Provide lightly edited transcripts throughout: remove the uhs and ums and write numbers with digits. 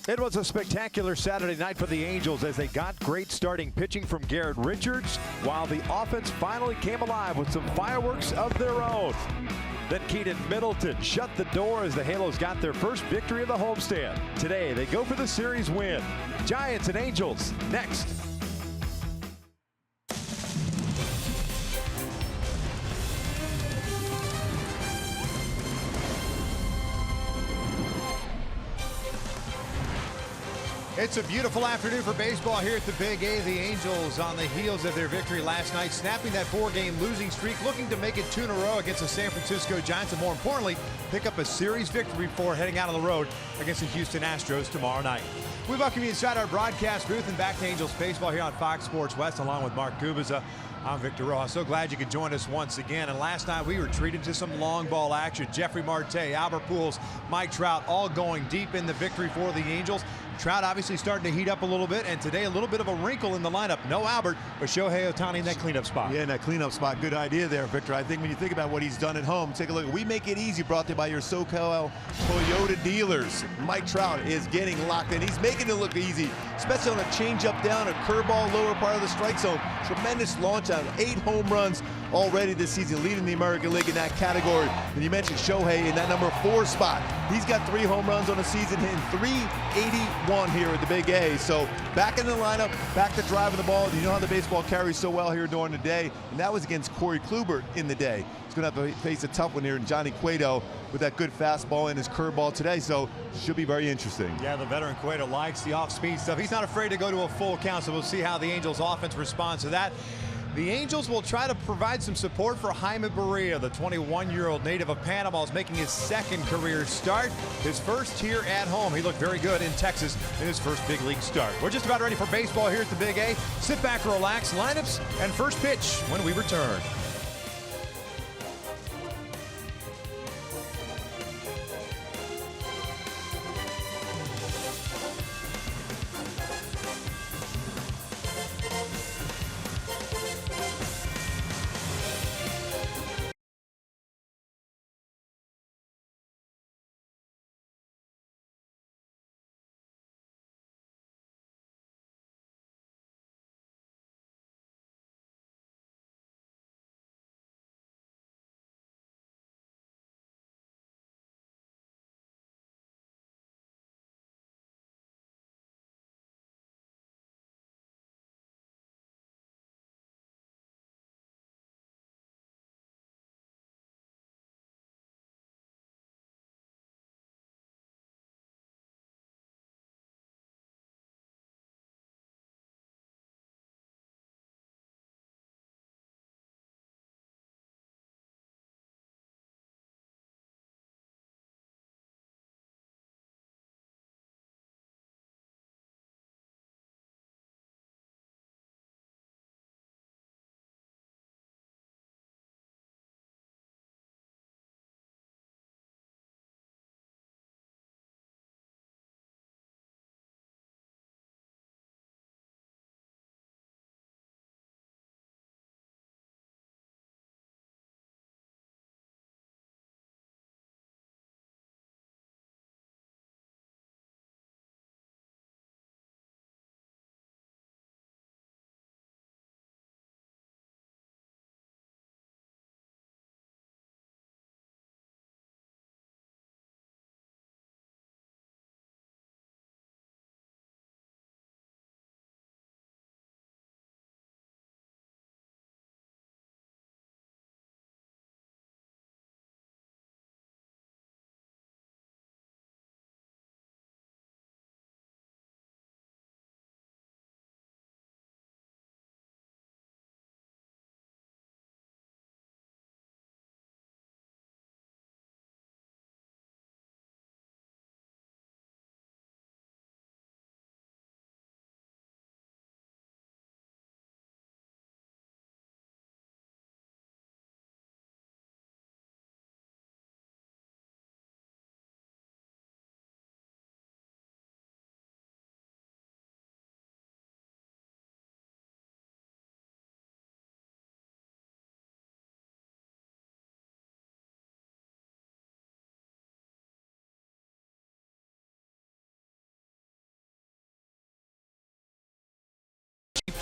It was a spectacular Saturday night for the Angels as they got great starting pitching from Garrett Richards, while the offense finally came alive with some fireworks of their own. Then Keaton Middleton shut the door as the Halos got their first victory of the homestand. Today, they go for the series win. Giants and Angels next. It's a beautiful afternoon for baseball here at the Big A. The Angels, on the heels of their victory last night, snapping that 4-game losing streak, looking to make it 2 in a row against the San Francisco Giants, and more importantly, pick up a series victory before heading out on the road against the Houston Astros tomorrow night. We welcome you inside our broadcast booth and back to Angels baseball here on Fox Sports West, along with Mark Kubiza. I'm Victor Rojas. So glad you could join us once again. And last night we were treated to some long ball action. Jeffrey Marte, Albert Pujols, Mike Trout, all going deep in the victory for the Angels. Trout obviously starting to heat up a little bit, and today a little bit of a wrinkle in the lineup. No Albert, but Shohei Ohtani in that cleanup spot. Yeah, in that cleanup spot. Good idea there, Victor. I think when you think about what he's done at home, take a look. We make it easy, brought to you by your SoCal Toyota dealers. Mike Trout is getting locked in. He's making it look easy, especially on a changeup down, a curveball, lower part of the strike zone. Tremendous launch out, 8 home runs already this season, leading the American League in that category. And you mentioned Shohei in that number 4 spot. He's got 3 home runs on the season, hitting .381 here at the Big A. So back in the lineup, back to driving the ball. You know how the baseball carries so well here during the day, and that was against Corey Kluber in the day. He's going to have to face a tough one here in Johnny Cueto with that good fastball and his curveball today, so should be very interesting. Yeah, the veteran Cueto likes the off-speed stuff. He's not afraid to go to a full count, so we'll see how the Angels offense responds to that. The Angels will try to provide some support for Jaime Barria. The 21-year-old native of Panama is making his 2nd career start. His first here at home. He looked very good in Texas in his first big league start. We're just about ready for baseball here at the Big A. Sit back, relax, lineups, and first pitch when we return.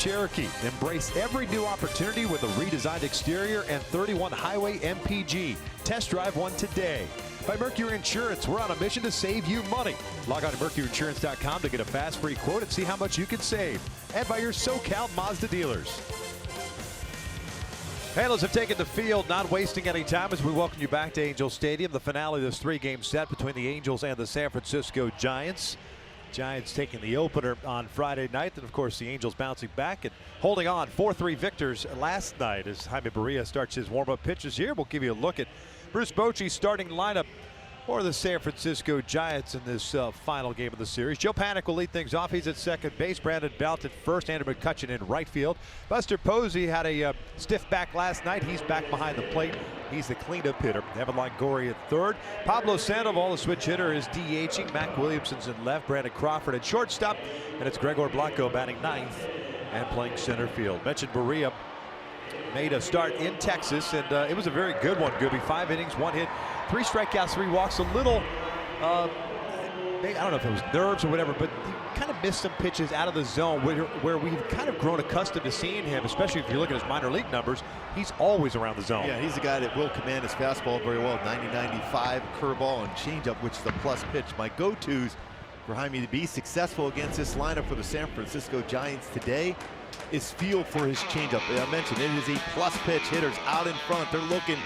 Cherokee. Embrace every new opportunity with a redesigned exterior and 31 Highway MPG. Test drive one today. By Mercury Insurance, we're on a mission to save you money. Log on to mercuryinsurance.com to get a fast free quote and see how much you can save. And by your SoCal Mazda dealers. Handlers have taken the field, not wasting any time as we welcome you back to Angel Stadium. The finale of this three-game set between the Angels and the San Francisco Giants. Giants taking the opener on Friday night, and of course the Angels bouncing back and holding on 4-3 victors last night as Jaime Barria starts his warm-up pitches here. We'll give you a look at Bruce Bochy's starting lineup for the San Francisco Giants in this final game of the series. Joe Panik will lead things off. He's at second base. Brandon Belt at first. Andrew McCutchen in right field. Buster Posey had a stiff back last night. He's back behind the plate. He's the cleanup hitter. Evan Longoria at third. Pablo Sandoval, the switch hitter, is DHing. Mac Williamson's in left. Brandon Crawford at shortstop. And it's Gregor Blanco batting ninth and playing center field. Mentioned Barria made a start in Texas, and it was a very good one, Gooby. 5 innings, 1 hit, 3 strikeouts, 3 walks. A little, I don't know if it was nerves or whatever, but he kind of missed some pitches out of the zone where we've kind of grown accustomed to seeing him, especially if you look at his minor league numbers. He's always around the zone. Yeah, he's a guy that will command his fastball very well. 90-95, curveball, and changeup, which is the plus pitch. My go-tos for Jaime to be successful against this lineup for the San Francisco Giants today is feel for his changeup. I mentioned it is a plus pitch. Hitters out in front. They're looking,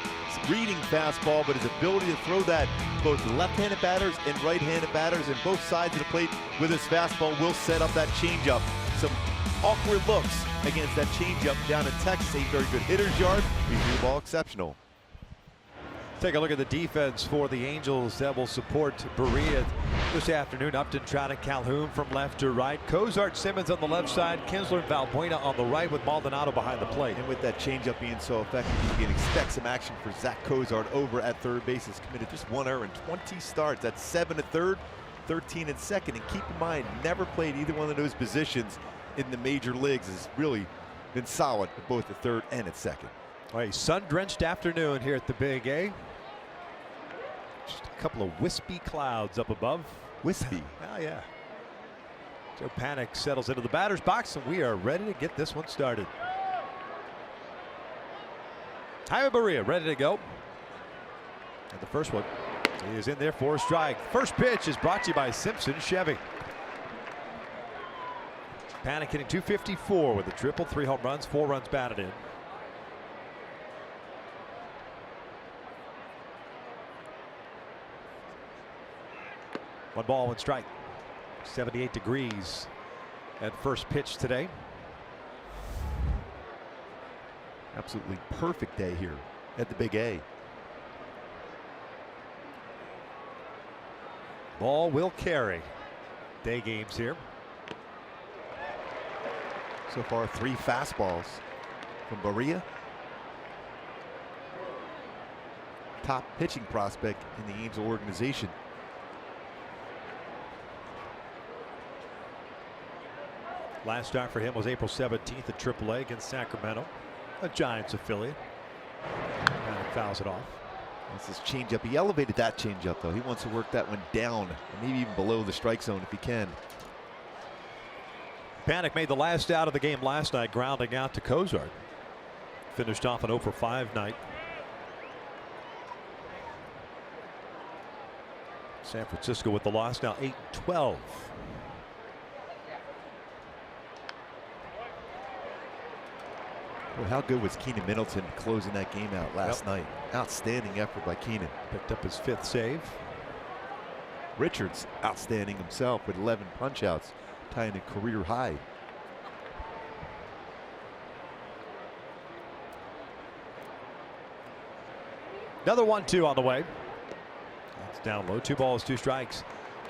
reading fastball, but his ability to throw that both left-handed batters and right-handed batters and both sides of the plate with his fastball will set up that changeup. Some awkward looks against that changeup down in Texas. A very good hitter's yard. Review ball exceptional. Take a look at the defense for the Angels that will support Barria this afternoon. Upton, Trout, and Calhoun from left to right. Cozart, Simmons on the left side. Kinsler and Valbuena on the right with Maldonado behind the plate. And with that changeup being so effective, you can expect some action for Zach Cozart over at third base. He's committed just 1 error in 20 starts. That's 7 at third, 13 at second. And keep in mind, never played either one of those positions in the major leagues. Has really been solid at both at third and at second. All right, sun-drenched afternoon here at the Big A. Just a couple of wispy clouds up above. Wispy? Oh, yeah. Joe Panik settles into the batter's box, and we are ready to get this one started. Jaime Barria ready to go. And the first one is in there for a strike. First pitch is brought to you by Simpson Chevy. Panik hitting .254 with a triple, 3 home runs, 4 runs batted in. One ball, 1 strike. 78 degrees at first pitch today. Absolutely perfect day here at the Big A. Ball will carry. Day games here. So far, 3 fastballs from Barria. Top pitching prospect in the Angel organization. Last start for him was April 17th at AAA against Sacramento, a Giants affiliate. And he fouls it off. That's his changeup. He elevated that changeup, though. He wants to work that one down, maybe even below the strike zone if he can. Panik made the last out of the game last night, grounding out to Cozart. Finished off an 0 for 5 night. San Francisco with the loss now 8-12. Well, how good was Keenan Middleton closing that game out last night? Outstanding effort by Keenan. Picked up his 5th save. Richards outstanding himself with 11 punch-outs, tying a career high. Another 1-2 on the way. It's down low. 2 balls, 2 strikes.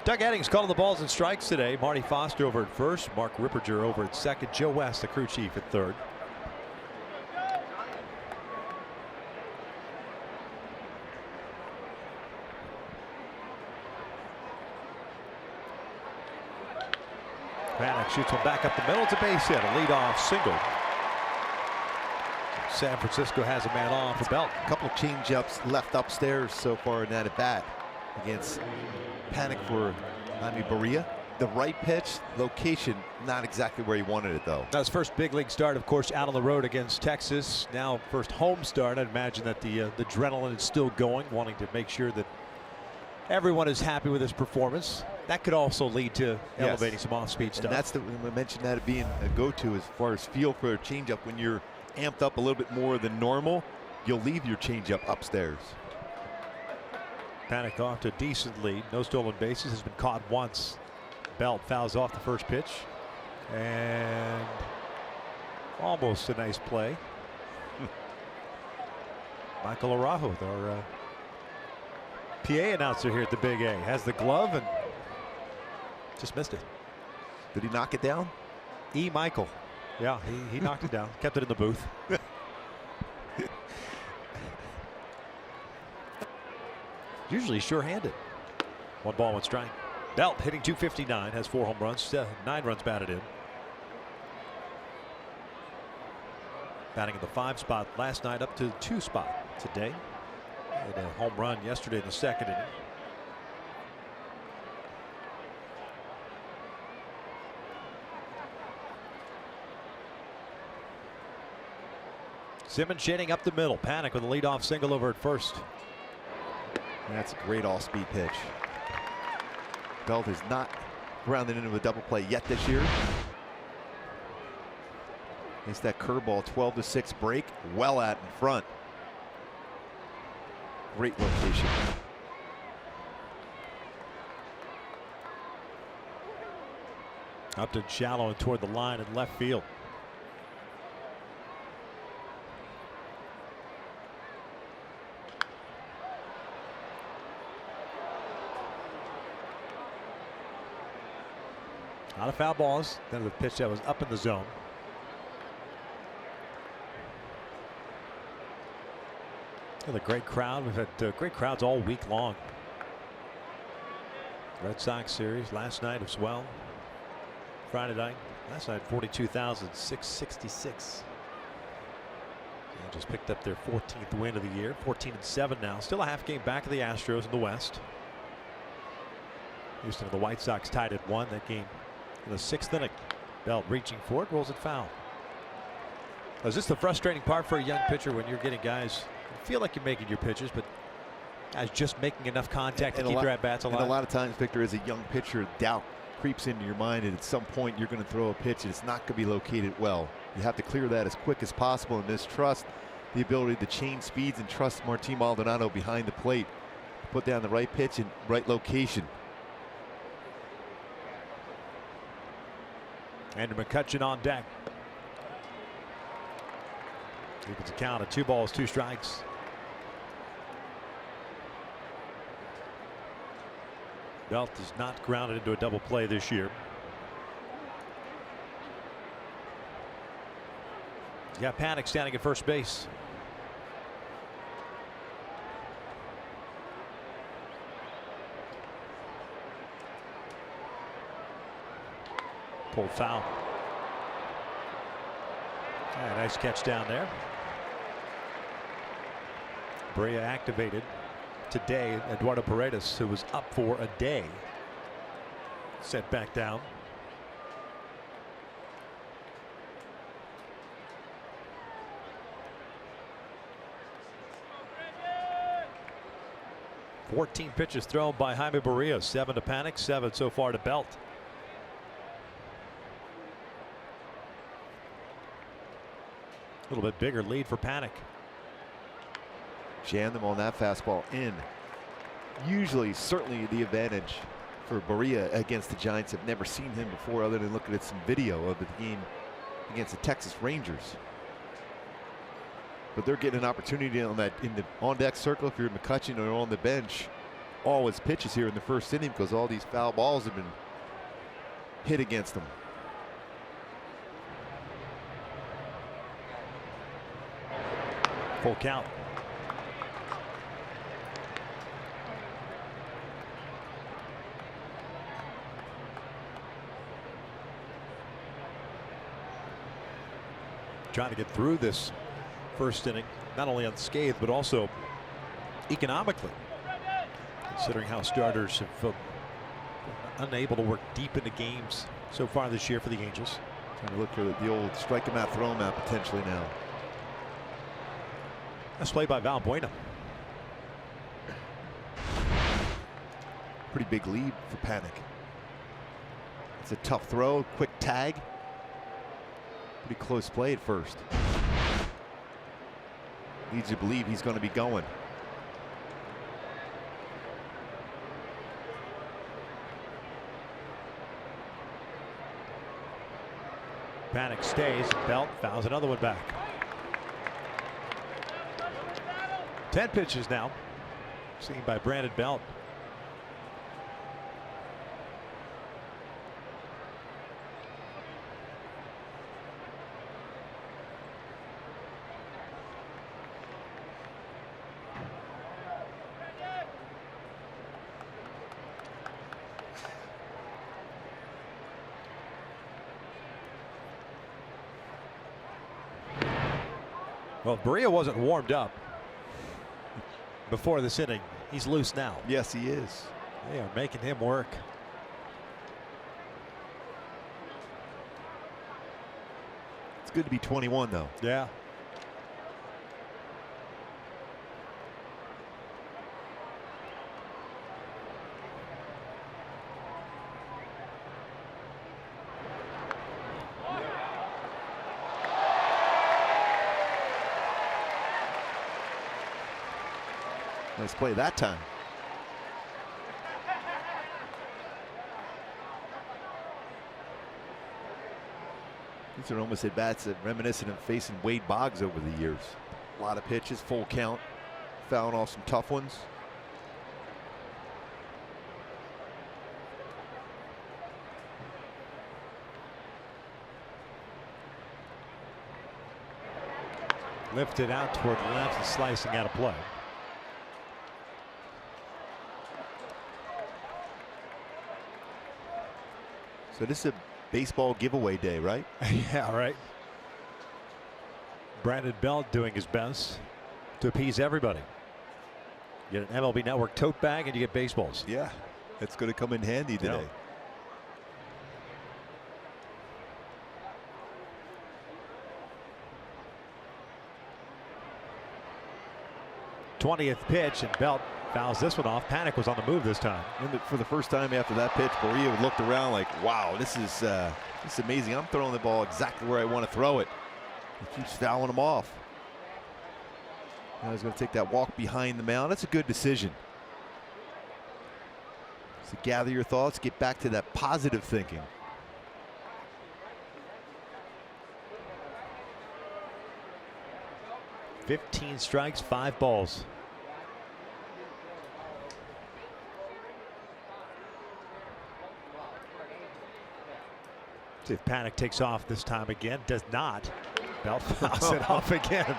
Doug Eddings calling the balls and strikes today. Marty Foster over at first. Mark Ripperger over at second. Joe West, the crew chief, at third. Panik shoots one back up the middle. It's a base hit, a leadoff single. San Francisco has a man on for Belt. A couple of change-ups left upstairs so far in that at bat against Panik for Jaime Barria. The right pitch, location, not exactly where he wanted it though. That was first big league start, of course, out on the road against Texas. Now first home start. I'd imagine that the adrenaline is still going, wanting to make sure that everyone is happy with his performance. That could also lead to elevating some off-speed stuff. And that's we mentioned that being a go-to as far as feel for a changeup. When you're amped up a little bit more than normal, you'll leave your changeup upstairs. Panic off to a decent lead. No stolen bases, has been caught once. Belt fouls off the first pitch, and almost a nice play. Michael Araujo, our PA announcer here at the Big A, has the glove and just missed it. Did he knock it down? E. Michael. Yeah, he knocked it down, kept it in the booth. Usually sure-handed. 1 ball, 1 strike. Belt hitting .259, has 4 home runs, 9 runs batted in. Batting in the 5 spot last night, up to the 2 spot today. Had a home run yesterday in the 2nd inning. Simmons shading up the middle. Panic with a leadoff single over at first. And that's a great all-speed pitch. Belt has not grounded into a double play yet this year. It's that curveball 12-6 break, well at in front. Great location. Up to shallow and toward the line in left field. A lot of foul balls. Then the pitch that was up in the zone. And a great crowd. We've had great crowds all week long. Red Sox series last night as well. Friday night. Last night 42,666. And just picked up their 14th win of the year. 14-7 now. Still a half game back of the Astros in the West. Houston and the White Sox tied at 1. That game in the 6th inning. Belt reaching for it, rolls it foul. Is this the frustrating part for a young pitcher when you're getting guys who feel like you're making your pitches, but guys just making enough contact to keep their at-bats alive? And a lot of times, Victor, as a young pitcher, doubt creeps into your mind, and at some point you're going to throw a pitch and it's not going to be located well. You have to clear that as quick as possible and mistrust the ability to change speeds and trust Martín Maldonado behind the plate. Put down the right pitch and right location. Andrew McCutchen on deck. Evens the count at 2 balls, 2 strikes. Belt is not grounded into a double play this year. You got Panic standing at first base. Pulled foul. Nice catch down there. Brea activated today. Eduardo Paredes, who was up for a day, set back down. "14 pitches thrown by Jaime Barea, 7 to Panic, 7 so far to Belt. A little bit bigger lead for Panic. Jam them on that fastball in. Usually, certainly the advantage for Barea against the Giants. Have never seen him before other than looking at some video of the game against the Texas Rangers. But they're getting an opportunity on that in the on-deck circle if you're McCutchen or on the bench. All his pitches here in the first inning because all these foul balls have been hit against them. Full count. Trying to get through this first inning, not only unscathed, but also economically, considering how starters have unable to work deep into games so far this year for the Angels. Trying to look for the old strike him out, throw him out potentially now. That's played by Valbuena. Pretty big lead for Panic. It's a tough throw, quick tag. Pretty close play at first. Leads you to believe he's going to be going. Panic stays. Belt fouls another one back. 10 pitches now. Seen by Brandon Belt. Well, Berea wasn't warmed up before this inning. He's loose now. Yes, he is. They are making him work. It's good to be 21, though. Yeah. Nice play that time. These are almost at bats that reminiscent of facing Wade Boggs over the years. A lot of pitches, full count, fouling off some tough ones. Lifted out toward left and slicing out of play. So this is a baseball giveaway day, right? Yeah, right. Brandon Belt doing his best to appease everybody. You get an MLB Network tote bag and you get baseballs. Yeah, it's going to come in handy today. Yeah. 20th pitch, and Belt fouls this one off. Panic was on the move this time. And for the first time after that pitch, Berea looked around like, wow, this is amazing. I'm throwing the ball exactly where I want to throw it. He keeps fouling him off. Now he's going to take that walk behind the mound. That's a good decision. So gather your thoughts, get back to that positive thinking. "15 strikes, 5 balls. See if Panic takes off this time again. Does not. Belt fouls it off again.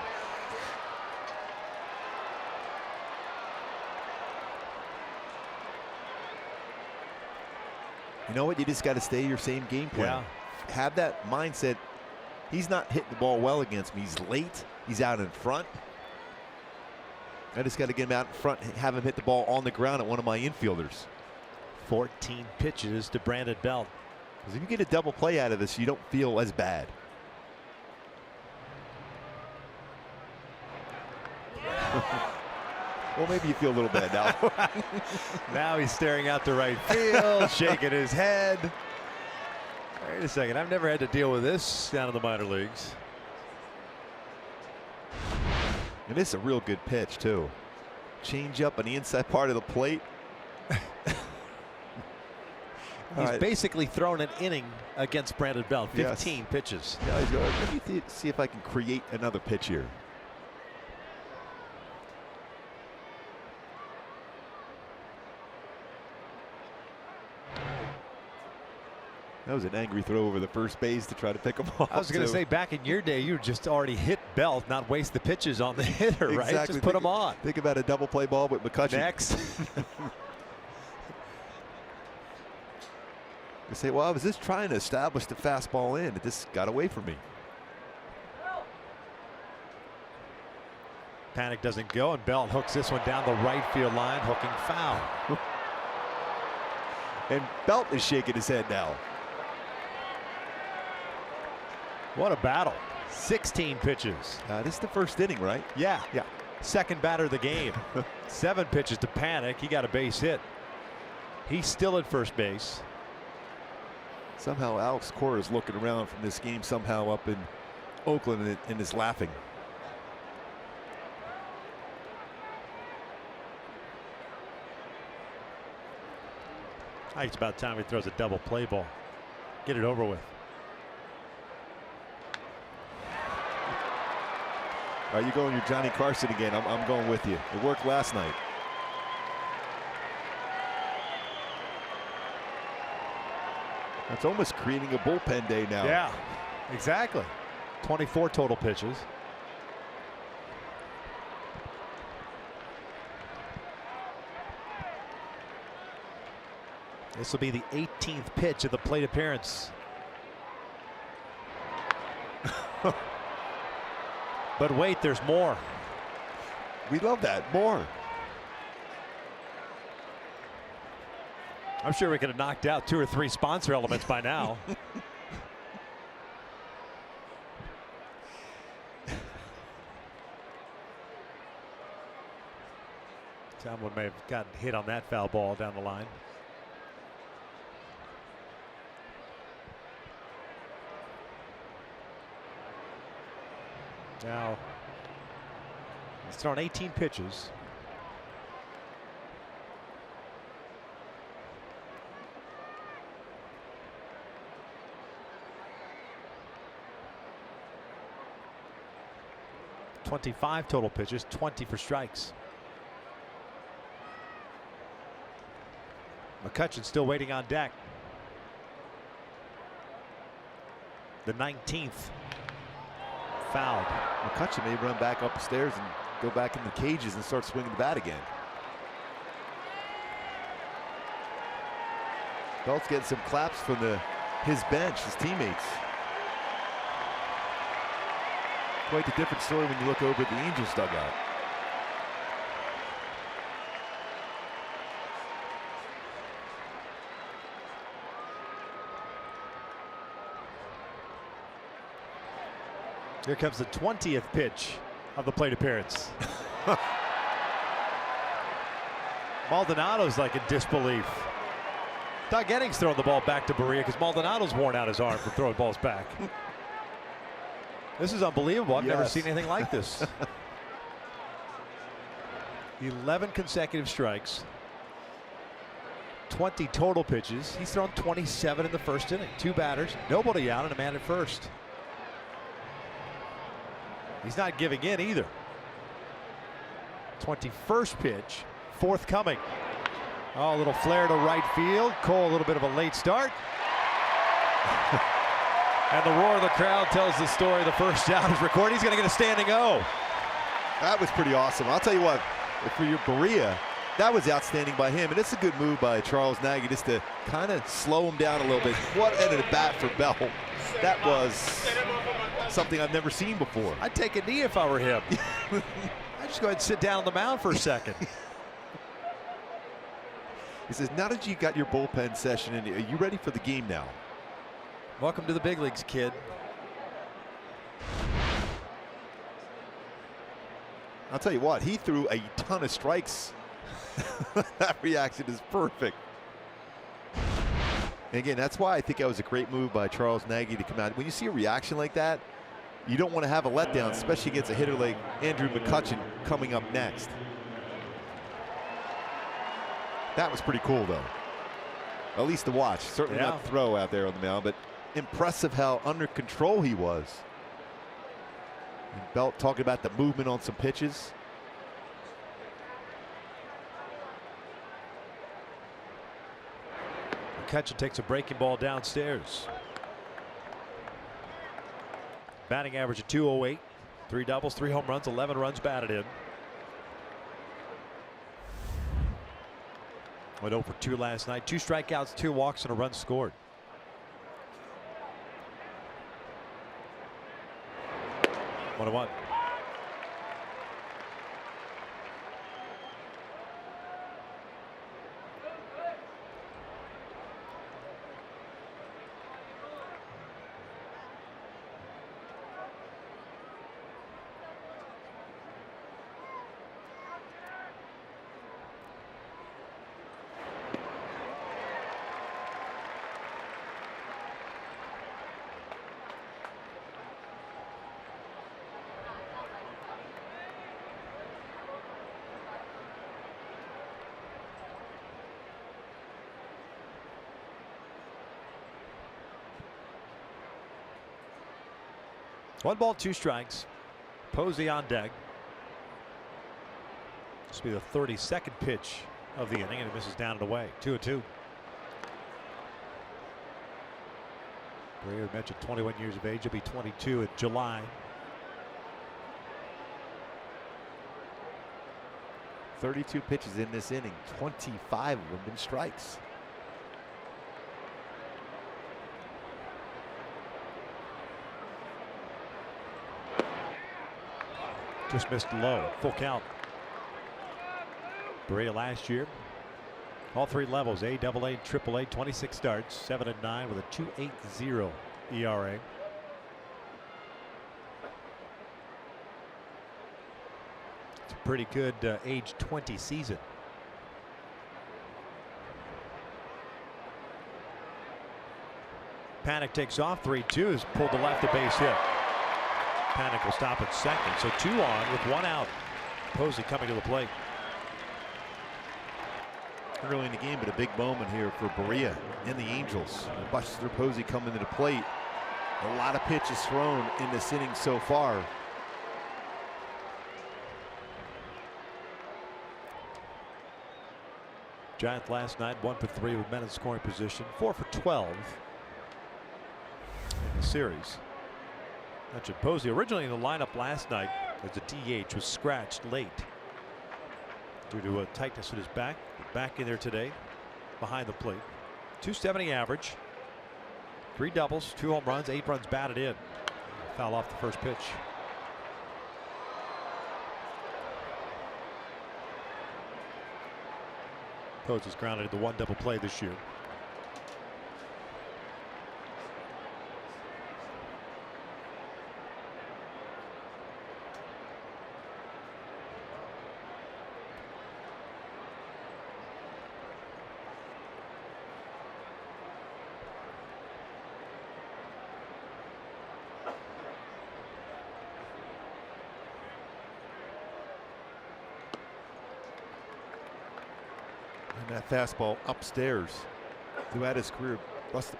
You know what? You just got to stay your same game plan. Yeah. Have that mindset. He's not hitting the ball well against me. He's late. He's out in front. I just got to get him out in front, have him hit the ball on the ground at one of my infielders. 14 pitches to Brandon Belt. Because if you get a double play out of this, you don't feel as bad. Well, maybe you feel a little bad now. Now he's staring out to right field, shaking his head. Wait a second, I've never had to deal with this down in the minor leagues. And this is a real good pitch, too. Change up on the inside part of the plate. He's basically thrown an inning against Brandon Belt. 15 pitches. Yeah, he's going, let me see if I can create another pitch here. That was an angry throw over the first base to try to pick him off. I was going to say, back in your day, you just already hit Belt, not waste the pitches on the hitter, exactly. right? Just put him on. Think about a double play ball with McCutcheon. Next. You say, well, I was just trying to establish the fastball in. It just got away from me. Panic doesn't go, and Belt hooks this one down the right field line, hooking foul. And Belt is shaking his head now. What a battle. 16 pitches. This is the first inning, right? Yeah. Yeah. Second batter of the game. 7 pitches to Panic. He got a base hit. He's still at first base. Somehow Alex Cora is looking around from this game somehow up in Oakland and is laughing. I think it's about time he throws a double play ball. Get it over with. Are you going your Johnny Carson again? I'm going with you. It worked last night. That's almost creating a bullpen day now. Yeah, exactly. 24 total pitches. This will be the 18th pitch of the plate appearance. But wait, there's more. We love that. More. I'm sure we could have knocked out 2 or 3 sponsor elements by now. Someone may have gotten hit on that foul ball down the line. Now, he's thrown 18 pitches. .25 total pitches, 20 for strikes. McCutcheon still waiting on deck. The 19th. Fouled. McCutcheon may run back upstairs and go back in the cages and start swinging the bat again. Belt's getting some claps from his bench, his teammates. Quite a different story when you look over at the Angels dugout. Here comes the 20th pitch of the plate appearance. Maldonado's like in disbelief. Doug Eddings throwing the ball back to Berea because Maldonado's worn out his arm from throwing balls back. This is unbelievable. I've never seen anything like this. 11 consecutive strikes. 20 total pitches. He's thrown 27 in the first inning. 2 batters, nobody out, and a man at first. He's not giving in either. 21st pitch, forthcoming. Oh, a little flare to right field. Cole, a little bit of a late start. And the roar of the crowd tells the story. The first out is recorded. He's going to get a standing O. That was pretty awesome. I'll tell you what, for your Berea, that was outstanding by him. And it's a good move by Charles Nagy just to kind of slow him down a little bit. What an at bat for Bell. That was something I've never seen before. I'd take a knee if I were him. I'd just go ahead and sit down on the mound for a second. He says, now that you got your bullpen session in, are you ready for the game now? Welcome to the big leagues, kid. I'll tell you what, he threw a ton of strikes. That reaction is perfect. And again, that's why I think that was a great move by Charles Nagy to come out. When you see a reaction like that, you don't want to have a letdown, especially against a hitter like Andrew McCutcheon coming up next. That was pretty cool, though. At least to watch. Certainly not throw out there on the mound, but impressive how under control he was. And Belt talking about the movement on some pitches. McCutcheon takes a breaking ball downstairs. Batting average of .208. 3 doubles, 3 home runs, 11 runs batted in. Went 0 for 2 last night. 2 strikeouts, 2 walks, and a run scored. One. 1 ball, 2 strikes. Posey on deck. This will be the 32nd pitch of the inning, and it misses down and away. 2-2. Breer mentioned 21 years of age. He'll be 22 in July. 32 pitches in this inning, 25 of them been strikes. Just missed low. Full count. Berea last year, all 3 levels, A, AA, and AAA, 26 starts, 7-9 with a 2.80 ERA. It's a pretty good age 20 season. Panic takes off. 3-2 has pulled the left, a base hit. Panic will stop at second, so 2 on with 1 out. Posey coming to the plate. Early in the game, but a big moment here for Berea and the Angels. Buster Posey coming to the plate. A lot of pitches thrown in this inning so far. Giants last night 1 for 3 with men in scoring position, 4 for 12 in the series. Mentioned Posey originally in the lineup last night as the DH was scratched late due to a tightness in his back. Back in there today behind the plate. 270 average, 3 doubles, 2 home runs, 8 runs batted in. Foul off the first pitch. Posey's grounded at the 1 double play this year. And that fastball upstairs. Throughout his career, Buster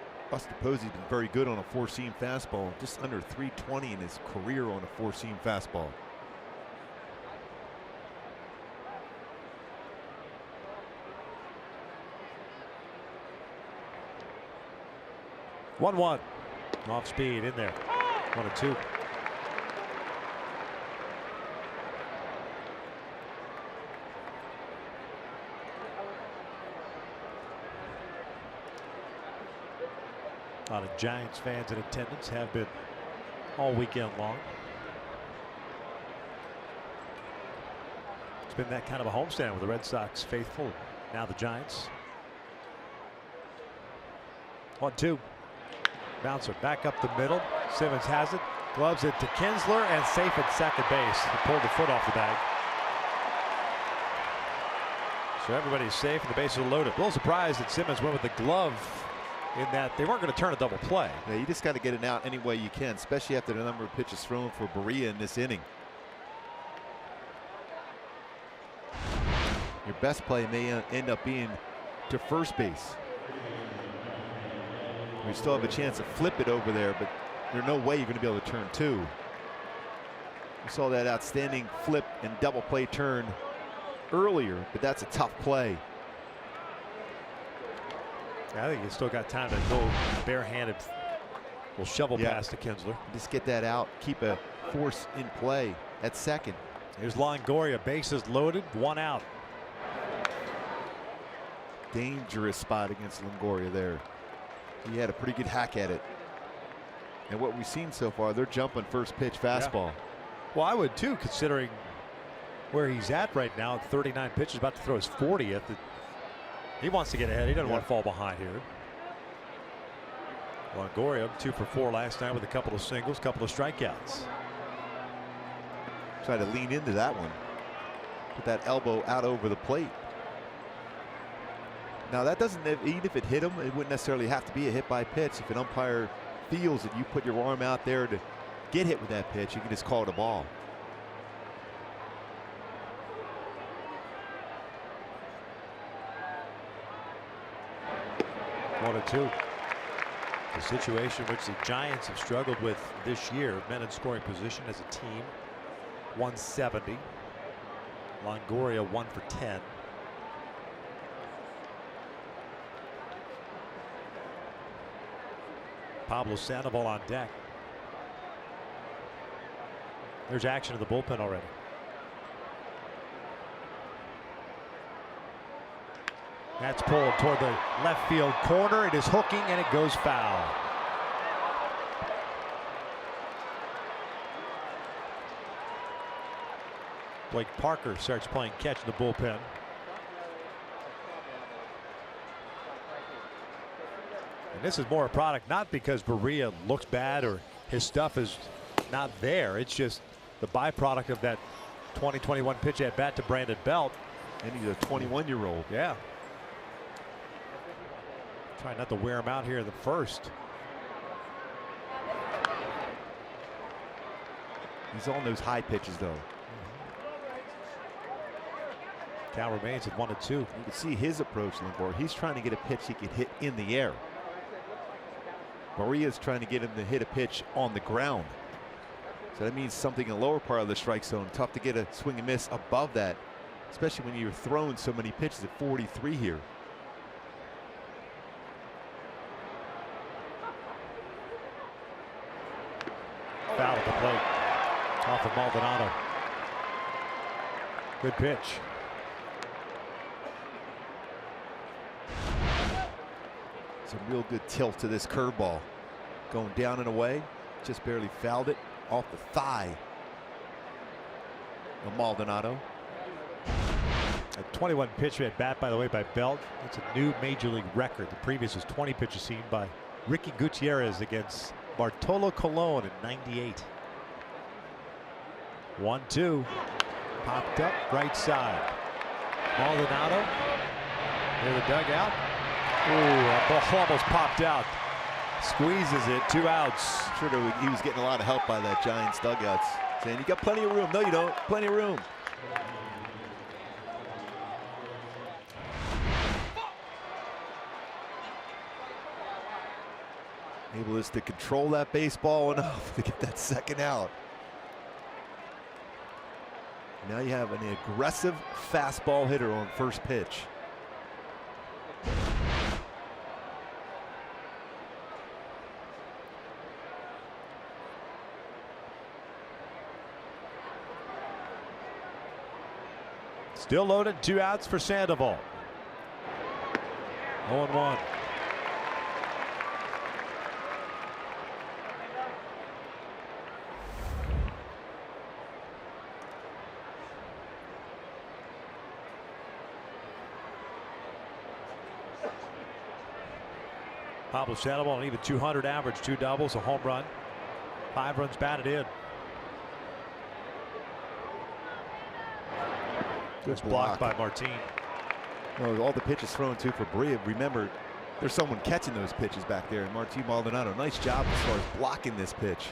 Posey's been very good on a 4-seam fastball. Just under 320 in his career on a 4-seam fastball. One off speed in there. 1-2. A lot of Giants fans in attendance, have been all weekend long. It's been that kind of a homestand with the Red Sox faithful. Now the Giants. 1-2. Bouncer back up the middle. Simmons has it. Gloves it to Kinsler and safe at second base. He pulled the foot off the bag. So everybody's safe and the bases are loaded. A little surprised that Simmons went with the glove in that they weren't going to turn a double play. Yeah, you just got to get it out any way you can, especially after the number of pitches thrown for Berea in this inning. Your best play may end up being to first base. We still have a chance to flip it over there, but there's no way you're going to be able to turn 2. We saw that outstanding flip and double play turn earlier, but that's a tough play. I think he's still got time to go barehanded. Will shovel pass to Kinsler. Just get that out. Keep a force in play at second. Here's Longoria, bases loaded, 1 out. Dangerous spot against Longoria there. He had a pretty good hack at it. And what we've seen so far, they're jumping first pitch fastball. Yeah. Well, I would too, considering where he's at right now. 39 pitches, about to throw his 40th. He wants to get ahead. He doesn't want to fall behind here. Longoria 2 for 4 last night with a couple of singles, couple of strikeouts. Try to lean into that one. Put that elbow out over the plate. Now that doesn't, even if it hit him, it wouldn't necessarily have to be a hit by pitch. If an umpire feels that you put your arm out there to get hit with that pitch, you can just call it a ball. The situation which the Giants have struggled with this year, men in scoring position as a team, 170. Longoria 1 for 10. Pablo Sandoval on deck. There's action in the bullpen already. That's pulled toward the left field corner. It is hooking and it goes foul. Blake Parker starts playing catch in the bullpen. And this is more a product not because Berea looks bad or his stuff is not there. It's just the byproduct of that 2021 pitch at bat to Brandon Belt. And he's a 21-year-old. Yeah. Trying not to wear him out here in the first. He's on those high pitches, though. Count remains at 1-2. You can see his approach, Lindor. He's trying to get a pitch he can hit in the air. Maria's trying to get him to hit a pitch on the ground. So that means something in the lower part of the strike zone. Tough to get a swing and miss above that, especially when you're throwing so many pitches at 43 here. Foul at the plate. Off of Maldonado. Good pitch. Some real good tilt to this curveball. Going down and away. Just barely fouled it off the thigh of Maldonado. A 21 pitch at bat, by the way, by Belt. It's a new major league record. The previous was 20 pitches seen by Ricky Gutierrez against Bartolo Colon in '98. 1-2. Popped up right side. Maldonado near the dugout. Ooh, that ball almost popped out. Squeezes it, 2 outs. Sure, he was getting a lot of help by that Giants dugouts. Saying, you got plenty of room. No, you don't. Plenty of room. Able is to control that baseball enough to get that second out. Now you have an aggressive fastball hitter on first pitch. Still loaded, 2 outs for Sandoval. 0-1. Pablo Sandoval, an even 200 average, 2 doubles, a home run, 5 runs batted in. Good blocked by Martin. Well, all the pitches thrown to for Berea. Remember, there's someone catching those pitches back there. And Martin Maldonado, nice job as far as blocking this pitch.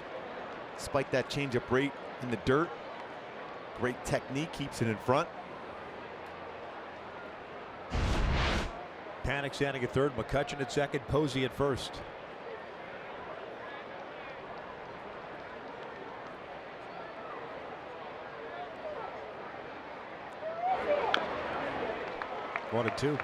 Spiked that changeup right in the dirt. Great technique, keeps it in front. Panic standing at third, McCutchen at second, Posey at first. One and 2.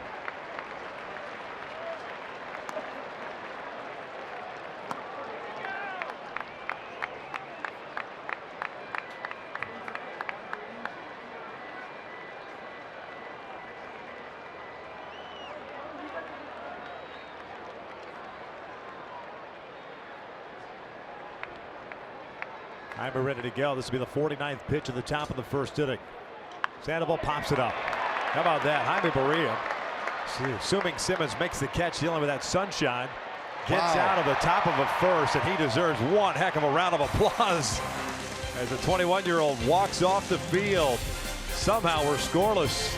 Timer ready to go. This will be the 49th pitch at the top of the first inning. Sandoval pops it up. How about that? Jaime Berea, assuming Simmons makes the catch, dealing with that sunshine, gets out of the top of a first, and he deserves one heck of a round of applause as the 21-year-old walks off the field. Somehow we're scoreless.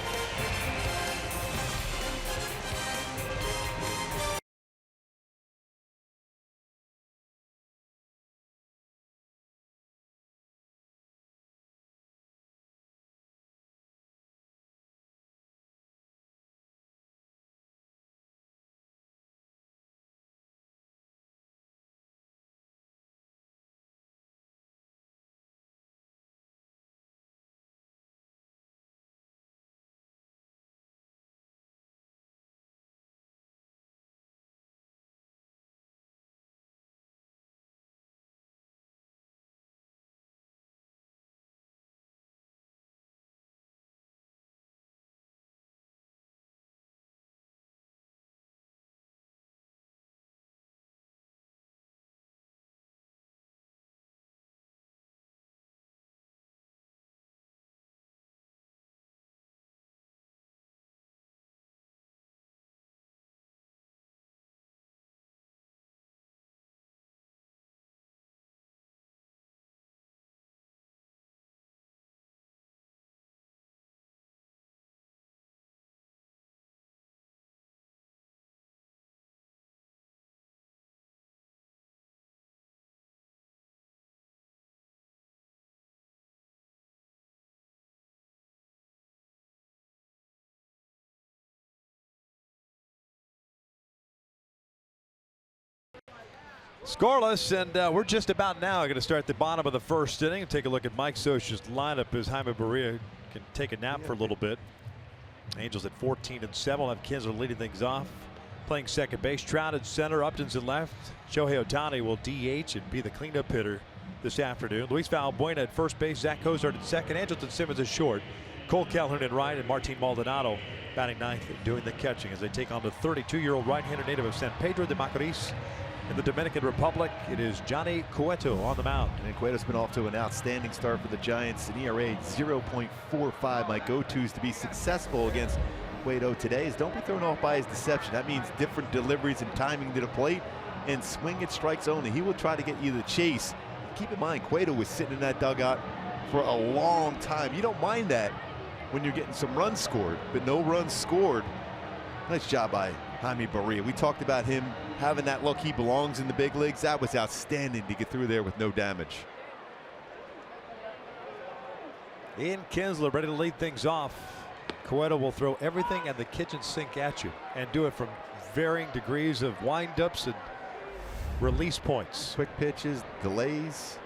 Scoreless, and we're just about now going to start the bottom of the first inning and take a look at Mike Socha's lineup as Jaime Barria can take a nap for a little bit. Angels at 14-7. We'll have Kinsler leading things off. Playing second base, Trout at center, Upton's in left. Shohei Ohtani will DH and be the cleanup hitter this afternoon. Luis Valbuena at first base, Zach Cozart at second, Andrelton Simmons at short, Cole Calhoun at right, and Martin Maldonado batting ninth and doing the catching as they take on the 32-year-old right-hander native of San Pedro de Macorís. In the Dominican Republic, it is Johnny Cueto on the mound. And Cueto's been off to an outstanding start for the Giants. An ERA 0.45. My go-tos to be successful against Cueto today is don't be thrown off by his deception. That means different deliveries and timing to the plate and swing at strikes only. He will try to get you the chase. Keep in mind, Cueto was sitting in that dugout for a long time. You don't mind that when you're getting some runs scored, but no runs scored. Nice job by Jaime Barria. We talked about him having that look. He belongs in the big leagues. That was outstanding to get through there with no damage. Ian Kinsler ready to lead things off. Cueto will throw everything and the kitchen sink at you and do it from varying degrees of windups and release points. Quick pitches, delays.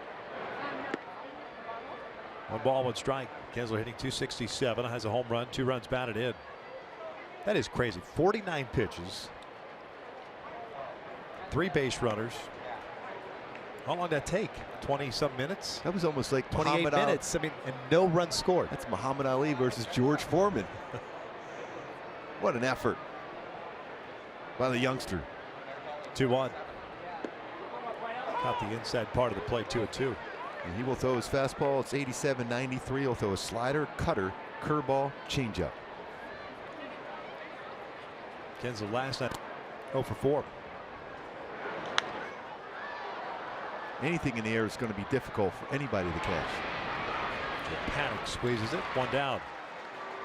1 ball, 1 strike. Kinsler hitting .267, has a home run, 2 runs batted in. That is crazy. 49 pitches, 3 base runners. How long did that take? 20-some minutes? That was almost like 28 minutes. I mean, and no runs scored. That's Muhammad Ali versus George Foreman. What an effort by the youngster. 2-1. Caught the inside part of the plate, 2-2. And he will throw his fastball. It's 87-93. He'll throw a slider, cutter, curveball, changeup. Kinsler last night 0 for 4. Anything in the air is going to be difficult for anybody to catch. Panic squeezes it, 1 down.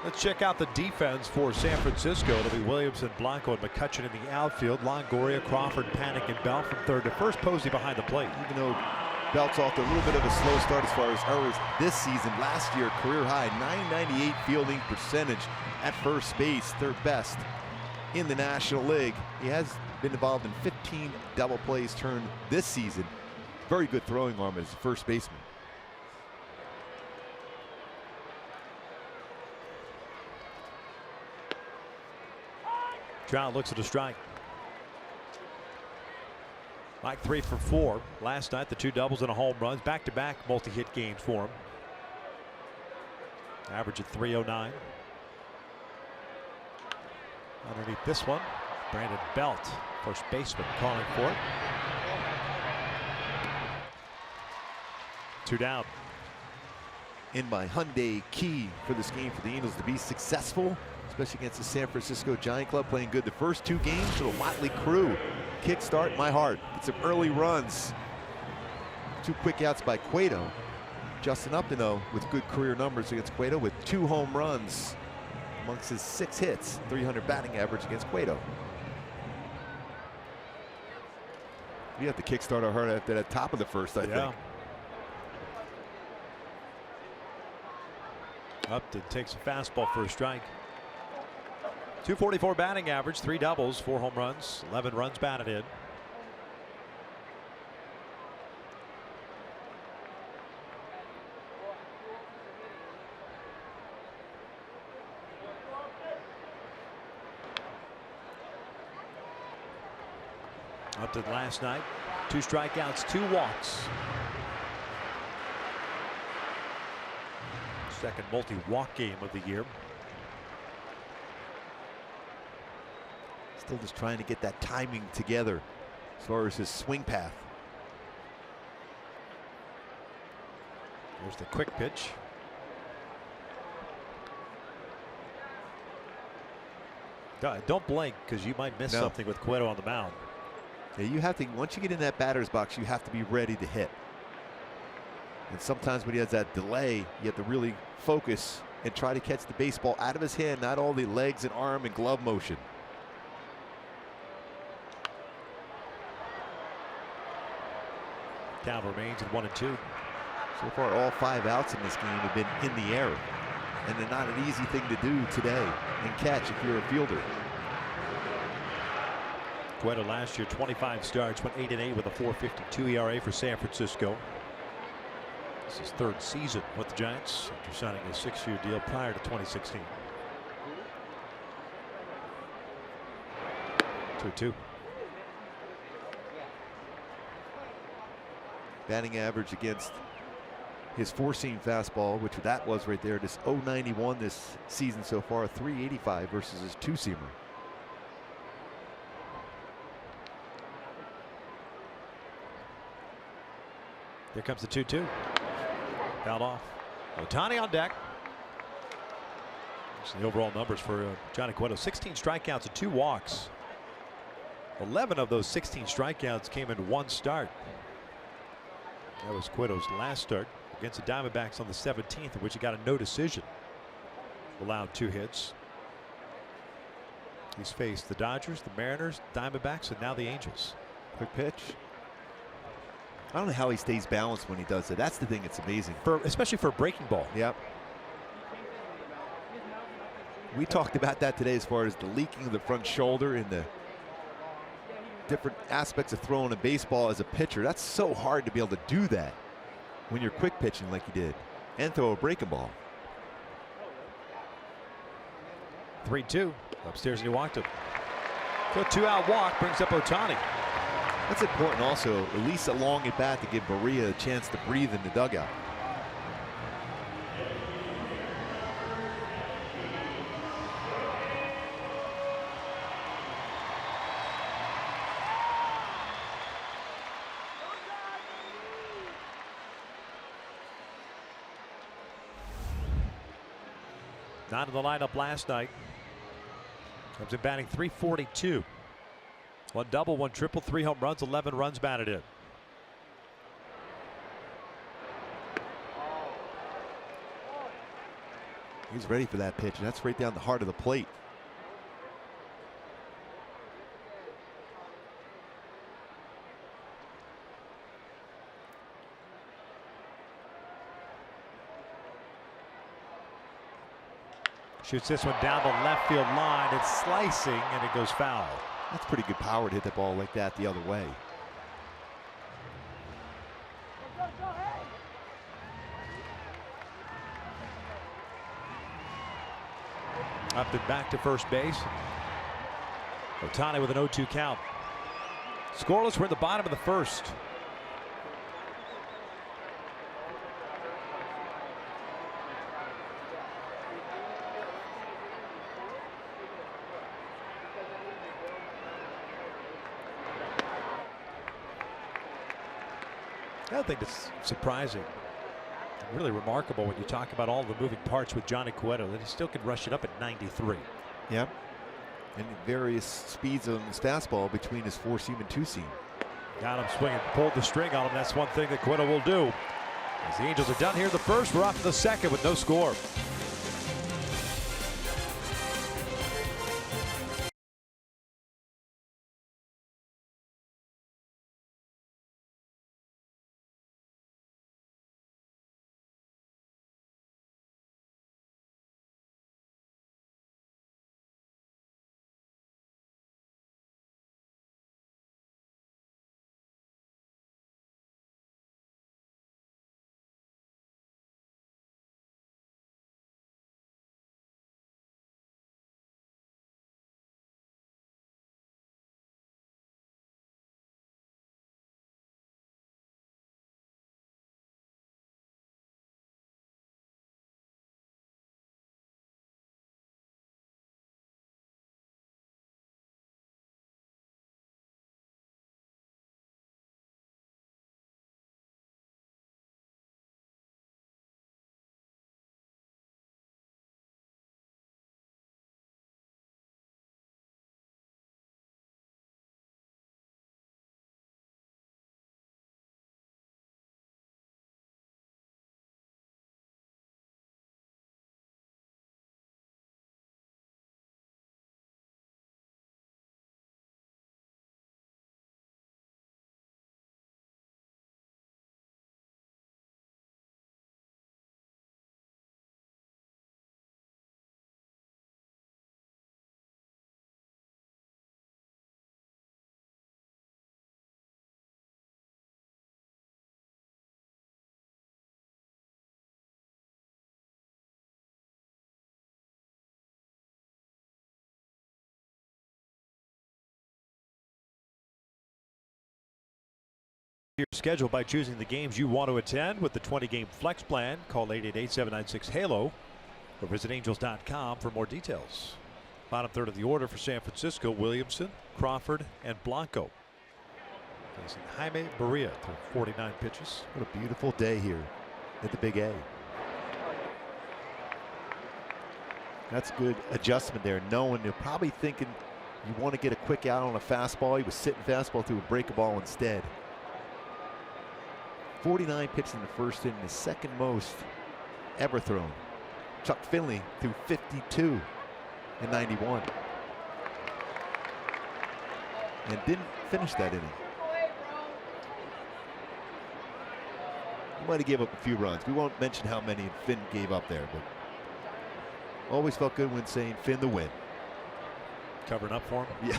Let's check out the defense for San Francisco. It'll be Williamson, Blanco, and McCutchen in the outfield. Longoria, Crawford, Panic, and Bell from third to first. Posey behind the plate. Even though Belt's off to a little bit of a slow start as far as errors this season, last year career high 998 fielding percentage at first base, 3rd best in the National League. He has been involved in 15 double plays turned this season. Very good throwing arm as a first baseman. Trout looks at a strike. Mike 3 for 4 last night. The 2 doubles and a home runs, back-to-back multi-hit games for him. Average at 309. Underneath this one, Brandon Belt, first baseman, calling for it. 2 down. In my Hyundai key for this game for the Angels to be successful, especially against the San Francisco Giant Club, playing good the first 2 games to the Motley Crew. Kickstart my heart. Get some early runs. 2 quick outs by Cueto. Justin Upton, though, with good career numbers against Cueto with 2 home runs amongst his 6 hits, 300 batting average against Cueto. We have to kickstart our heart after that top of the first, I think. Upton takes a fastball for a strike. 244 batting average, 3 doubles, 4 home runs, 11 runs batted in. Upton last night, 2 strikeouts, 2 walks. Second multi-walk game of the year. Still just trying to get that timing together as far as his swing path. Here's the quick pitch. Don't blink, because you might miss something with Cueto on the mound. Yeah, you have to, once you get in that batter's box, you have to be ready to hit. And sometimes when he has that delay, you have to really focus and try to catch the baseball out of his hand, not all the legs and arm and glove motion. Count remains at 1-2. So far, all 5 outs in this game have been in the air. And they're not an easy thing to do today and catch if you're a fielder. Cueto last year, 25 starts, went 8-8 with a 4.52 ERA for San Francisco. This is his third season with the Giants after signing a 6-year deal prior to 2016. 2-2. Batting average against his four-seam fastball, which that was right there, just 0.91 this season so far, 3.85 versus his two-seamer. Here comes the 2-2. Fouled off. Ohtani on deck. That's the overall numbers for Johnny Cueto. 16 strikeouts and 2 walks. 11 of those 16 strikeouts came in one start. That was Cueto's last start against the Diamondbacks on the 17th, in which he got a no decision. Allowed 2 hits. He's faced the Dodgers, the Mariners, Diamondbacks, and now the Angels. Quick pitch. I don't know how he stays balanced when he does it. That's the thing that's amazing. Especially for a breaking ball. Yep. We talked about that today as far as the leaking of the front shoulder and the different aspects of throwing a baseball as a pitcher. That's so hard to be able to do that when you're quick pitching like he did and throw a breaking ball. 3-2. Upstairs and he walked him. So a 2-out walk brings up Ohtani. That's important also, at least a long at bat to give Berea a chance to breathe in the dugout. Not in the lineup last night. Comes in batting .342. 1 double, 1 triple, 3 home runs, 11 runs batted in. He's ready for that pitch, and that's right down the heart of the plate. Shoots this one down the left field line. It's slicing, and it goes foul. That's pretty good power to hit the ball like that the other way. Up and back to first base. Ohtani with an 0-2 count. Scoreless, we're at the bottom of the first. The other thing that's surprising, really remarkable when you talk about all the moving parts with Johnny Cueto, that he still can rush it up at 93. Yep. And various speeds on his fastball between his four-seam and two-seam. Got him swinging, pulled the string on him. That's one thing that Cueto will do. As the Angels are done here in the first, we're off to the second with no score. your schedule by choosing the games you want to attend with the 20-game flex plan. Call 888-796-HALO or visit angels.com for more details. Bottom third of the order for San Francisco: Williamson, Crawford, and Blanco. Facing Jaime Barria through 49 pitches. What a beautiful day here at the Big A. That's good adjustment there, knowing you're probably thinking you want to get a quick out on a fastball. He was sitting fastball through a break ball instead. 49 pitches in the first inning, the second most ever thrown. Chuck Finley threw 52 in 91. And didn't finish that inning. He might have gave up a few runs. We won't mention how many Finn gave up there, but always felt good when saying Finn the win. Covering up for him. Yeah.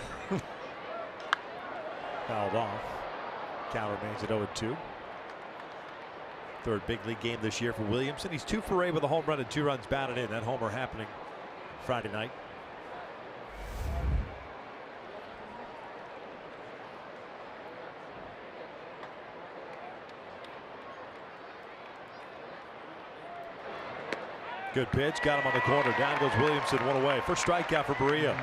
Fouled off. Count remains at 0-2. Third big league game this year for Williamson. He's 2 for 8 with a home run and 2 runs batted in. That homer happening Friday night. Good pitch, got him on the corner. Down goes Williamson, 1 away. First strikeout for Barria.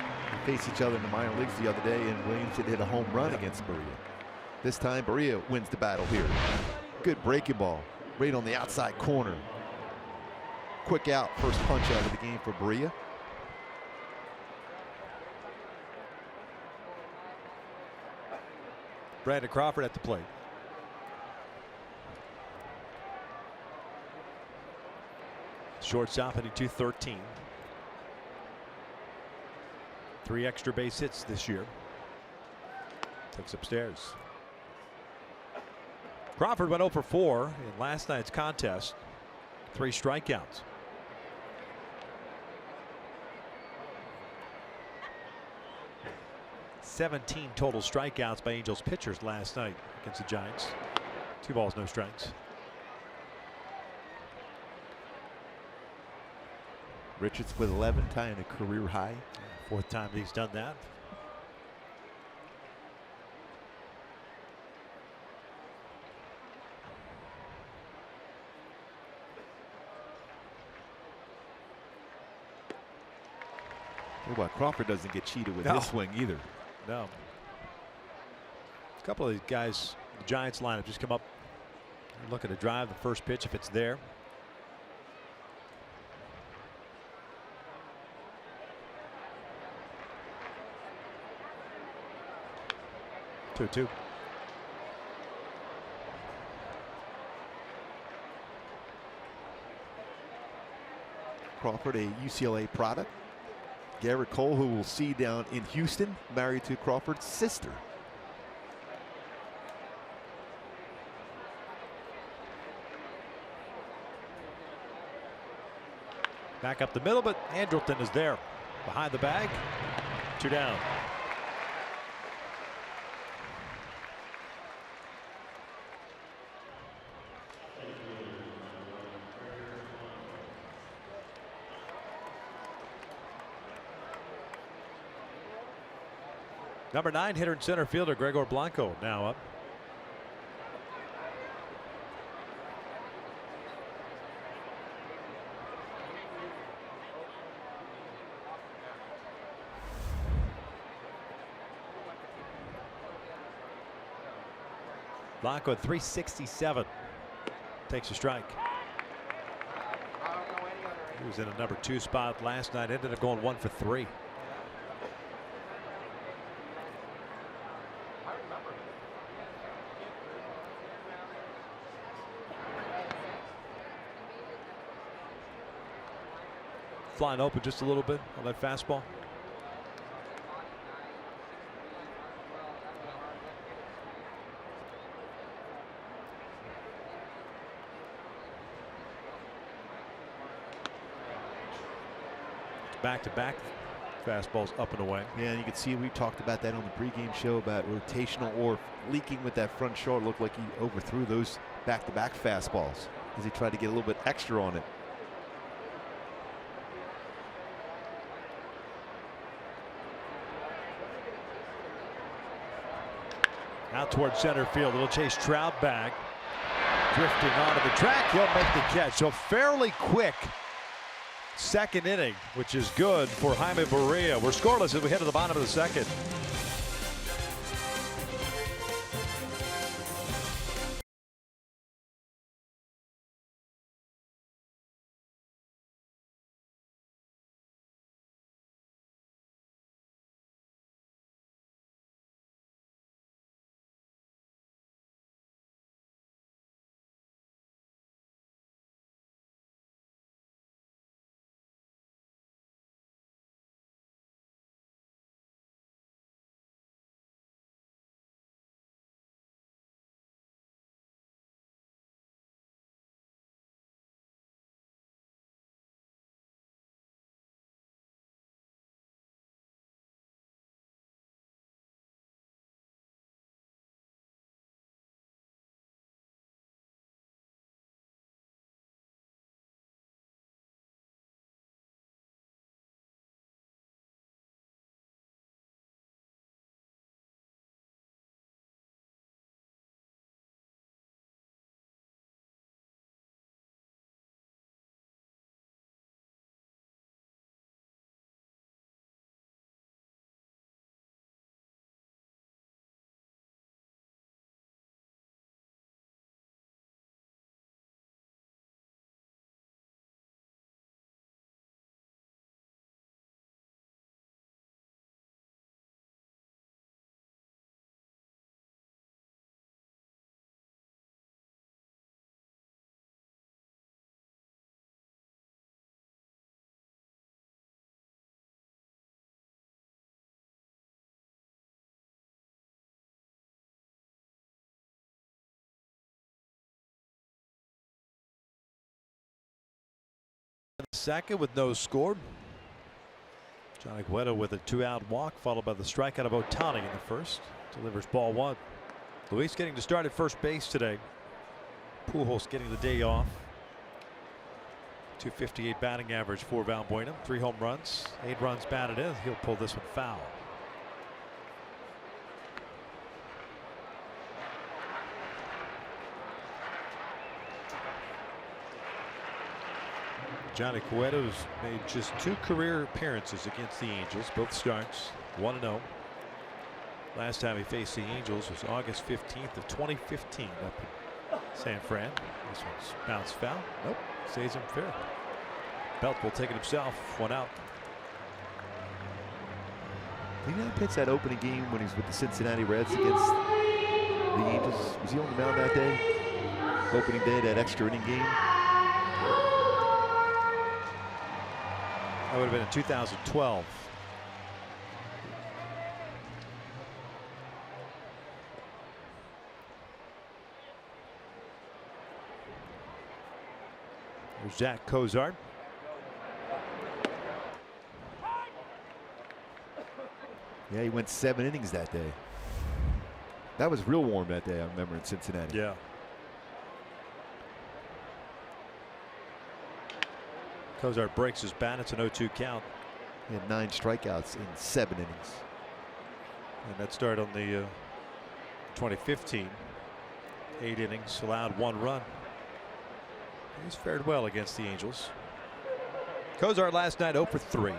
They faced each other in the minor leagues the other day, and Williamson hit a home run against Barria. This time, Barria wins the battle here. Good breaking ball, right on the outside corner. Quick out, first punch out of the game for Barria. Brandon Crawford at the plate. Shortstop hitting .213. 3 extra base hits this year. Takes upstairs. Crawford went 0 for 4 in last night's contest. 3 strikeouts. (17) total strikeouts by Angels pitchers last night against the Giants. 2 balls, no strikes. Richards with 11, tying a career high. 4th time he's done that. Well, Crawford doesn't get cheated with his swing either. No. A couple of these guys, the Giants lineup, just come up looking to drive the first pitch if it's there. Two. Crawford, a UCLA product. Garrett Cole, who we'll see down in Houston, married to Crawford's sister. Back up the middle, but Andrelton is there. Behind the bag. 2 down. Number 9 hitter and center fielder Gregor Blanco now up. Blanco at 367. Takes a strike. He was in a number 2 spot last night. Ended up going 1 for 3. Flying open just a little bit on that fastball. Back-to-back fastballs up and away. Yeah, and you can see we talked about that on the pregame show about rotational or leaking with that front shoulder. Looked like he overthrew those back-to-back fastballs as he tried to get a little bit extra on it. Out towards center field. It'll chase Trout back. Drifting onto the track. He'll make the catch. So fairly quick second inning, which is good for Jaime Barria. We're scoreless as we head to the bottom of the second. Second with no score. Johnny Cueto with a 2-out walk, followed by the strikeout of Ohtani in the first. Delivers ball one. Luis getting to start at first base today. Pujols getting the day off. 258 batting average for Valbuena. 3 home runs, 8 runs batted in. He'll pull this one foul. Johnny Cueto's made just 2 career appearances against the Angels, both starts 1-0. Last time he faced the Angels was August 15th of 2015 up in San Fran. This one's bounced foul. Nope, stays him fair. Belt will take it himself. 1 out. Did he not pitch that opening game when he was with the Cincinnati Reds against the Angels? Was he on the mound that day? Opening day, that extra inning game? That would have been in 2012. There's Zach Cozart. Yeah, he went 7 innings that day. That was real warm that day, I remember, in Cincinnati. Yeah. Cozart breaks his bat. It's an 0-2 count. He had 9 strikeouts in 7 innings. And that started on the 2015. 8 innings, allowed 1 run. He's fared well against the Angels. Cozart last night 0 for 3.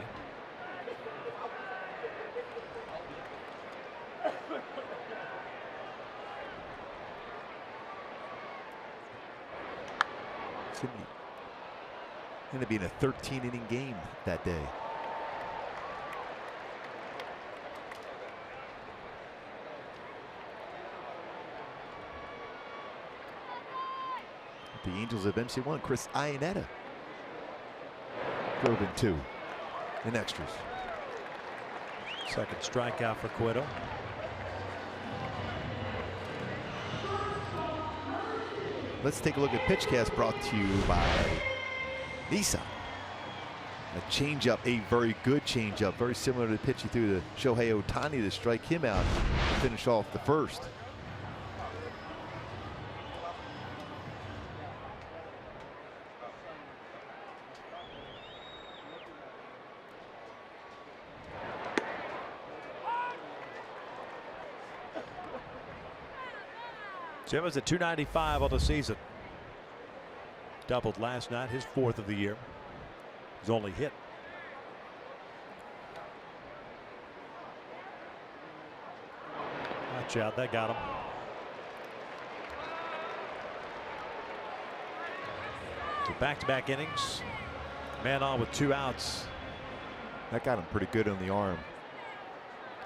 Going to be in a 13-inning game that day. The Angels eventually won. Chris Iannetta drove in 2 in extras. Second strikeout for Cueto. Let's take a look at PitchCast, brought to you by Nissan. A changeup, a very good changeup, very similar to the pitch he threw to Shohei Ohtani to strike him out to finish off the first. Simmons at 295 on the season. Doubled last night, his 4th of the year. His only hit. Watch out, that got him. So back-to-back innings. Man on with 2 outs. That got him pretty good on the arm.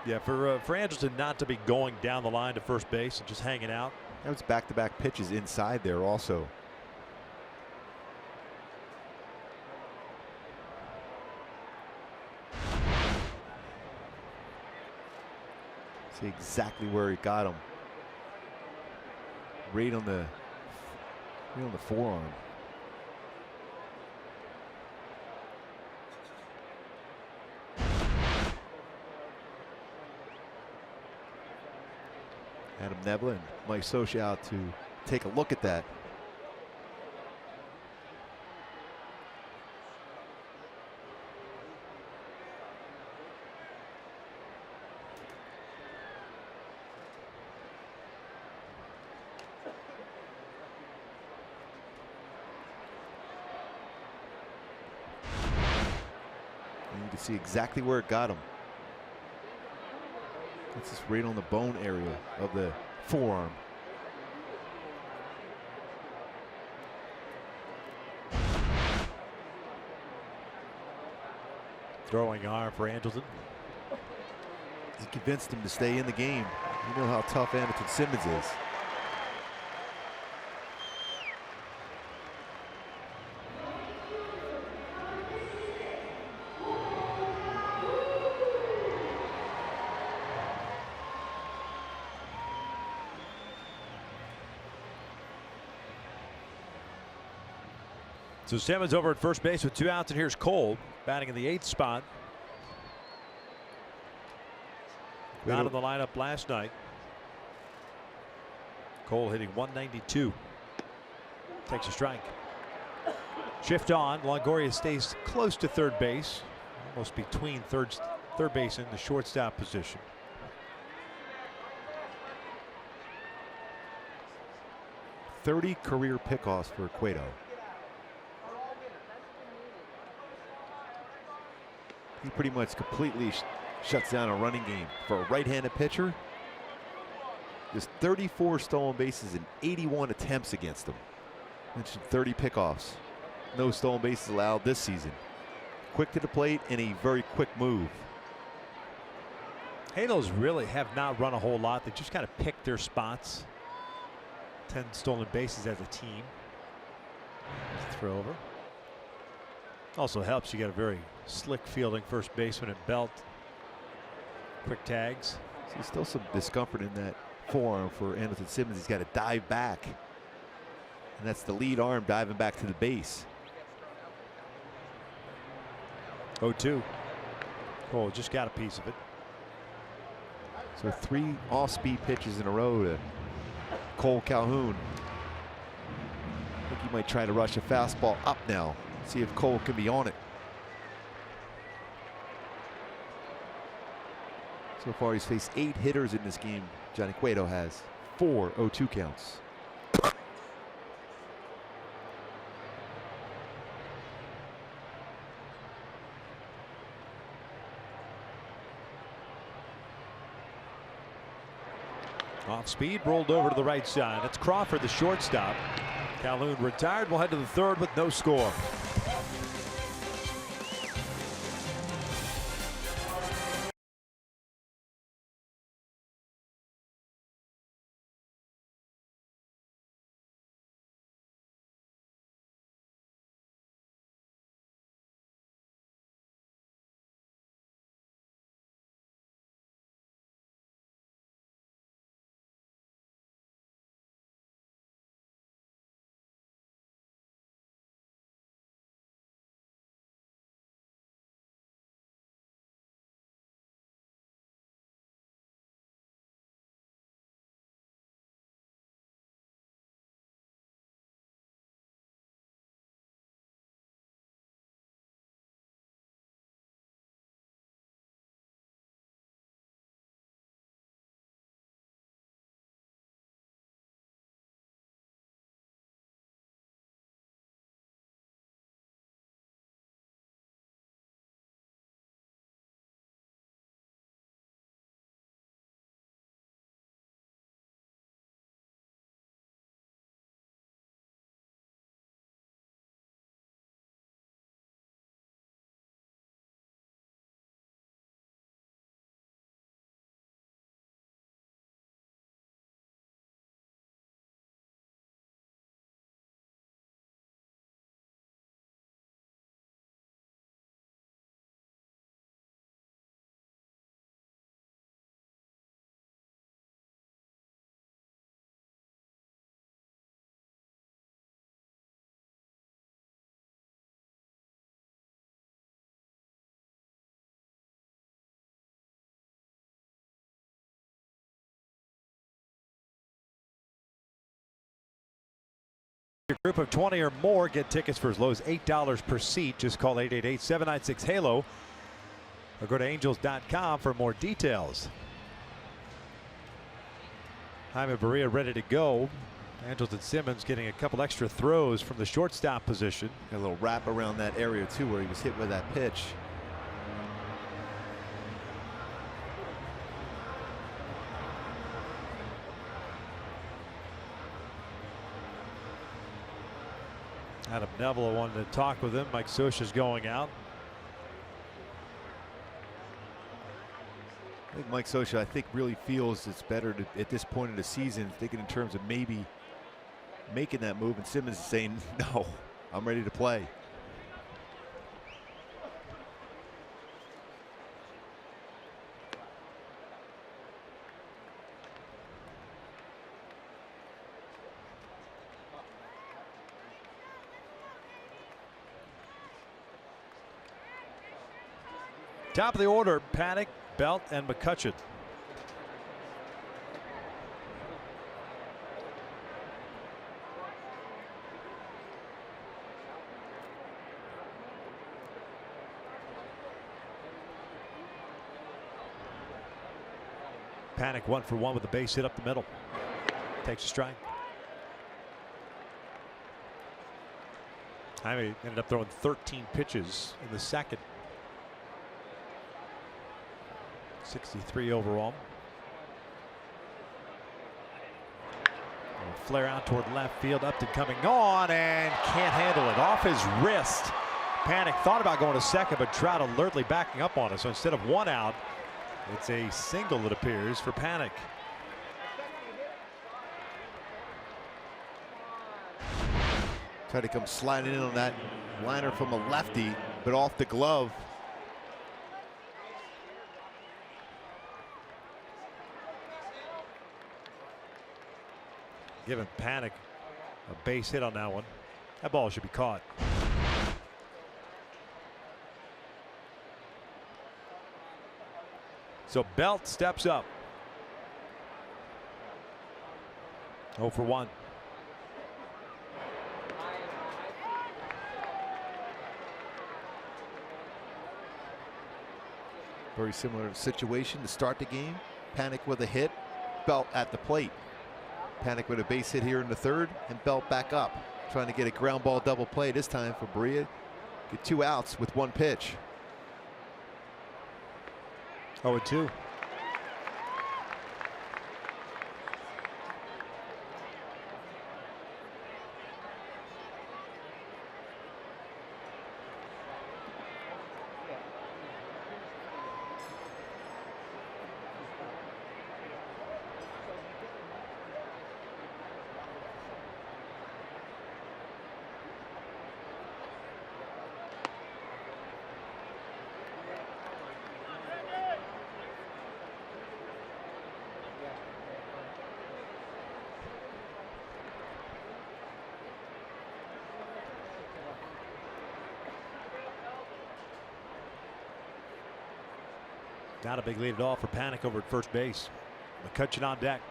Yeah, for Andrelton not to be going down the line to first base and just hanging out. That was back-to-back pitches inside there also. See exactly where he got him. Right on the forearm. Adam Nebla and Mike Socia out to take a look at that. And you can see exactly where it got him. It's just right on the bone area of the forearm. Throwing arm for Andrelton. He convinced him to stay in the game. You know how tough Anderson Simmons is. So Simmons over at first base with 2 outs, and here's Cole batting in the 8th spot. Not in the lineup last night. Cole hitting 192. Takes a strike. Shift on. Longoria stays close to third base, almost between third base and the shortstop position. .30 career pickoffs for Cueto. He pretty much completely shuts down a running game for a right-handed pitcher. There's 34 stolen bases and 81 attempts against him. Mentioned 30 pickoffs. No stolen bases allowed this season. Quick to the plate and a very quick move. Halos really have not run a whole lot. They just kind of picked their spots. 10 stolen bases as a team. Throw over. Also helps you got a very slick fielding first baseman at belt. Quick tags. So still some discomfort in that forearm for Anderson Simmons. He's got to dive back. And that's the lead arm diving back to the base. 0-2. Cole just got a piece of it. So 3 off-speed pitches in a row to Cole Calhoun. I think he might try to rush a fastball up now. See if Cole can be on it. So far he's faced 8 hitters in this game. Johnny Cueto has 4 0-2 counts. Off speed, rolled over to the right side. That's Crawford, the shortstop. Calhoun retired. We'll head to the 3rd with no score. Your group of 20 or more get tickets for as low as $8 per seat. Just call 888-796-HALO or go to angels.com for more details. Jaime Barria ready to go. Andrelton Simmons getting a couple extra throws from the shortstop position. Got a little wrap around that area too where he was hit with that pitch. Adam Neville wanted to talk with him. Mike Scioscia's going out. I think Mike Scioscia, really feels it's better to, at this point of the season, thinking in terms of maybe making that move, and Simmons is saying, no, I'm ready to play. Top of the order, Panik, Belt, and McCutcheon. Panik 1 for 1 with the base hit up the middle. Takes a strike. Jaime ended up throwing 13 pitches in the second. 63 overall. Flare out toward left field. Upton coming on and can't handle it. Off his wrist. Panik thought about going to second, but Trout alertly backing up on it. So instead of one out, it's a single, it appears, for Panik. Tried to come sliding in on that liner from a lefty, but off the glove. Giving Panik a base hit on that one. That ball should be caught. So Belt steps up. 0 for 1. Very similar situation to start the game. Panik with a hit, Belt at the plate. Panik with a base hit here in the third, and Belt back up, trying to get a ground ball double play this time for Barria. Get 2 outs with 1 pitch. 0-2. Not a big lead at all for Panik over at first base. McCutcheon on deck.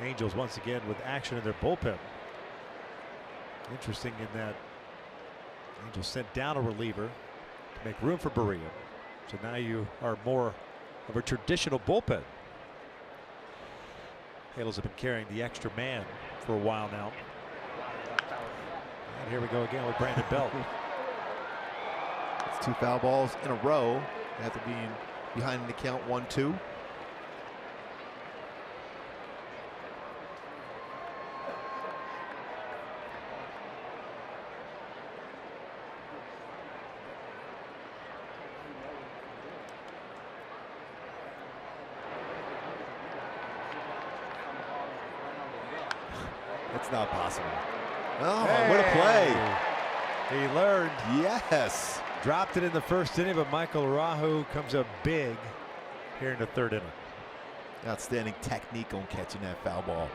Angels once again with action in their bullpen. Interesting in that Angels sent down a reliever to make room for Barria. So now you are more of a traditional bullpen. Halos have been carrying the extra man for a while now. And here we go again with Brandon Belt. It's 2 foul balls in a row after being behind in the count 1-2. It's not possible. Oh, hey, what a play. He learned. Yes. Dropped it in the first inning, but Michael Rahu comes up big here in the third inning. Outstanding technique on catching that foul ball.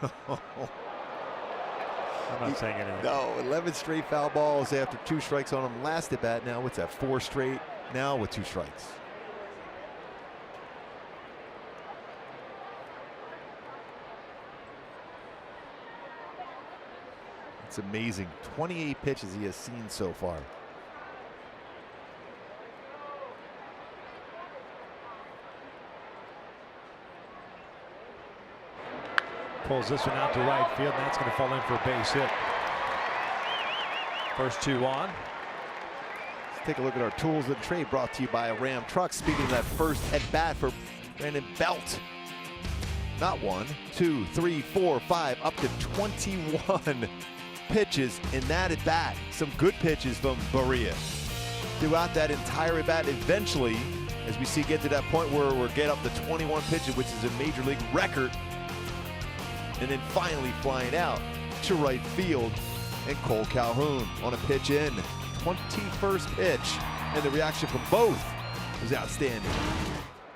I'm not saying anything. No, 11 straight foul balls after 2 strikes on him last at bat. Now what's that? 4 straight now with 2 strikes. It's amazing. 28 pitches he has seen so far. Pulls this one out to right field, and that's going to fall in for a base hit. First 2 on. Let's take a look at our tools of the trade, brought to you by a Ram Truck. Speaking of that first at bat for Brandon Belt. Not 1, 2, 3, 4, 5, up to 21 pitches in that at bat. Some good pitches from Berea throughout that entire at bat. Eventually, as we see, get to that point where we'll get up to 21 pitches, which is a major league record. And then finally flying out to right field, and Cole Calhoun on a pitch in. 21st pitch, and the reaction from both was outstanding.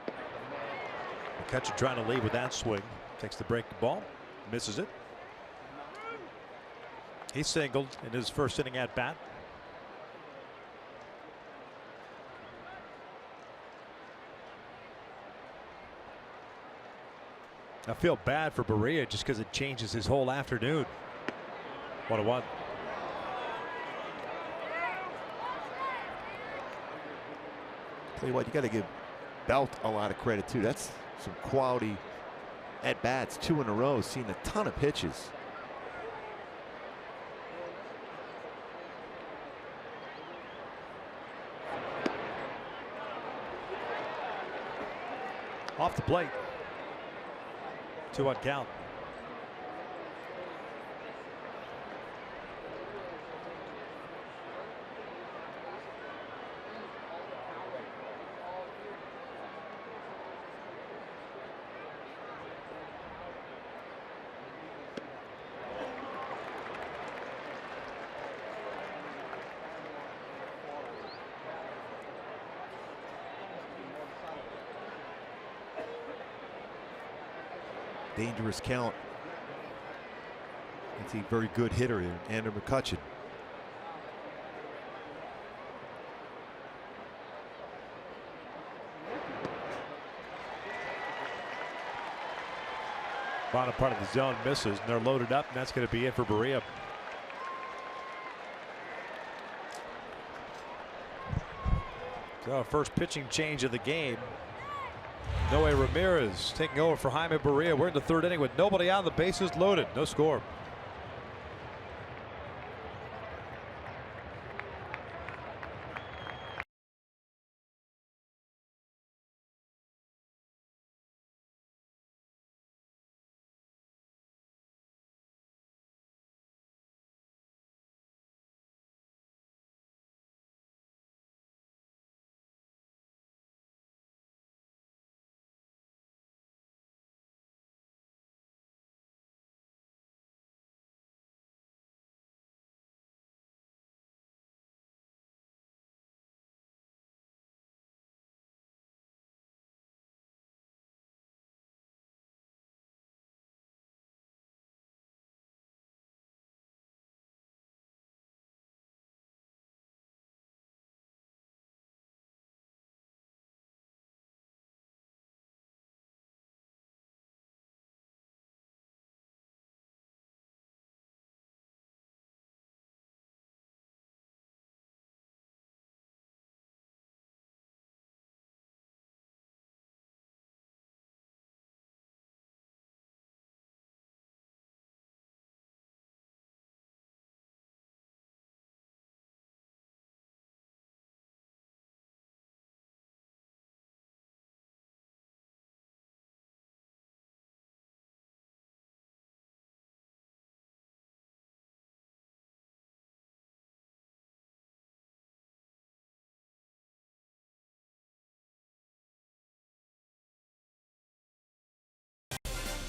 The catcher trying to lead with that swing. Takes the breaking ball, misses it. He singled in his first inning at bat. I feel bad for Berea just because it changes his whole afternoon. 1-1. Tell you what, you got to give Belt a lot of credit too. That's some quality at bats, 2 in a row, seen a ton of pitches. Off the plate. 2-1 count. Dangerous count. It's a very good hitter in Andrew McCutcheon. Bottom part of the zone misses, and they're loaded up, and that's going to be it for Berea. So first pitching change of the game. Noe Ramirez taking over for Jaime Berea. We're in the 3rd inning with nobody out, the bases loaded, no score.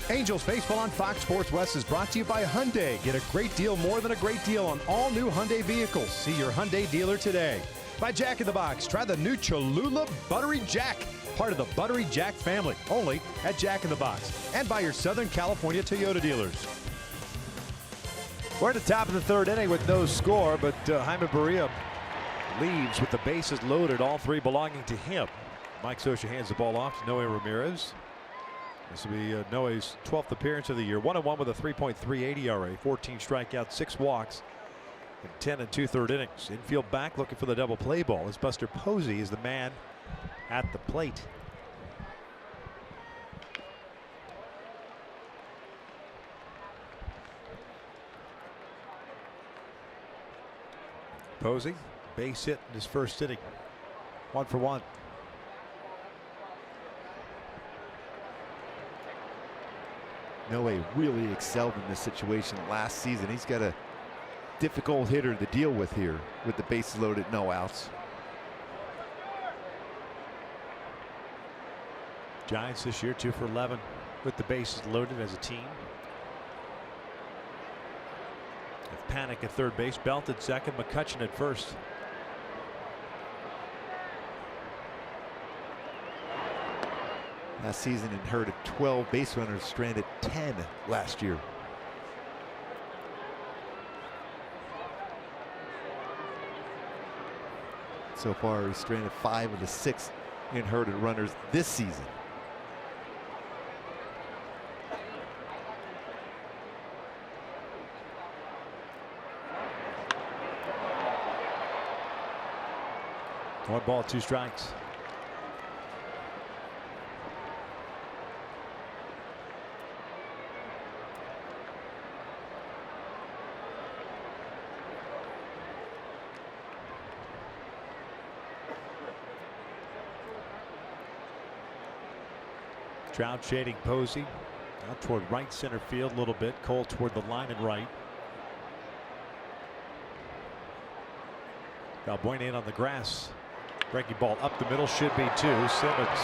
Angels Baseball on Fox Sports West is brought to you by Hyundai. Get a great deal more than a great deal on all new Hyundai vehicles. See your Hyundai dealer today. by Jack in the Box. Try the new Cholula Buttery Jack, part of the Buttery Jack family, only at Jack in the Box and by your Southern California Toyota dealers. We're at the top of the third inning with no score, but Jaime Barria leaves with the bases loaded, all three belonging to him. Mike Scioscia hands the ball off to Noe Ramirez. This will be Noe's 12th appearance of the year. 1-1 with a 3.38 ERA, 14 strikeouts, 6 walks, and 10 2/3 innings. Infield back looking for the double play ball as Buster Posey is the man at the plate. Posey, base hit in his first inning. 1 for 1. Noe really excelled in this situation last season. He's got a difficult hitter to deal with here with the bases loaded, no outs. Giants this year 2 for 11 with the bases loaded as a team. Panic at third base, Belt at second, McCutchen at first. Last season inherited 12 base runners, stranded 10 last year. So far, he's stranded 5 of the 6 inherited runners this season. One ball, 2 strikes. Trout shading Posey out toward right center field a little bit. Cole toward the line and right. Valbuena in on the grass. Breaking ball up the middle, should be 2. Simmons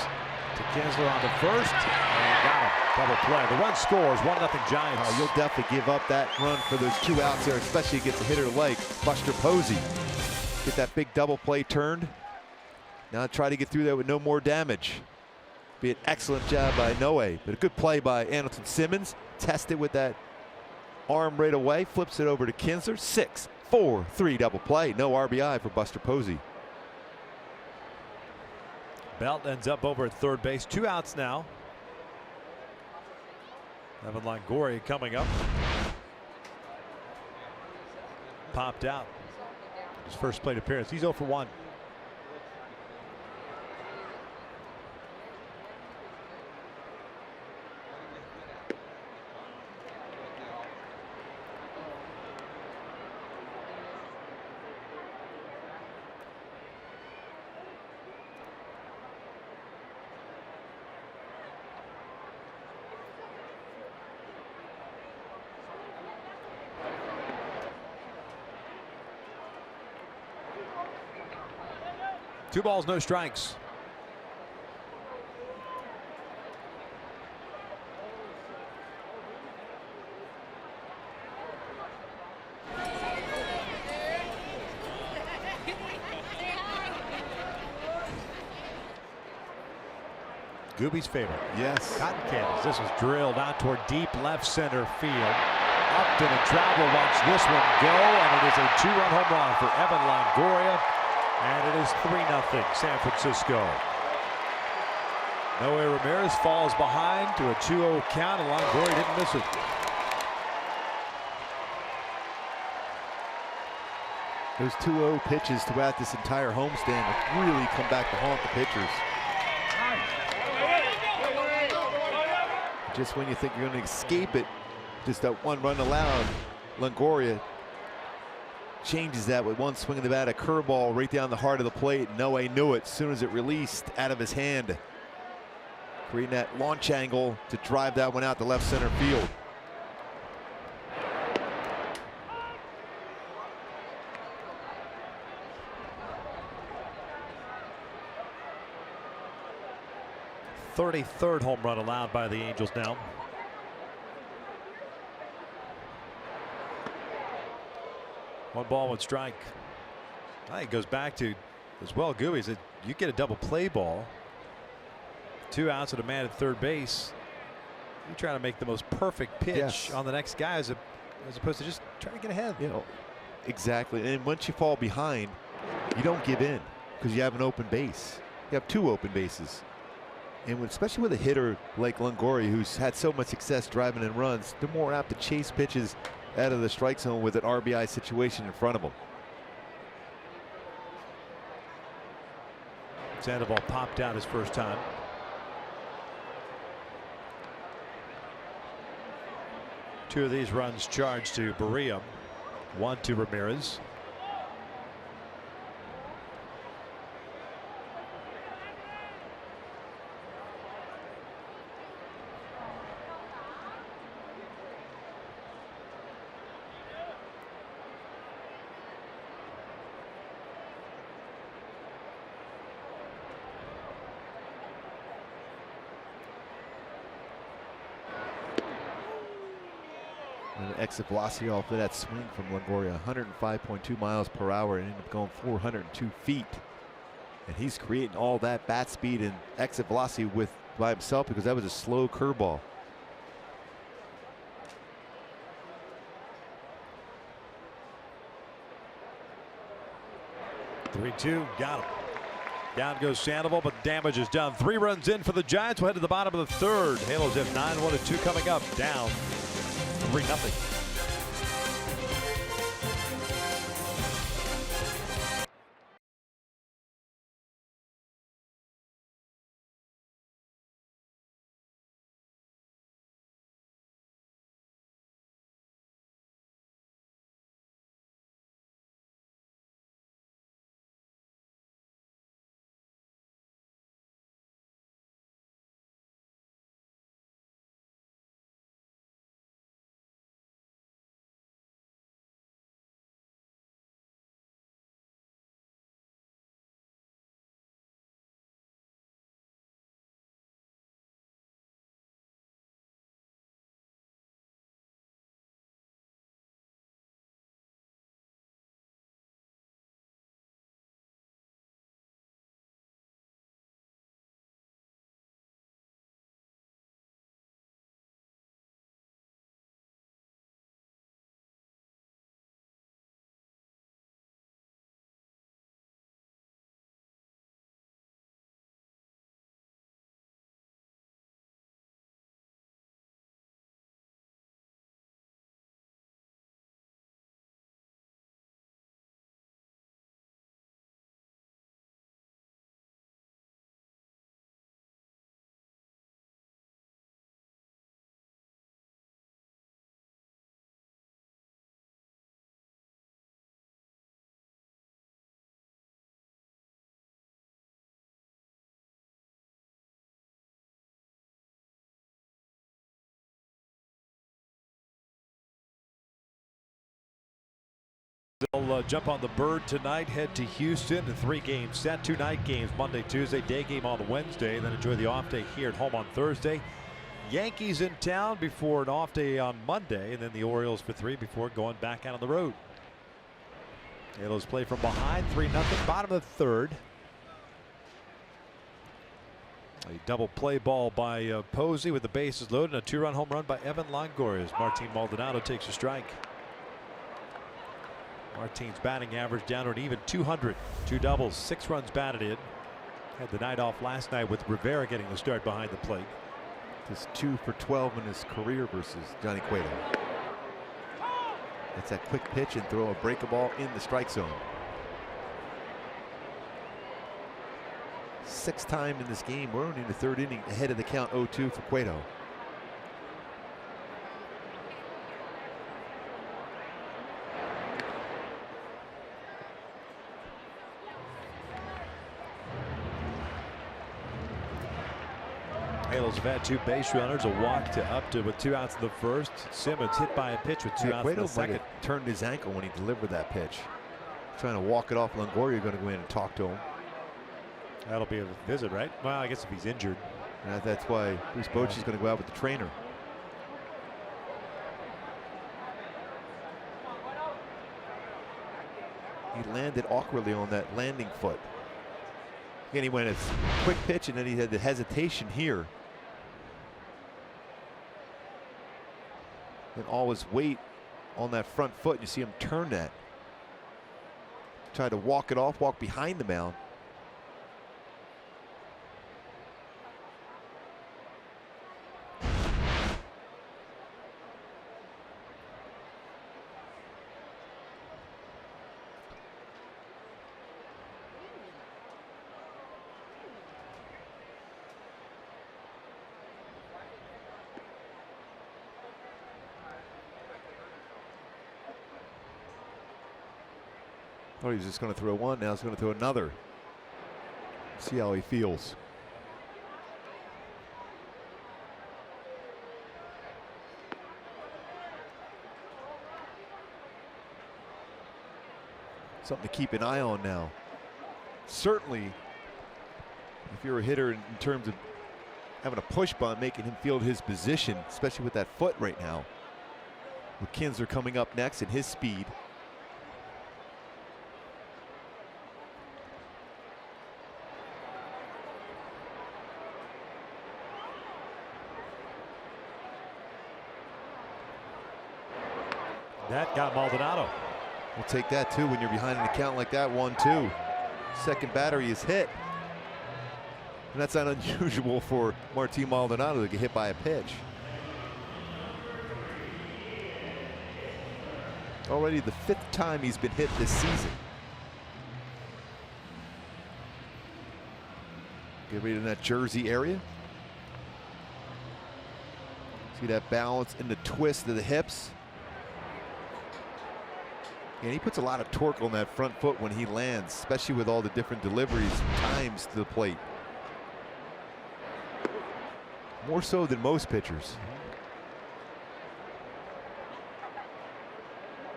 to Kinsler on the first, and got him. Double play. The run scores, 1-0 Giants. Oh, you'll definitely give up that run for those 2 outs there, especially against a hitter like Buster Posey. Get that big double play turned. Now try to get through there with no more damage. Be an excellent job by Noe, but a good play by Andrelton Simmons. Test it with that arm right away. Flips it over to Kinsler. 6-4-3 double play. No RBI for Buster Posey. Belt ends up over at third base. 2 outs now. Evan Longoria coming up. Popped out. His first plate appearance. He's 0 for 1. Two balls, no strikes. Gooby's favorite. Yes. Cotton Candies. This was drilled out toward deep left center field. Upton and Trout will watch this one go, and it is a 2-run home run for Evan Longoria. And it is 3-0 San Francisco. Noe Ramirez falls behind to a 2-0 count, and Longoria didn't miss it. Those 2-0 pitches throughout this entire homestand have really come back to haunt the pitchers. Just when you think you're going to escape it, just that 1 run allowed, Longoria changes that with 1 swing of the bat, a curveball right down the heart of the plate. Noe knew it as soon as it released out of his hand, creating that launch angle to drive that one out to left center field. Third home run allowed by the Angels now. One ball, 1 strike. I think it goes back to as well. Gooey said you get a double play ball, 2 outs and a man at third base. You try to make the most perfect pitch on the next guy as opposed to just trying to get ahead. You know, exactly. And once you fall behind, you don't give in because you have an open base. You have 2 open bases. And especially with a hitter like Longoria, who's had so much success driving in runs, they're more apt to chase pitches out of the strike zone with an RBI situation in front of them. Sandoval popped out his first time. Two of these runs charged to Berea, 1 to Ramirez. And the exit velocity off of that swing from Longoria, 105.2 miles per hour, and ended up going 402 feet. And he's creating all that bat speed and exit velocity by himself because that was a slow curveball. Three-two, got him. Down goes Sandoval, but damage is done. 3 runs in for the Giants. We'll head to the bottom of the third. Halos have 9-1-2 coming up. Down 3-0. They'll jump on the bird tonight, head to Houston. The 3-game set, 2 night games, Monday, Tuesday, day game on Wednesday, and then enjoy the off day here at home on Thursday. Yankees in town before an off day on Monday, and then the Orioles for 3 before going back out on the road. Halos play from behind, 3-0, bottom of the third. A double play ball by Posey with the bases loaded, and a 2-run home run by Evan Longoria as Martin Maldonado takes a strike. Martin's batting average down to an even 200. 2 doubles, 6 runs batted in. Had the night off last night with Rivera getting the start behind the plate. Just 2 for 12 in his career versus Johnny Cueto. That's that quick pitch and throw a breaker ball in the strike zone. 6th time in this game. We're only in the 3rd inning, ahead of the count, 0-2 for Cueto. Halos have had 2 base runners, a walk to up to with 2 outs in the first. Simmons hit by a pitch with 2 outs in the second. Turned his ankle when he delivered that pitch. Trying to walk it off. Longoria going to go in and talk to him. That'll be a visit, right? Well, I guess if he's injured. That's why Bruce Bochy's going to go out with the trainer. He landed awkwardly on that landing foot. Again, he went a quick pitch, and then he had the hesitation here. And all his weight on that front foot. You see him turn that. Try to walk it off, walk behind the mound. Thought he was just going to throw one, now he's going to throw another. See how he feels. Something to keep an eye on now. Certainly, if you're a hitter in terms of having a push bunt, making him field his position, especially with that foot right now. With Kinsler coming up next and his speed. That got Maldonado. We'll take that too when you're behind an account like that. 1-2. Second battery is hit. And that's not unusual for Martin Maldonado to get hit by a pitch. Already the 5th time he's been hit this season. Get rid of that Jersey area. See that balance in the twist of the hips. And he puts a lot of torque on that front foot when he lands, especially with all the different deliveries, times to the plate. More so than most pitchers.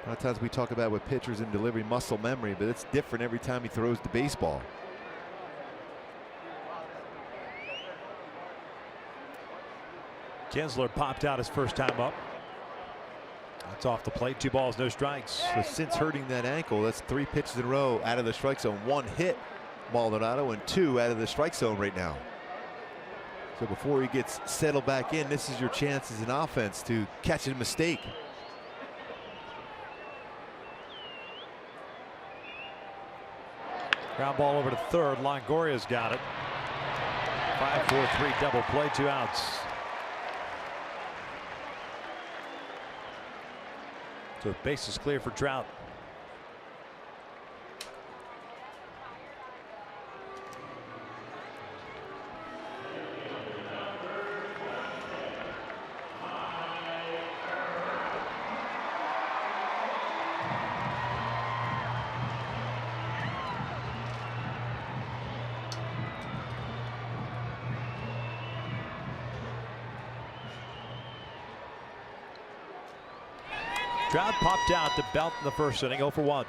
A lot of times we talk about with pitchers and delivery muscle memory, but it's different every time he throws the baseball. Kinsler popped out his first time up. That's off the plate. 2 balls, no strikes. So since hurting that ankle, that's 3 pitches in a row out of the strike zone. 1 hit Maldonado and 2 out of the strike zone right now. So before he gets settled back in, this is your chance as an offense to catch a mistake. Ground ball over to third. Longoria's got it. 5-4-3 double play, 2 outs. So base is clear for Trout. Trout popped out to Belt in the first inning, 0 for 1.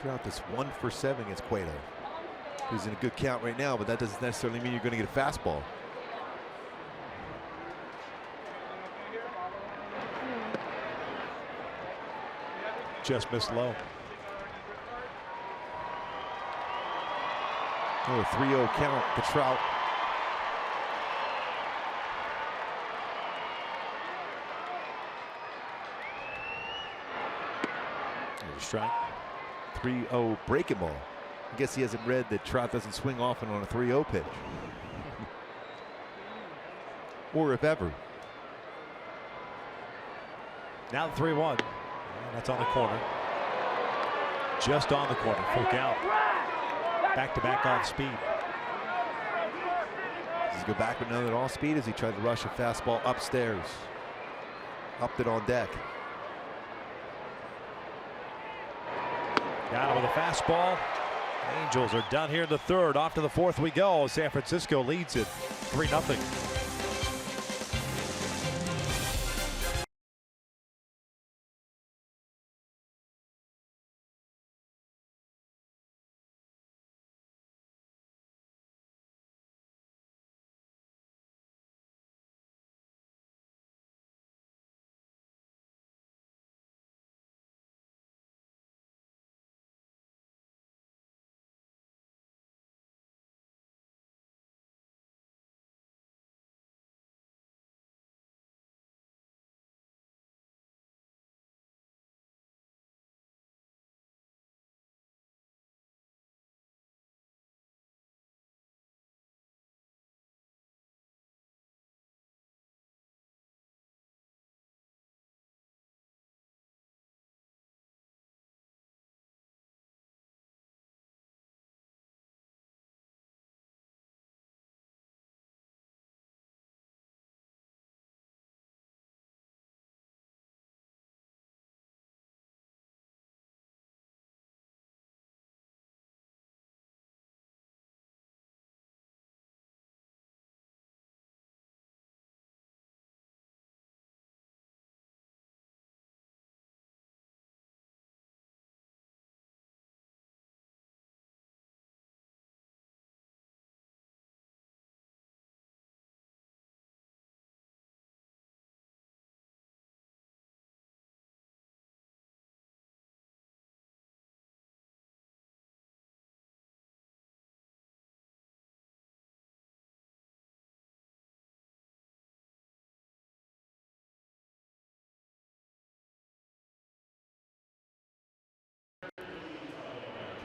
Trout this 1 for 7 against Cueto. He's in a good count right now, but that doesn't necessarily mean you're going to get a fastball. Just missed low. Oh, a 3-0 count to Trout. There's a strike. 3-0 breaking ball. I guess he hasn't read that Trout doesn't swing often on a 3-0 pitch. Or if ever. Now the 3-1. That's on the corner. Just on the corner. Full count. Back-to-back off speed. Does he go back with another off speed as he tried to rush a fastball upstairs? Upped it on deck. Got him with a fastball. Angels are down here in the third. Off to the fourth we go. San Francisco leads it 3-0.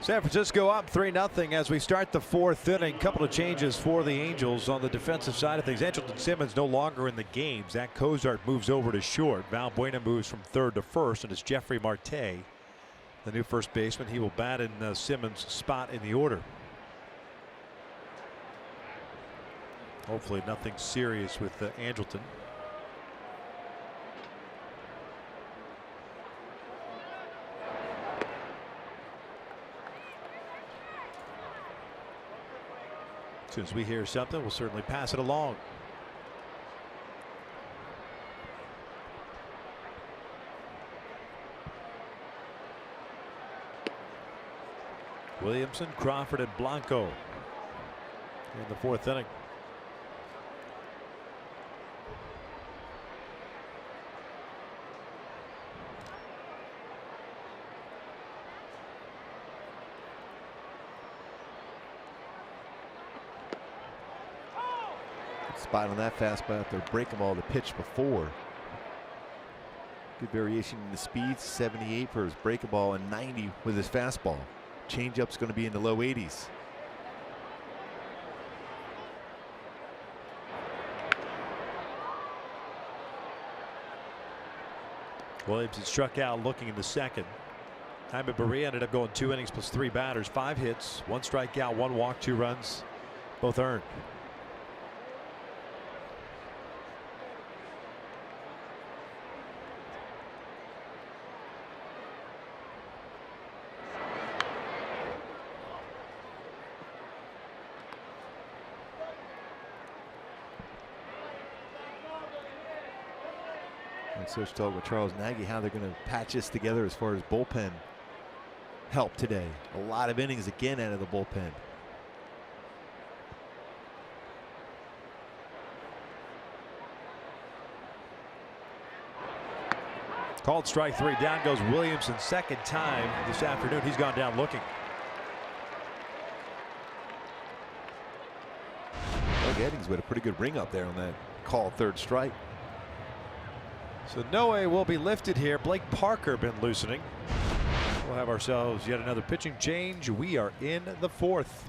San Francisco up 3-0 as we start the fourth inning. Couple of changes for the Angels on the defensive side of things. Andrelton Simmons no longer in the game. Zach Cozart moves over to short. Valbuena moves from third to first, and it's Jeffrey Marte, the new first baseman. He will bat in Simmons' spot in the order. Hopefully nothing serious with Andrelton. As soon as we hear something, we'll certainly pass it along. Williamson, Crawford, and Blanco in the fourth inning. Spot on that fastball after breaking ball the pitch before. Good variation in the speed. 78 for his breaking ball and 90 with his fastball. Changeup's going to be in the low 80s. Williamson struck out looking in the second. Jaime Barria ended up going 2 innings plus 3 batters, 5 hits, 1 strikeout, 1 walk, 2 runs, both earned. Search talk with Charles Nagy how they're going to patch this together as far as bullpen help today. A lot of innings again out of the bullpen. Called strike 3. Down goes Williamson, second time this afternoon. He's gone down looking. Doug Eddings with a pretty good ring up there on that call third strike. So Noe will be lifted here. Blake Parker been loosening. We'll have ourselves yet another pitching change. We are in the fourth.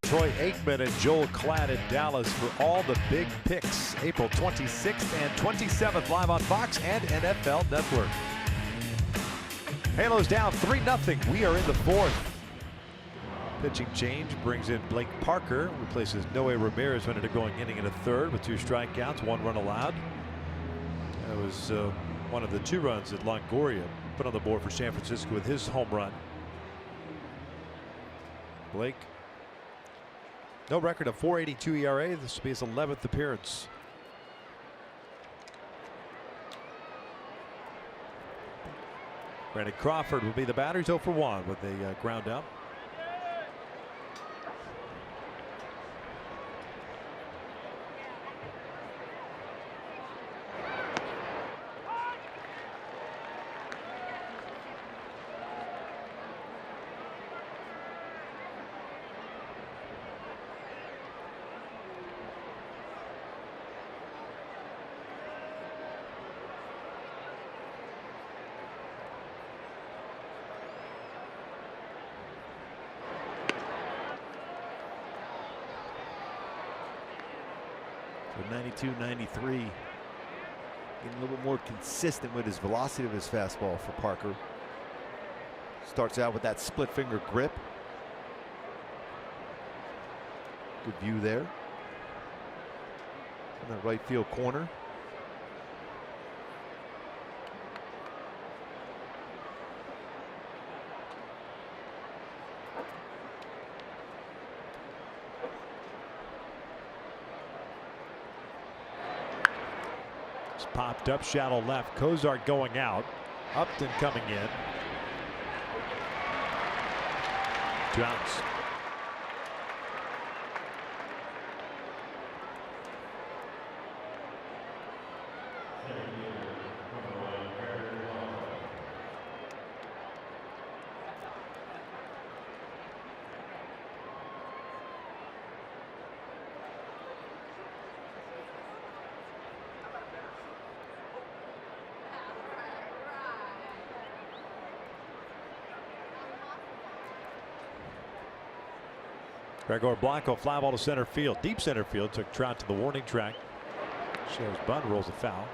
Troy Aikman and Joel Klatt in Dallas for all the big picks. April 26th and 27th, live on Fox and NFL Network. Halos down 3-0. We are in the fourth. Pitching change brings in Blake Parker, replaces Noe Ramirez, who ended up going inning in a third with 2 strikeouts, 1 run allowed. That was one of the 2 runs that Longoria put on the board for San Francisco with his home run. Blake, no record of 4.82 ERA. This will be his 11th appearance. Brandon Crawford will be the batter. He's 0 for 1 with a ground out. So 92, 93. Getting a little bit more consistent with his velocity of his fastball for Parker. Starts out with that split finger grip. Good view there. In the right field corner. Popped up, shallow left. Cozart going out. Upton coming in. 2 outs. Gregor Blanco, fly ball to center field, deep center field, took Trout to the warning track. Shows bunt, rolls a foul.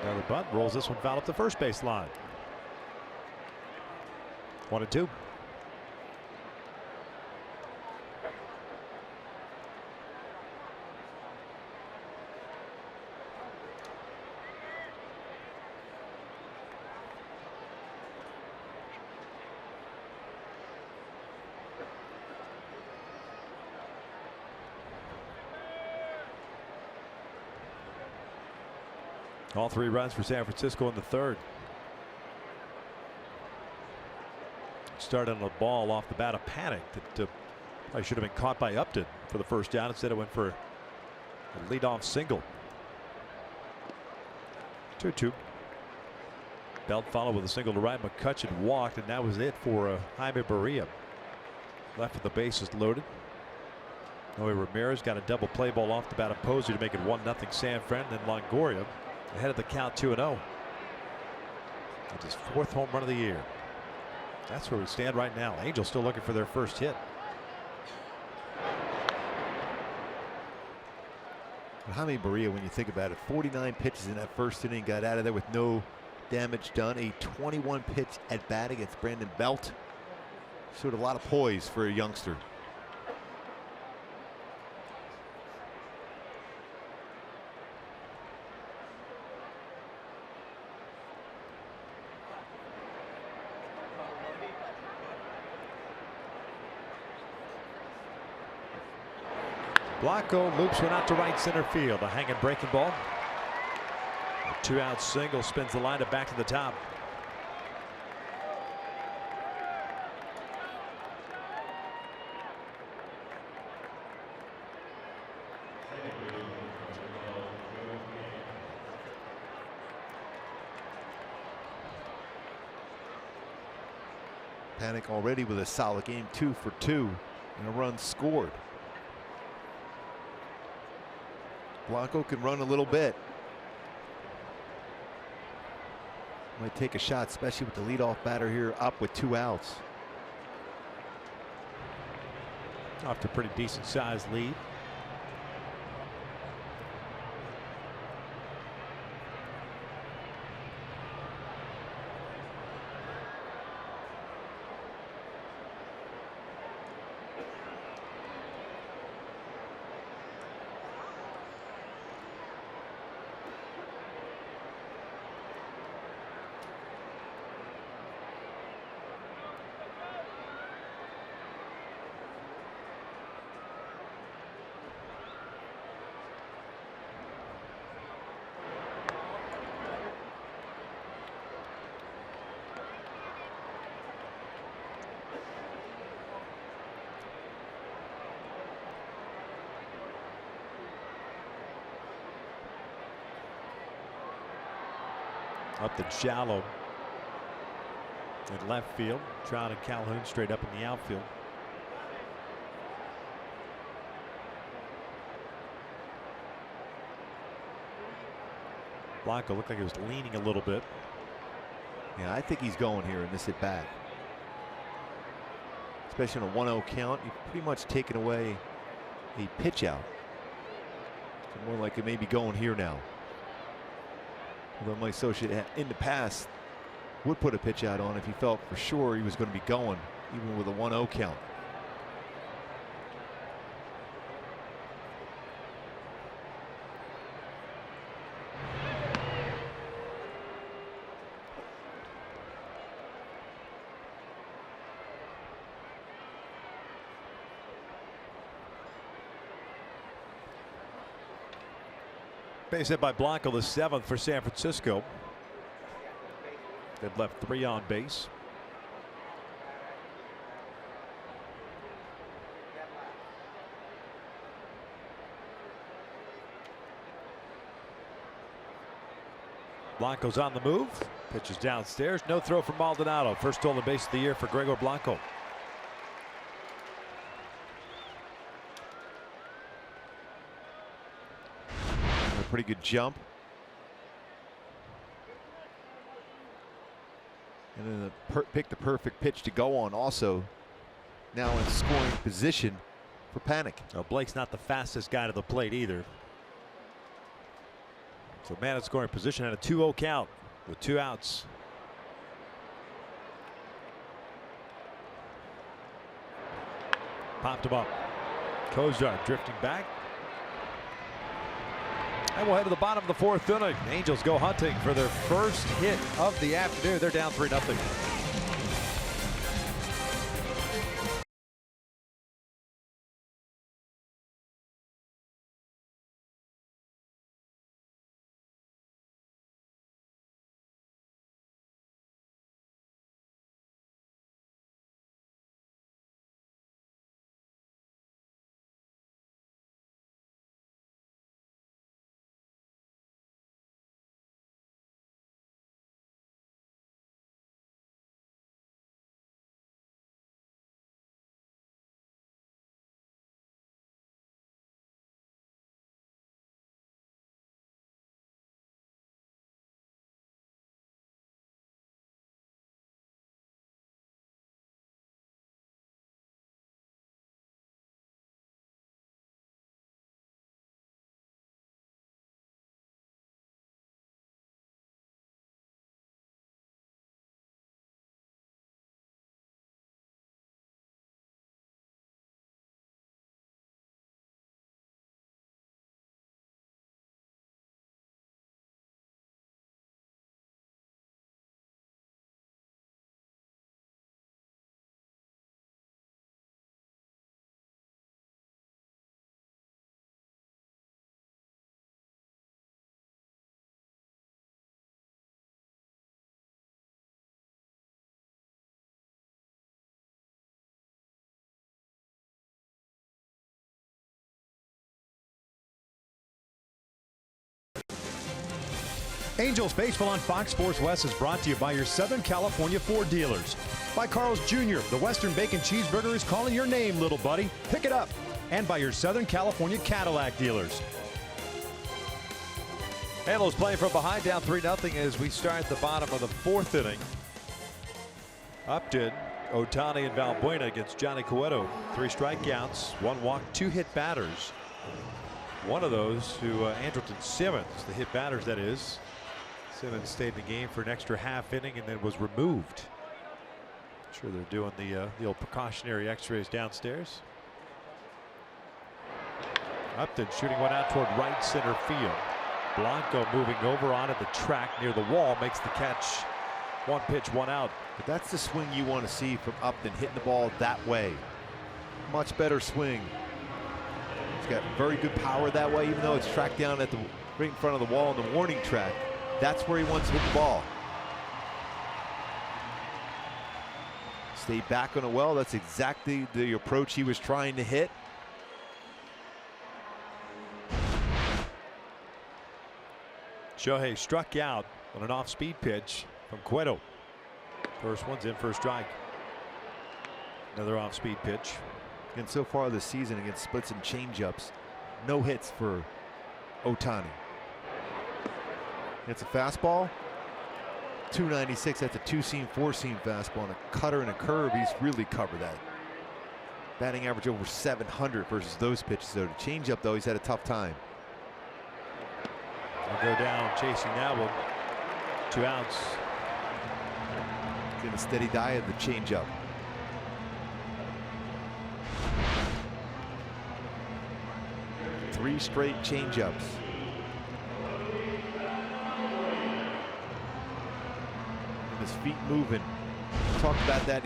Now the bunt rolls this one foul up the first base line. 1-2. All 3 runs for San Francisco in the third. Started on a ball off the bat, a panic that probably should have been caught by Upton for the first down. Instead, it went for a leadoff single. 2-2. Belt followed with a single to right. McCutcheon walked, and that was it for Jaime Barria. Left with the bases loaded. Noe Ramirez got a double play ball off the bat of Posey to make it 1-0 San Fran. Then Longoria ahead of the count 2-0. That's his 4th home run of the year. That's where we stand right now. Angels still looking for their first hit. Jaime Barria, when you think about it, 49 pitches in that first inning, got out of there with no damage done. A 21 pitch at bat against Brandon Belt. Showed a lot of poise for a youngster. Blanco loops one out to right center field. A hanging breaking ball. A 2-out single spins the lineup back to the top. Panic already with a solid game, 2 for 2 and a run scored. Blanco can run a little bit. Might take a shot, especially with the leadoff batter here up with 2 outs. Off to a pretty decent sized lead. Up the shallow in left field. Trout and Calhoun straight up in the outfield. Blanco looked like he was leaning a little bit. Yeah, I think he's going here in this at bat. Especially on a 1-0 count. You've pretty much taken away a pitch out. So more like it may be going here now. Although my associate in the past would put a pitch out on if he felt for sure he was going to be going, even with a 1-0 count. Base hit by Blanco, the 7th for San Francisco. They've left 3 on base. Blanco's on the move. Pitches downstairs. No throw from Maldonado. First stolen base of the year for Gregor Blanco. Pretty good jump. And then pick the perfect pitch to go on also. Now in scoring position for Panic. Well, Blake's not the fastest guy to the plate either. So man in scoring position at a 2-0 count with 2 outs. Popped him up. Kozar drifting back. And we'll head to the bottom of the 4th inning. Angels go hunting for their first hit of the afternoon. They're down 3-0. Angels Baseball on Fox Sports West is brought to you by your Southern California Ford dealers. By Carl's Jr., the Western Bacon Cheeseburger is calling your name, little buddy. Pick it up. And by your Southern California Cadillac dealers. Halos playing from behind, down 3-0 as we start the bottom of the 4th inning. Upton, Ohtani, and Valbuena against Johnny Cueto. 3 strikeouts, 1 walk, 2 hit batters. One of those to Andrelton Simmons, the hit batters, that is. Simmons stayed in the game for an extra half inning and then was removed. I'm sure they're doing the old precautionary x-rays downstairs. Upton shooting one out toward right center field. Blanco moving over onto the track near the wall, makes the catch. 1 pitch, 1 out. But that's the swing you want to see from Upton, hitting the ball that way. Much better swing. He's got very good power that way, even though it's tracked down at the right in front of the wall on the warning track. That's where he wants to hit the ball. Stay back on it well. That's exactly the approach he was trying to hit. Shohei struck out on an off-speed pitch from Cueto. First one's in for a strike. Another off-speed pitch. And so far this season against splits and changeups, no hits for Ohtani. It's a fastball, 296. That's a 2-seam, 4-seam fastball, and a cutter and a curve. He's really covered that. Batting average over 700 versus those pitches. So to change up, though, he's had a tough time. They'll go down chasing that one. 2 outs. Getting a steady diet of the changeup. Three straight changeups. And his feet moving. We talked about that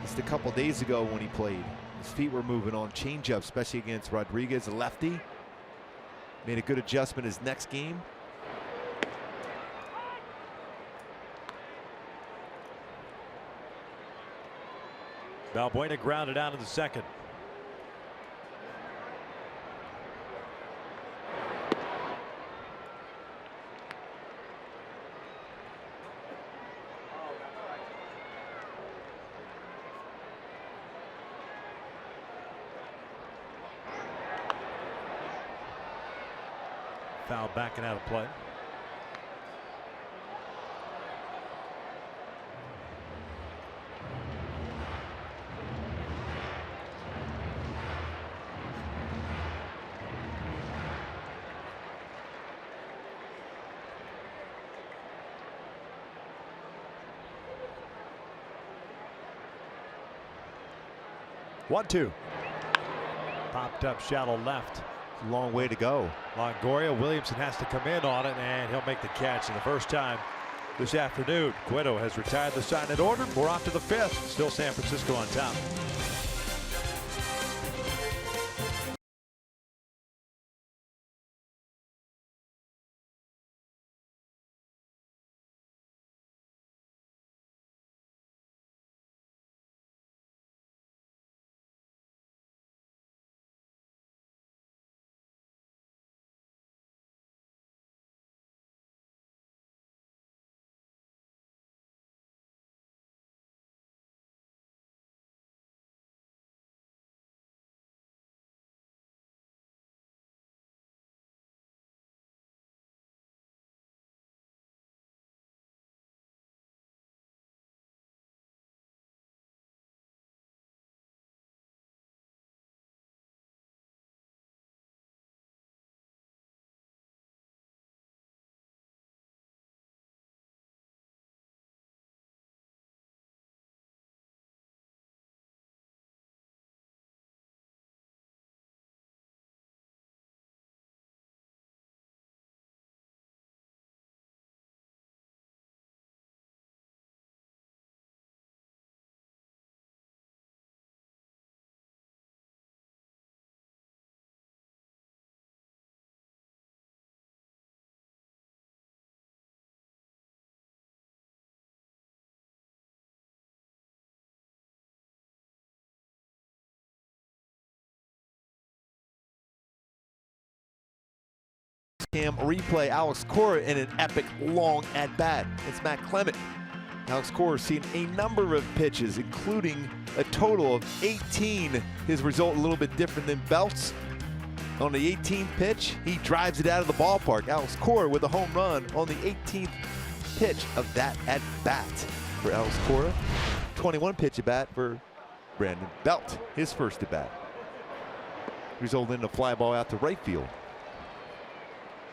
just a couple days ago when he played. His feet were moving on changeup, especially against Rodriguez, a lefty. Made a good adjustment his next game. Valbuena grounded out in the 2nd. Foul backing out of play. One, 2. Popped up shallow left. Long way to go. Longoria, Williamson has to come in on it, and he'll make the catch. And the first time this afternoon, Cueto has retired the sign and order. We're off to the 5th. Still San Francisco on top. cam replay. Alex Cora in an epic long at-bat. It's Matt Clement. Alex Cora seen a number of pitches, including a total of 18. His result a little bit different than Belt's. On the 18th pitch, he drives it out of the ballpark. Alex Cora with a home run on the 18th pitch of that at-bat for Alex Cora. 21 pitch at-bat for Brandon Belt, his first at-bat. Resulted in a fly ball out to right field.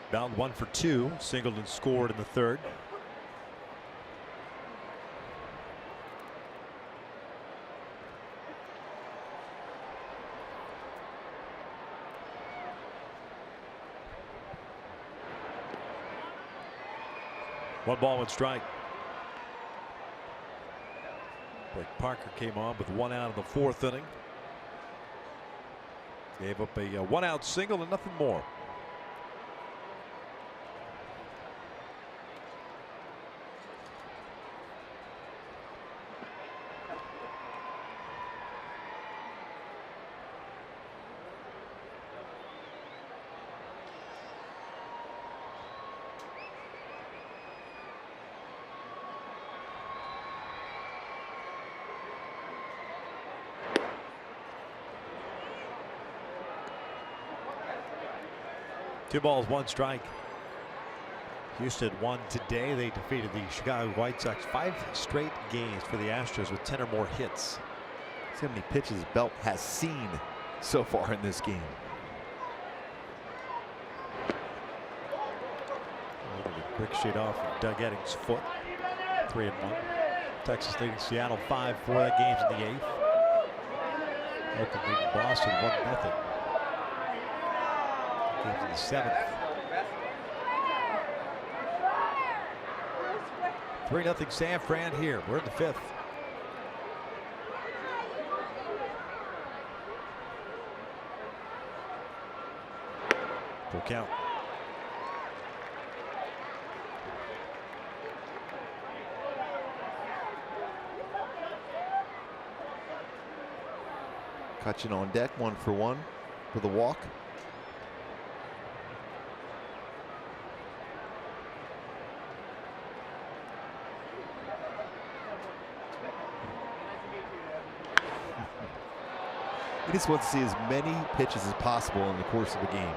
Belt 1 for 2, singled and scored in the third. One ball, one strike. Blake Parker came on with 1 out in the 4th inning. Gave up a 1-out single and nothing more. Two balls, one strike. Houston won today. They defeated the Chicago White Sox 5 straight games for the Astros with 10 or more hits. See how many pitches Belt has seen so far in this game. Ricochet off of Doug Eddings' foot. 3-1. Texas leading Seattle 5-4. That game's in the 8th. Oakland leading Boston 1-0. Game's in the 7th. 3-0 San Fran here. We're in the 5th. Full count. Cutchin on deck, 1 for 1 for the walk. He just wants to see as many pitches as possible in the course of the game.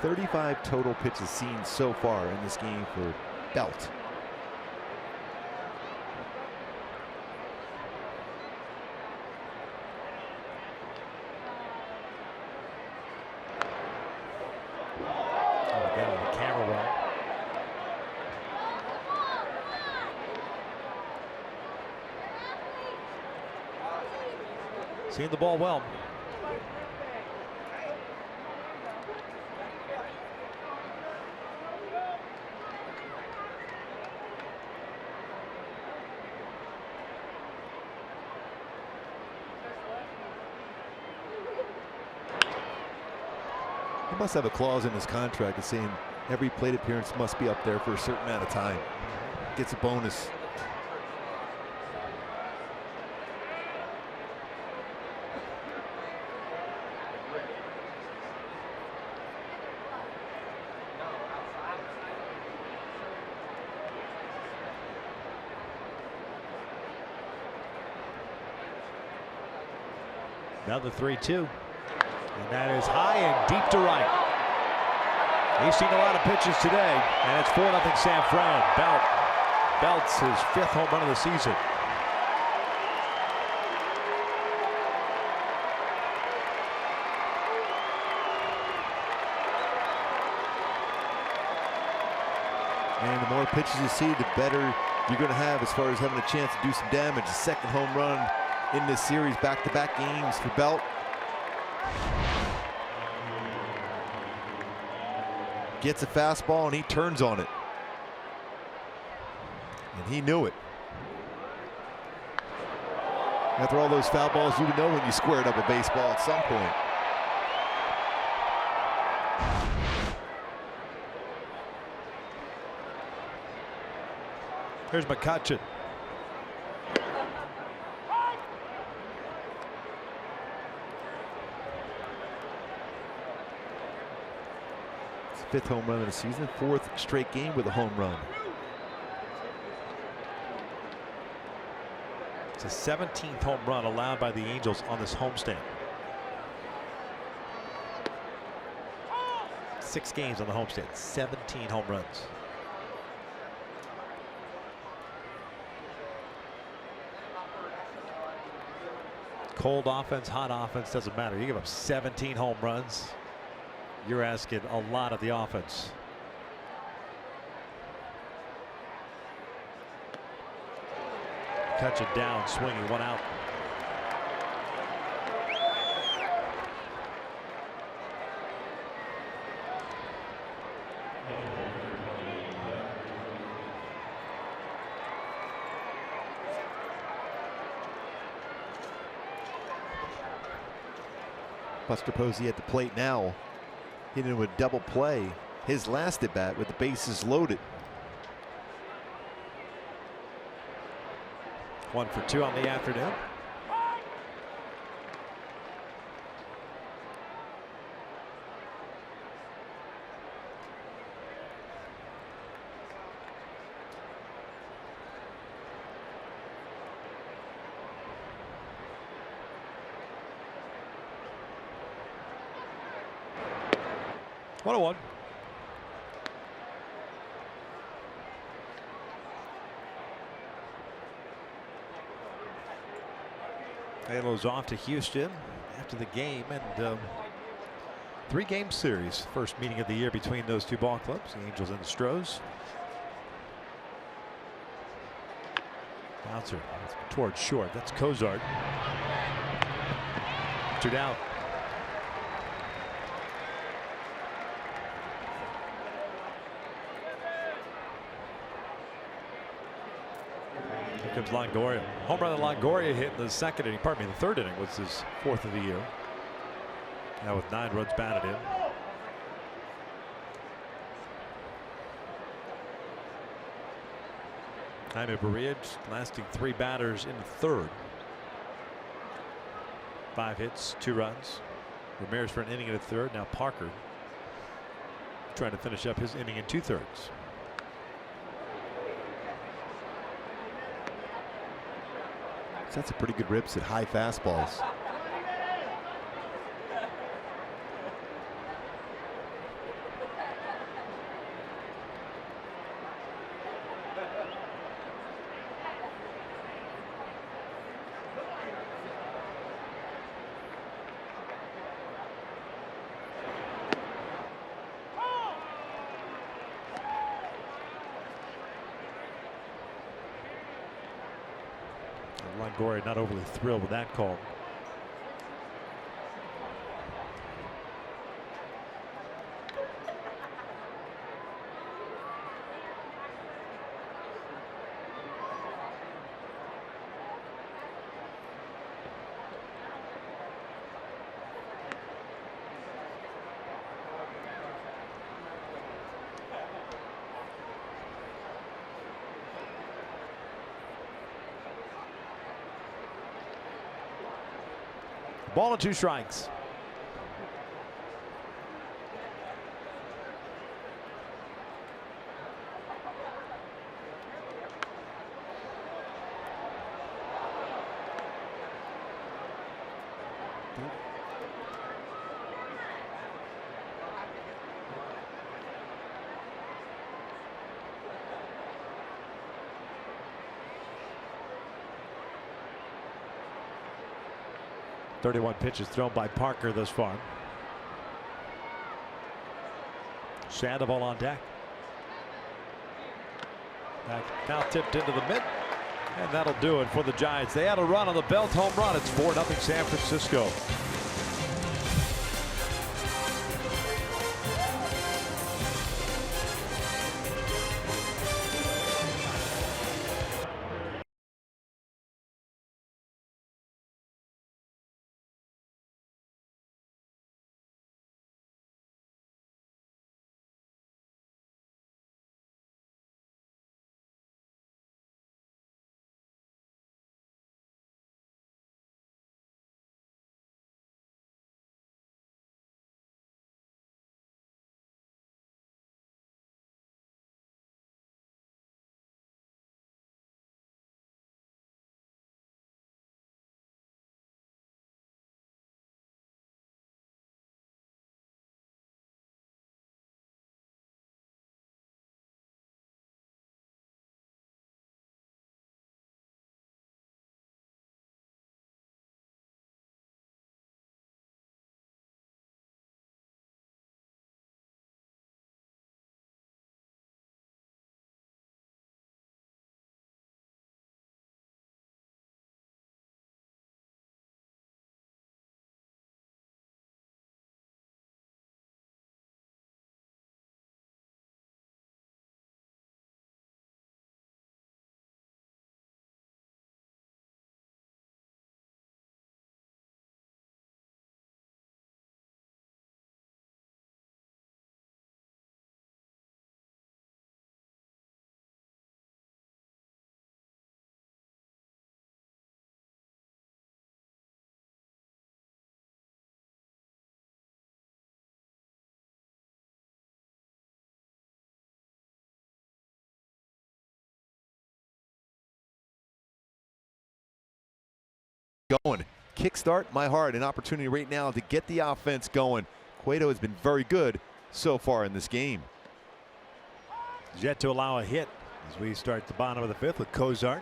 .35 total pitches seen so far in this game for Belt. Seeing the ball well. He must have a clause in his contract that's saying every plate appearance must be up there for a certain amount of time. Gets a bonus. Now the 3-2. And that is high and deep to right. He's seen a lot of pitches today, and it's 4-0 San Fran. Belt's his 5th home run of the season. And the more pitches you see, the better you're going to have as far as having a chance to do some damage. The 2nd home run in this series, back-to-back games for Belt. Gets a fastball and he turns on it. And he knew it. After all those foul balls, you would know when you squared up a baseball at some point. Here's McCutcheon. 5th home run of the season, 4th straight game with a home run. It's a 17th home run allowed by the Angels on this homestand. 6 games on the homestand, 17 home runs. Cold offense, hot offense, doesn't matter. You give up 17 home runs, you're asking a lot of the offense. Catch it down, swinging, 1 out. Buster Posey at the plate now, hitting with double play. His last at bat with the bases loaded. 1 for 2 on the afternoon. One on one. Halo's off to Houston after the game, and 3-game series. First meeting of the year between those two ball clubs, the Angels and the Stros. Bouncer towards short. That's Cozart. 2 down. Here comes Longoria. Home run that Longoria hit in the second inning, pardon me, the third inning was his 4th of the year. Now with 9 runs batted in. Jaime Barria lasting 3 batters in the 3rd. 5 hits, 2 runs. Ramirez for an inning in the 3rd. Now Parker trying to finish up his inning in 2/3. That's a pretty good rips at high fastballs. Longoria not overly thrilled with that call. Ball and 2 strikes. .31 pitches thrown by Parker thus far. Sandoval on deck. Back now tipped into the mid, and that'll do it for the Giants. They had a run on the Belt home run. It's 4-0 San Francisco. going. Kickstart my heart. An opportunity right now to get the offense going. Cueto has been very good so far in this game. He's yet to allow a hit as we start the bottom of the fifth with Cozart.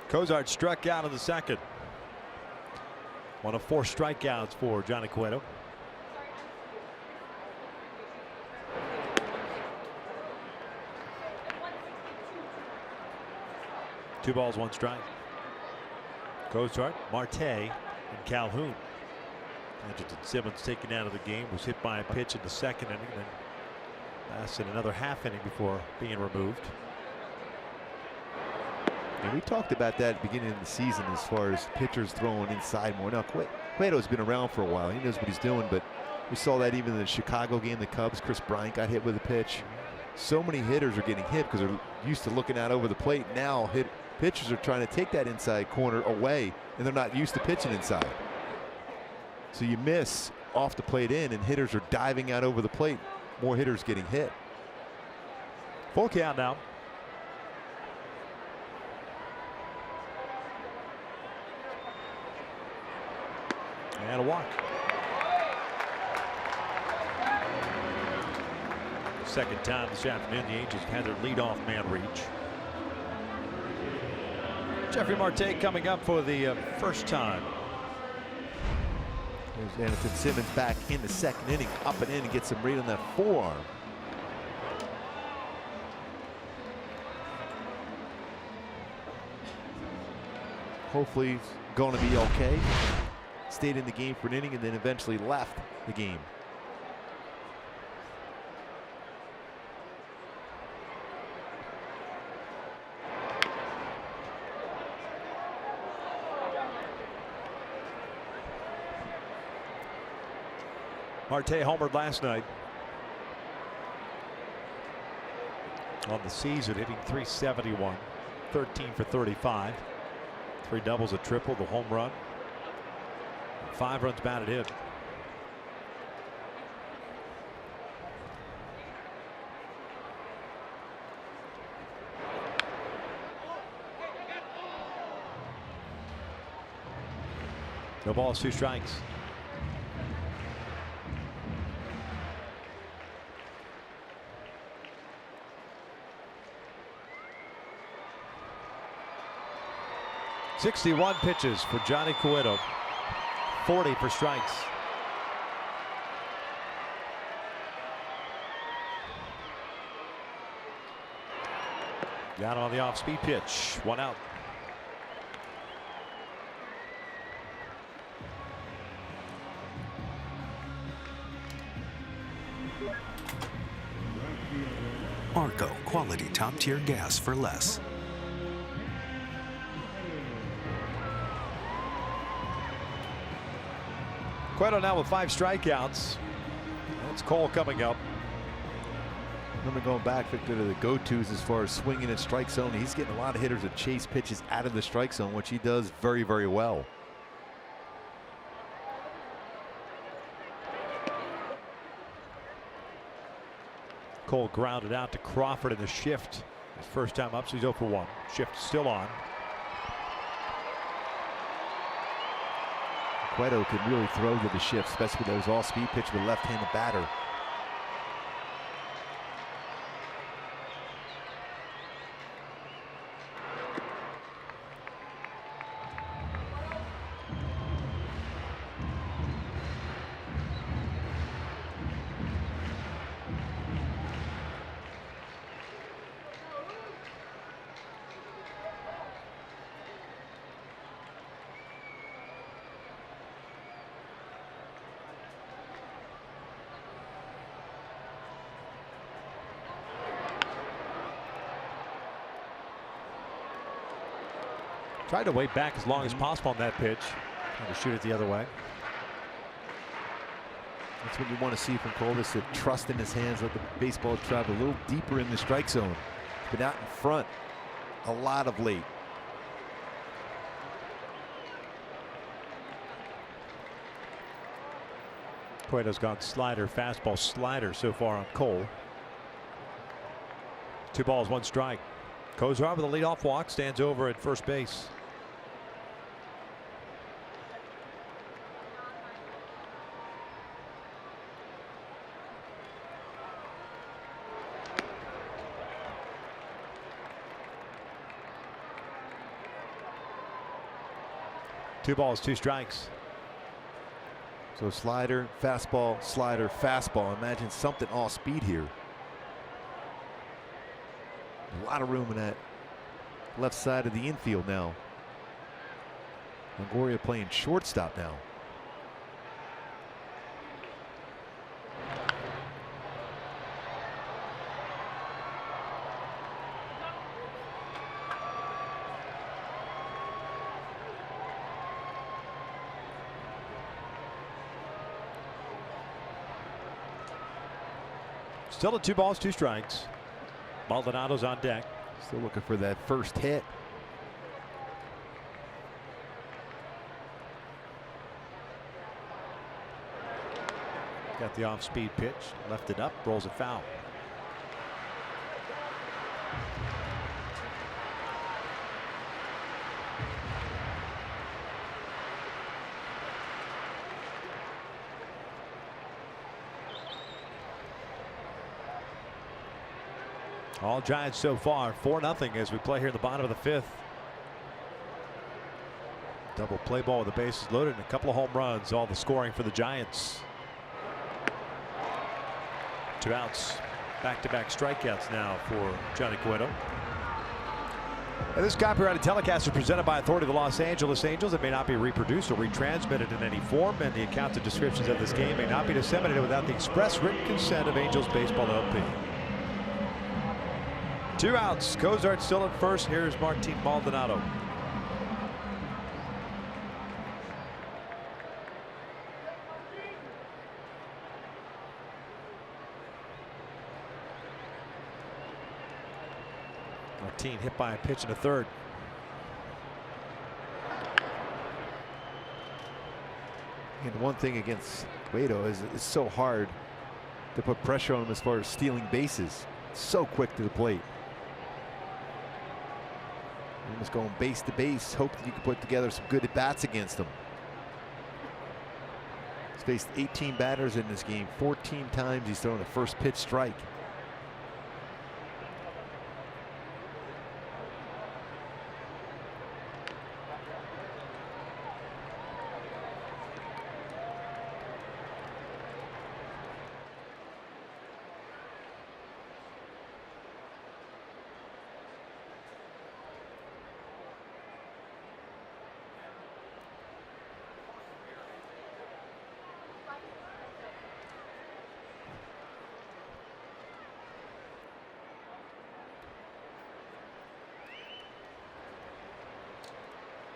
Cozart struck out in the second. One of 4 strikeouts for Johnny Cueto. Two balls, 1 strike. Cozart, Marte, and Calhoun. Edgerton Simmons taken out of the game, was hit by a pitch in the second inning, then lasted another half inning before being removed. And we talked about that at the beginning of the season as far as pitchers throwing inside more. Now, Cueto's been around for a while. He knows what he's doing, but we saw that even in the Chicago game, the Cubs. Chris Bryant got hit with a pitch. So many hitters are getting hit because they're used to looking out over the plate. Now, pitchers are trying to take that inside corner away, and they're not used to pitching inside. So you miss off the plate in, and hitters are diving out over the plate. More hitters getting hit. Full count now. And a walk. Second time this afternoon the Angels had their leadoff man reach. Jeffrey Marte coming up for the first time. There's Edgerton Simmons back in the second inning, up and in, and gets some read on that forearm. Hopefully he's going to be okay. Stayed in the game for an inning and then eventually left the game. Marte homered last night. On the season, hitting .371, 13 for 35. 3 doubles, a triple, the home run. 5 runs batted in. No balls, 2 strikes. .61 pitches for Johnny Cueto. 40 for strikes. Got on the off-speed pitch. 1 out. Arco, quality top-tier gas for less. Cueto now with 5 strikeouts. That's Cole coming up. Remember going back, Victor, to the go-tos as far as swinging in strike zone. He's getting a lot of hitters that chase pitches out of the strike zone, which he does very, very well. Cole grounded out to Crawford in the shift. His first time up, so he's 0 for 1. Shift still on. Cueto can really throw to the shift, especially with those all-speed pitch with a left-handed batter. Tried to wait back as long as possible on that pitch. Trying to shoot it the other way. That's what you want to see from Cole, is to trust in his hands, let the baseball travel a little deeper in the strike zone. Been out in front a lot of late. Cueto's gone slider, fastball, slider so far on Cole. 2 balls, 1 strike. Kozar with a leadoff walk stands over at first base. Two balls, 2 strikes. So slider, fastball, slider, fastball. Imagine something off speed here. A lot of room in that left side of the infield now. Longoria playing shortstop now. Still at 2 balls, 2 strikes. Maldonado's on deck. Still looking for that first hit. Got the off-speed pitch, left it up, rolls it foul. All Giants so far, 4-0 as we play here in the bottom of the 5th. Double play ball with the bases loaded and a couple of home runs. All the scoring for the Giants. 2 outs. Back-to-back strikeouts now for Johnny Cueto. And this copyrighted telecast is presented by authority of the Los Angeles Angels. It may not be reproduced or retransmitted in any form, and the accounts and descriptions of this game may not be disseminated without the express written consent of Angels Baseball LP. 2 outs. Kozart still at first. Here's Martin Maldonado. Martin hit by a pitch in the 3rd. And one thing against Cueto is it's so hard to put pressure on him as far as stealing bases. So quick to the plate. Almost going base to base. Hope that you can put together some good at-bats against him. He's faced 18 batters in this game. 14 times he's thrown a first pitch strike.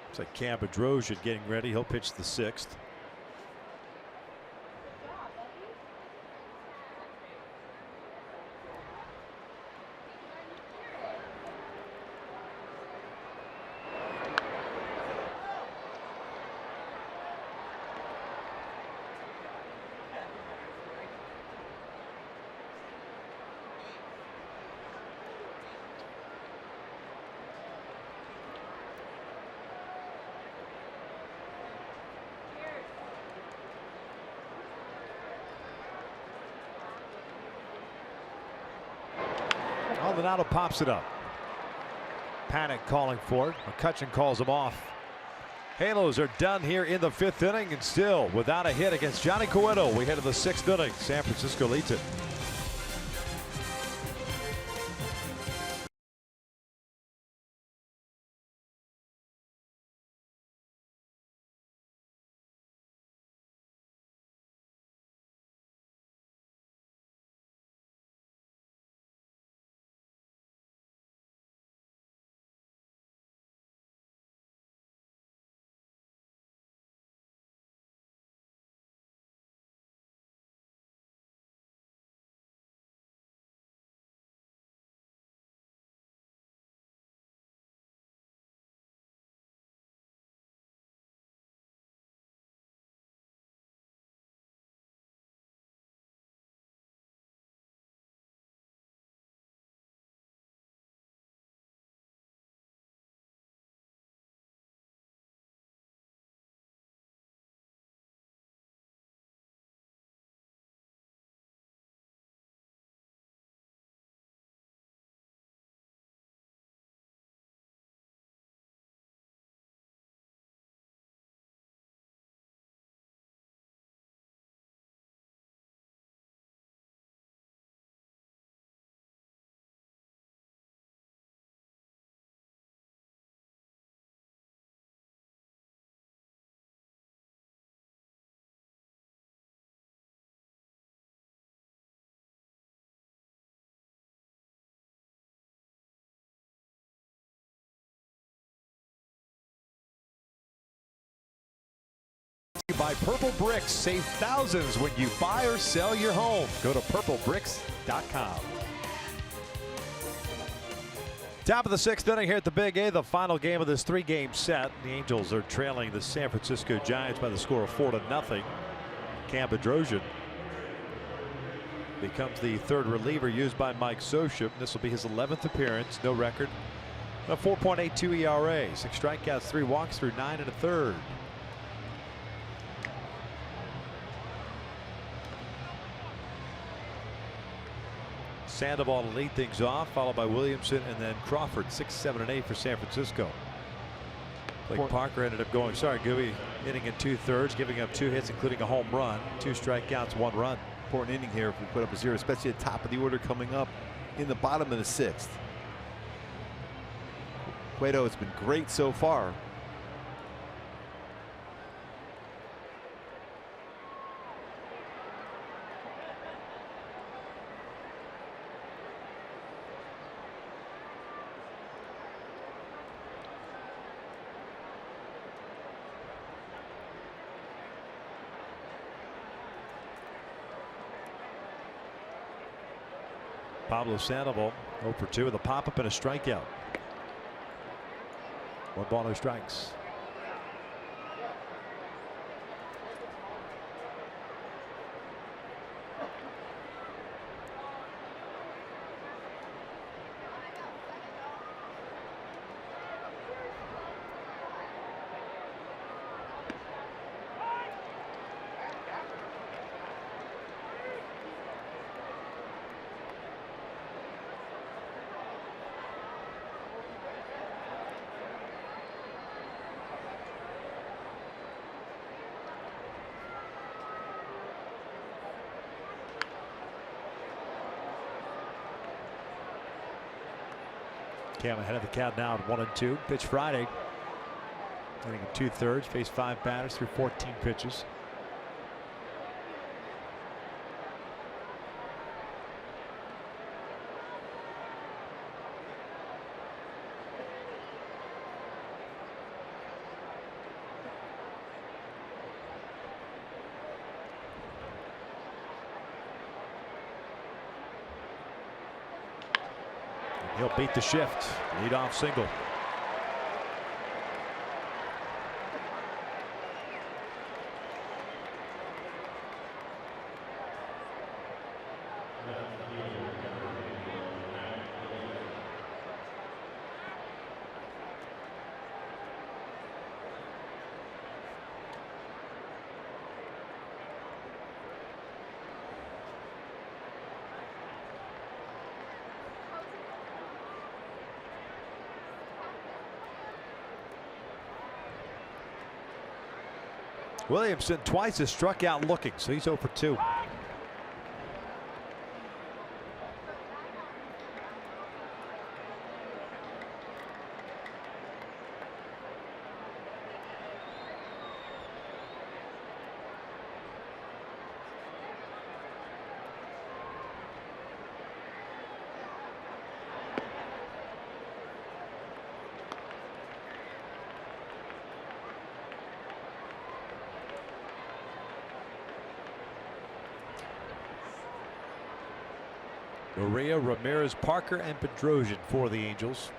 Looks like Cam Bedrosian getting ready. He'll pitch the 6th. Maldonado pops it up. Panic calling for it. McCutchen calls him off. Halos are done here in the 5th inning, and still without a hit against Johnny Cueto. We head to the 6th inning. San Francisco leads it. By Purple Bricks. Save thousands when you buy or sell your home. Go to purplebricks.com. Top of the 6th inning here at the Big A, the final game of this 3-game set. The Angels are trailing the San Francisco Giants by the score of 4-0. Cam Bedrosian becomes the third reliever used by Mike Soship. This will be his 11th appearance. No record. A 4.82 ERA. 6 strikeouts, 3 walks through 9 1/3. Sandoval to lead things off, followed by Williamson and then Crawford. 6, 7, and 8 for San Francisco. Blake Parker ended up going, Gooby, hitting in 2/3, giving up 2 hits, including a home run, 2 strikeouts, 1 run. Important inning here if we put up a 0, especially at the top of the order coming up in the bottom of the 6th. Cueto has been great so far. Pablo Sandoval 0 for 2 with a pop-up and a strikeout. 1 ball, no strikes. Cam ahead of the count now at 1-2. Pitch Friday. Hitting in 2/3. Faced 5 batters through 14 pitches. He'll beat the shift. Leadoff single. Williamson twice has struck out looking, so he's 0 for 2. Maria, Ramirez, Parker, and Bedrosian for the Angels.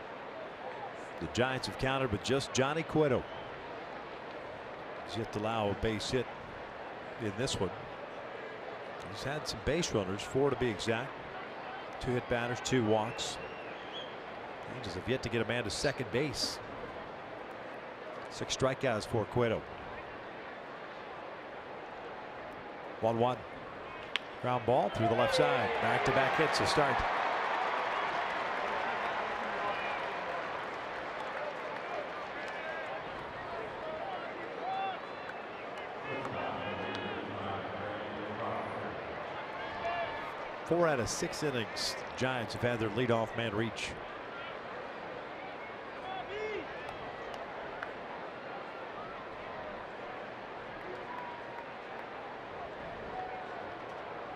The Giants have countered with just Johnny Cueto. He's yet to allow a base hit in this one. He's had some base runners, 4 to be exact. 2 hit batters, 2 walks. The Angels have yet to get a man to second base. 6 strikeouts for Cueto. 1-1. Ground ball through the left side. Back-to-back hits to start. Four out of 6 innings, Giants have had their leadoff man reach.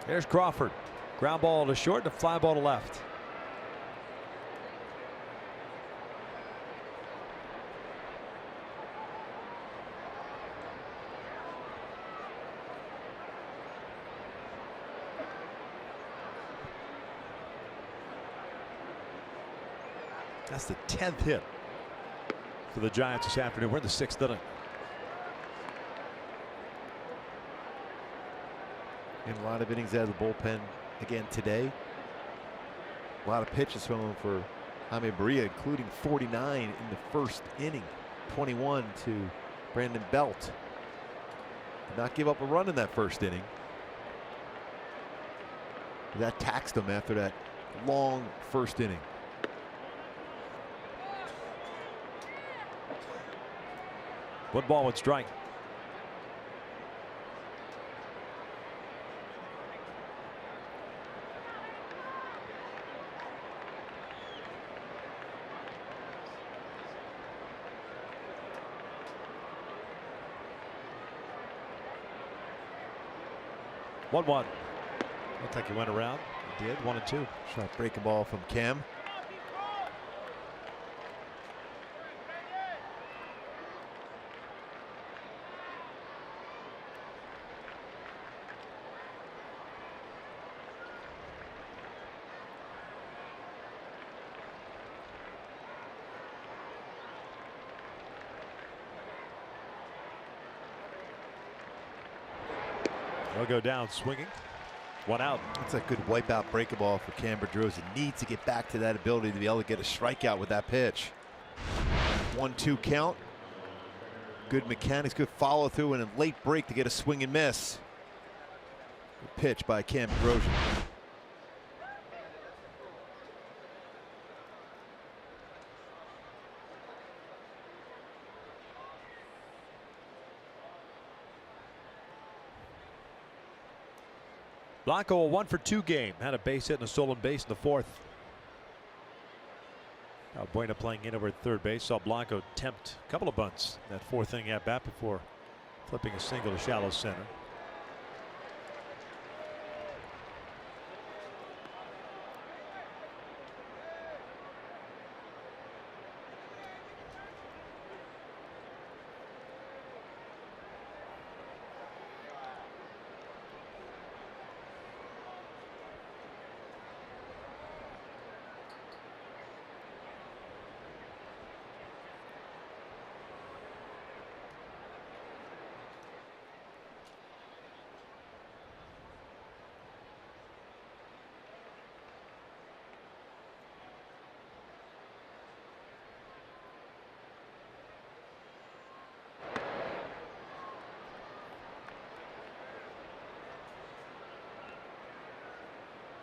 There's Crawford. Ground ball to short, and a fly ball to left. That's the 10th hit for the Giants this afternoon. We're in the 6th inning. And a lot of innings out of the bullpen again today. A lot of pitches from him for Jaime Barria, including 49 in the first inning. 21 to Brandon Belt. Did not give up a run in that first inning. That taxed him after that long first inning. One ball, one strike. One. Looked like he went around. He did. 1-2. Shot breaking ball from Cam. They'll go down swinging. One out. That's a good wipeout breaking ball for Cam Bedrosian. Needs to get back to that ability to be able to get a strikeout with that pitch. 1-2 count. Good mechanics, good follow through, and a late break to get a swing and miss. Good pitch by Cam Bedrosian. Blanco a 1-for-2 game. Had a base hit and a stolen base in the 4th. Buena playing in over at third base. Saw Blanco attempt a couple of bunts in that 4th inning at bat before flipping a single to shallow center.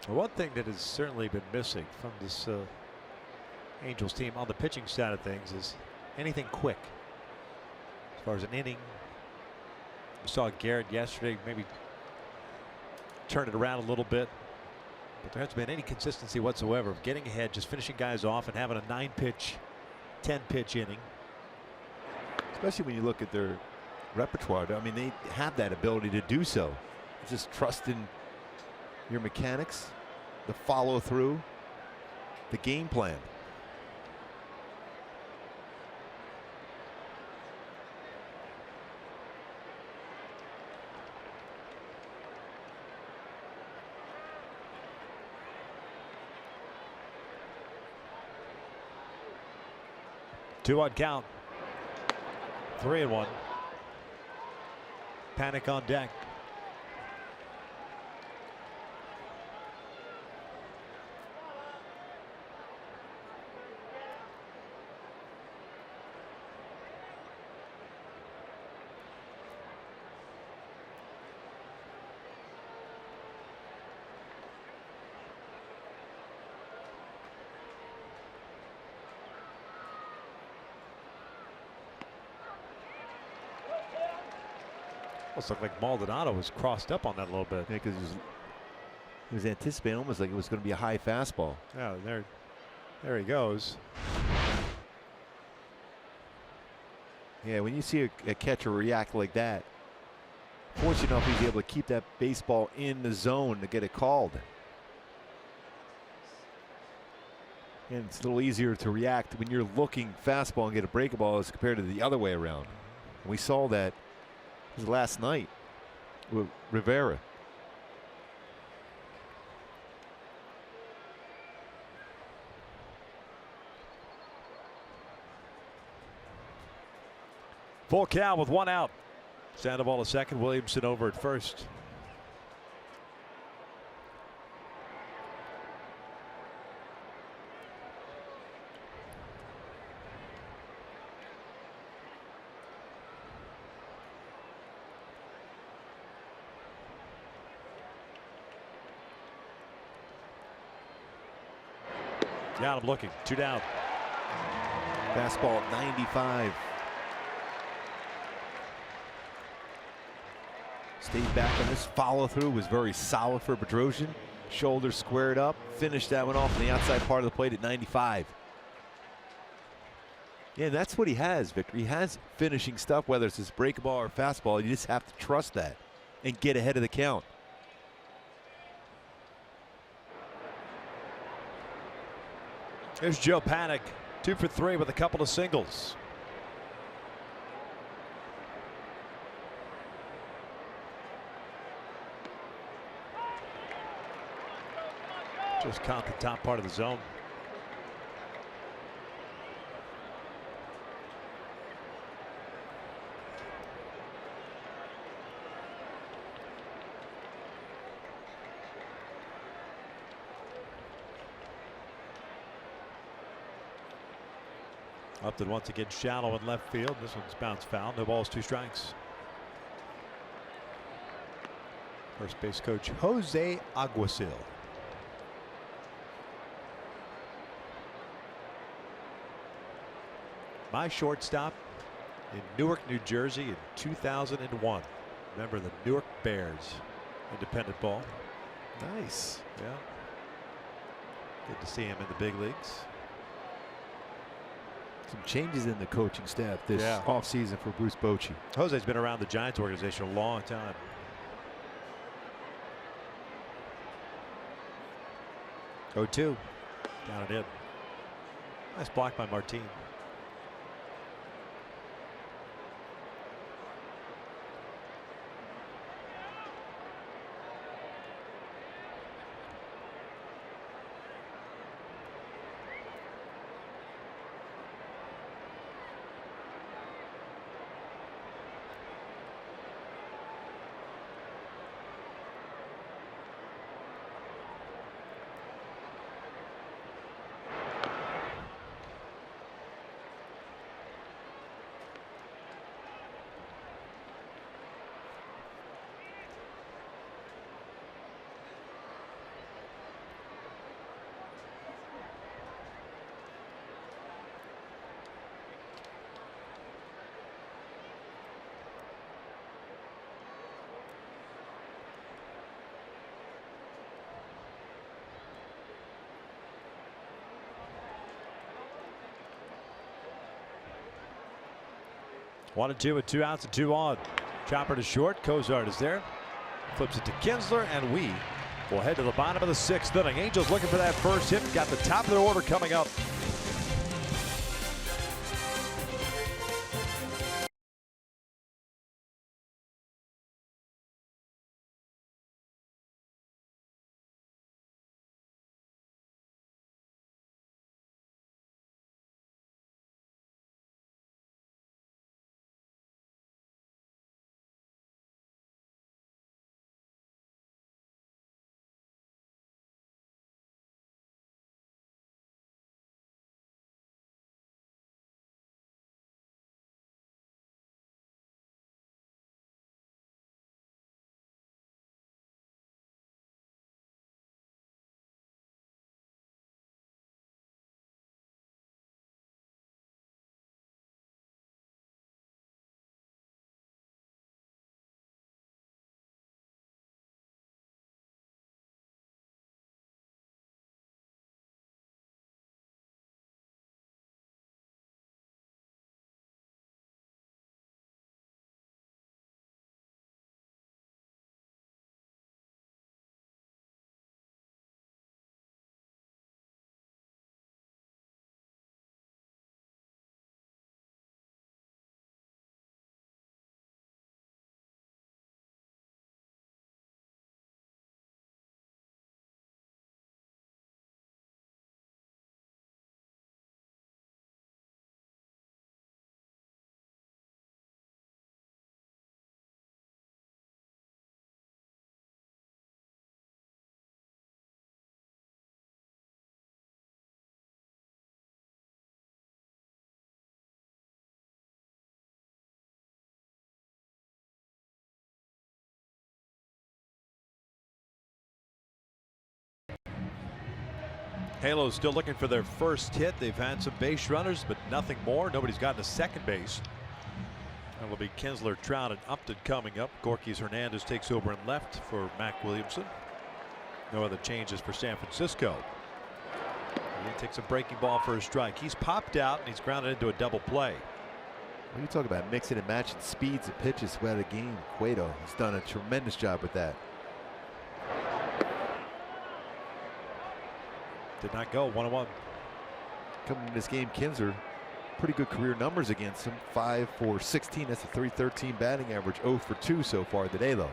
One thing that has certainly been missing from this Angels team on the pitching side of things is anything quick. As far as an inning, we saw Garrett yesterday maybe turn it around a little bit, but there hasn't been any consistency whatsoever of getting ahead, just finishing guys off and having a 9-pitch, 10-pitch inning. Especially when you look at their repertoire. I mean, they have that ability to do so. Just trust in your mechanics, the follow through, the game plan. Two-on count. 3-1. Panic on deck. Almost looked like Maldonado was crossed up on that a little bit. Yeah, because he was anticipating almost like it was going to be a high fastball. Yeah, there he goes. Yeah, when you see a catcher react like that, fortunate enough he's able to keep that baseball in the zone to get it called. And it's a little easier to react when you're looking fastball and get a breaking ball as compared to the other way around. And we saw that last night with Rivera. Full count with 1 out. Sandoval at second, Williamson over at first. Got him looking. 2 down. Fastball at 95. Stayed back on this follow through, was very solid for Bedrosian. Shoulder squared up, finished that one off on the outside part of the plate at 95. Yeah, that's what he has, Victor. He has finishing stuff, whether it's his breakable or fastball. You just have to trust that and get ahead of the count. Here's Joe Panik, 2 for 3 with a couple of singles. Just caught the top part of the zone. Upton once again shallow in left field. This one's bounced foul. No balls, 2 strikes. First base coach Jose Aguasil. My shortstop in Newark, New Jersey in 2001. Remember the Newark Bears, independent ball. Nice. Yeah. Good to see him in the big leagues. Some changes in the coaching staff this offseason for Bruce Bochy. Jose's been around the Giants organization a long time. Go 2. Down and in. Nice block by Martin. One and 2 with 2 outs and 2 on. Chopper to short. Cozart is there. Flips it to Kinsler, and we will head to the bottom of the 6th inning. Angels looking for that first hit. Got the top of their order coming up. Halo's still looking for their first hit. They've had some base runners, but nothing more. Nobody's gotten to second base. That'll be Kinsler, Trout, and Upton coming up. Gorky's Hernandez takes over in left for Mac Williamson. No other changes for San Francisco. He takes a breaking ball for a strike. He's popped out and he's grounded into a double play. When you talk about mixing and matching speeds of pitches throughout the game, Cueto has done a tremendous job with that. Did not go. 1-1. Coming in this game, Kinsler, pretty good career numbers against him. 5 for 16. That's a .313 batting average. 0 for 2 so far today, though.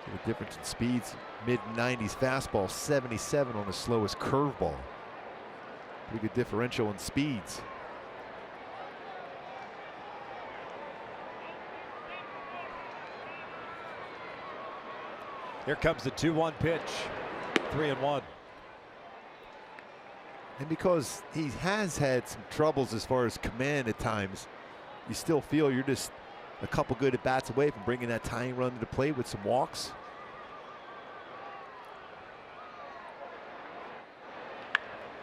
So the difference in speeds, mid-90s fastball, 77 on the slowest curveball. Pretty good differential in speeds. Here comes the 2-1 pitch. 3-1. And because he has had some troubles as far as command at times, you still feel you're just a couple good at-bats away from bringing that tying run to the plate with some walks.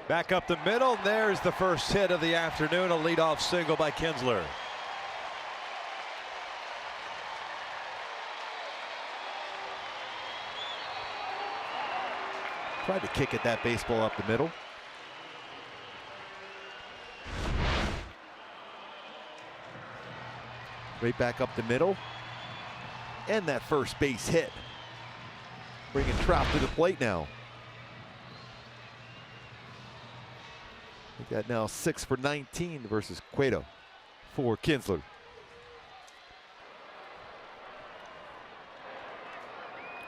Back up the middle. There's the first hit of the afternoon. A leadoff single by Kinsler. Tried to kick at that baseball up the middle. Right back up the middle. And that first base hit. Bringing Trout to the plate now. We got now 6 for 19 versus Cueto for Kinsler.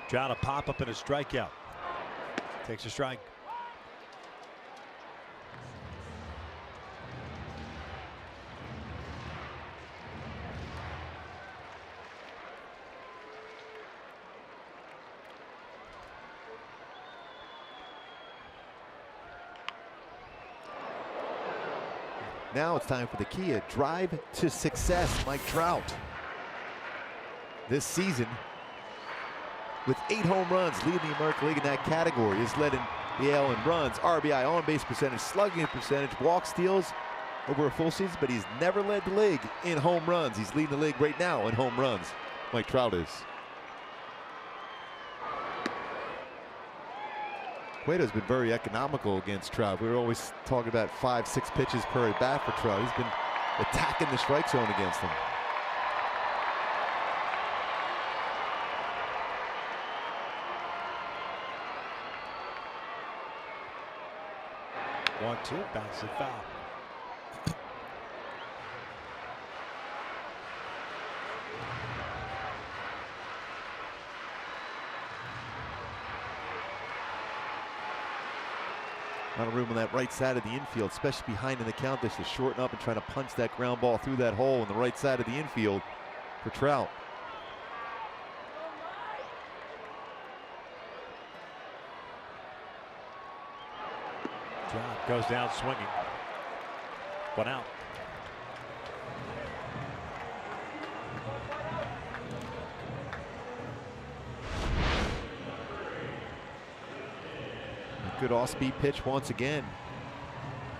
Trying to pop up in a strikeout. Takes a strike. Now it's time for the key, a drive to success. Mike Trout this season with 8 home runs, leading the American League in that category. He's led in the AL in runs, RBI, on-base percentage, slugging percentage, walk steals over a full season, but he's never led the league in home runs. He's leading the league right now in home runs. Mike Trout is. Cueto's been very economical against Trout. We were always talking about 5-6 pitches per at bat for Trout. He's been attacking the strike zone against him. One, two, bounces foul. A lot of room on that right side of the infield, especially behind in the count. This to shorten up and try to punch that ground ball through that hole on the right side of the infield for Trout. Trout goes down swinging. 1 out. Good off-speed pitch once again.